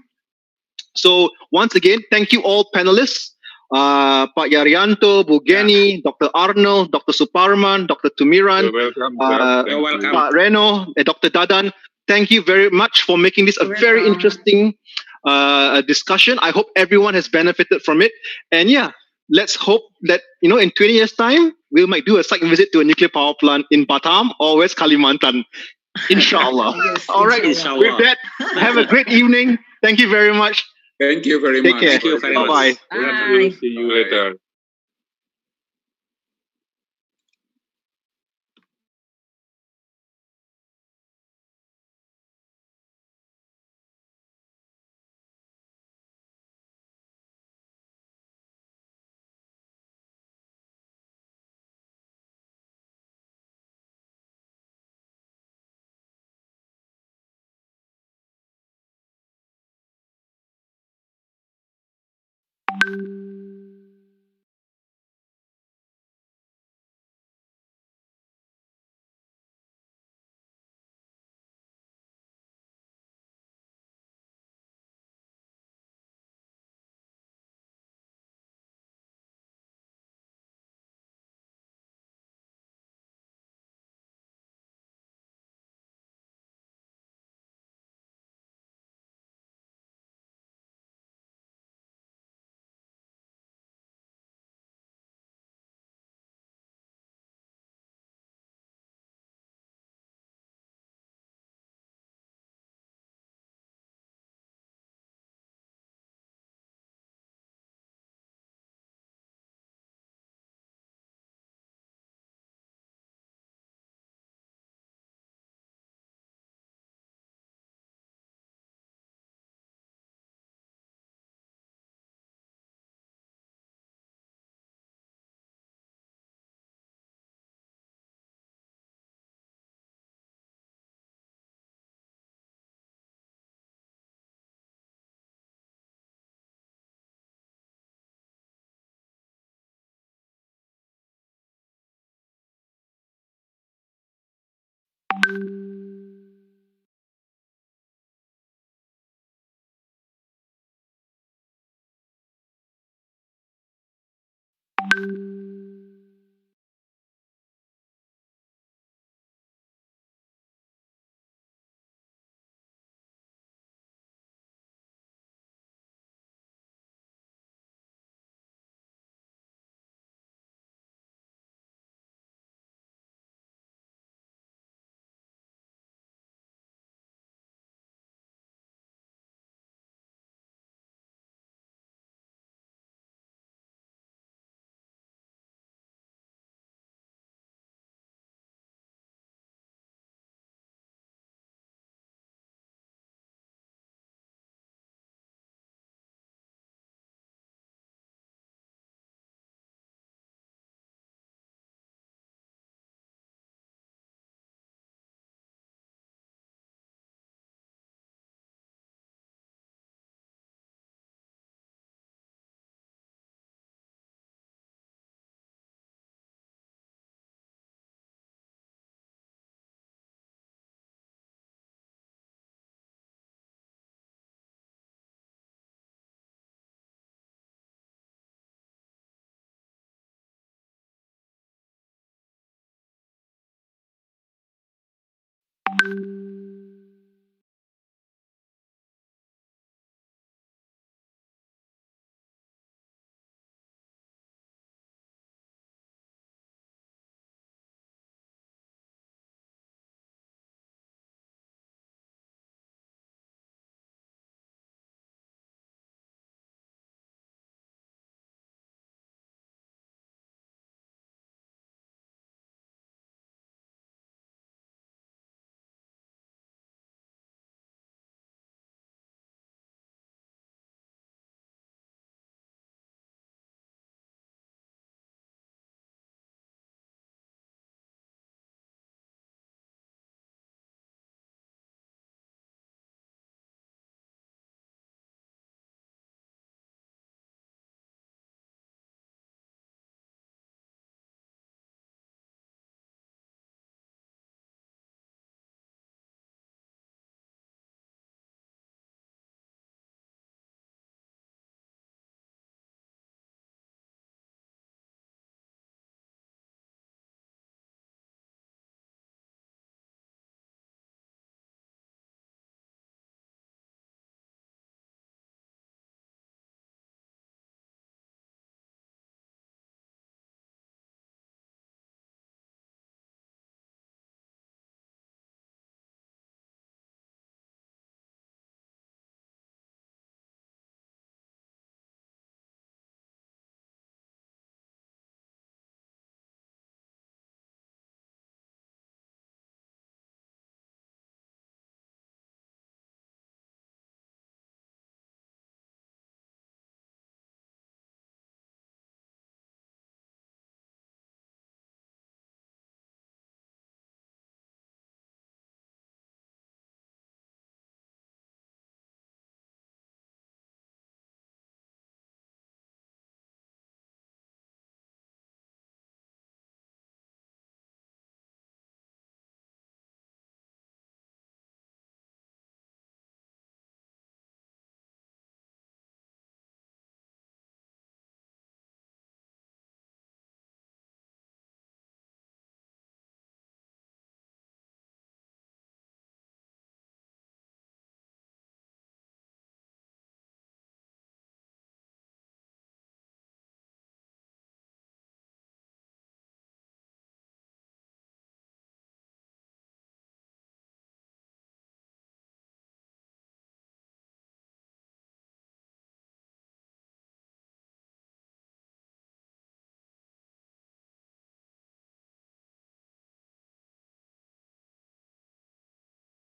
So once again, thank you all panelists. Pak Yarianto, Bu Geni, Dr. Arnold, Dr. Suparman, Dr. Tumiran, You're welcome. Pak Reno, and Dr. Dadan. Thank you very much for making this a very interesting discussion. I hope everyone has benefited from it. And yeah, let's hope that in 20 years' time, we might do a site visit to a nuclear power plant in Batam or West Kalimantan. Inshallah. Yes, All right. inshallah. With that, have a great evening. Thank you very much. Thank you very Take much. care. Thank you very much. Bye-bye. Bye. See you later. you.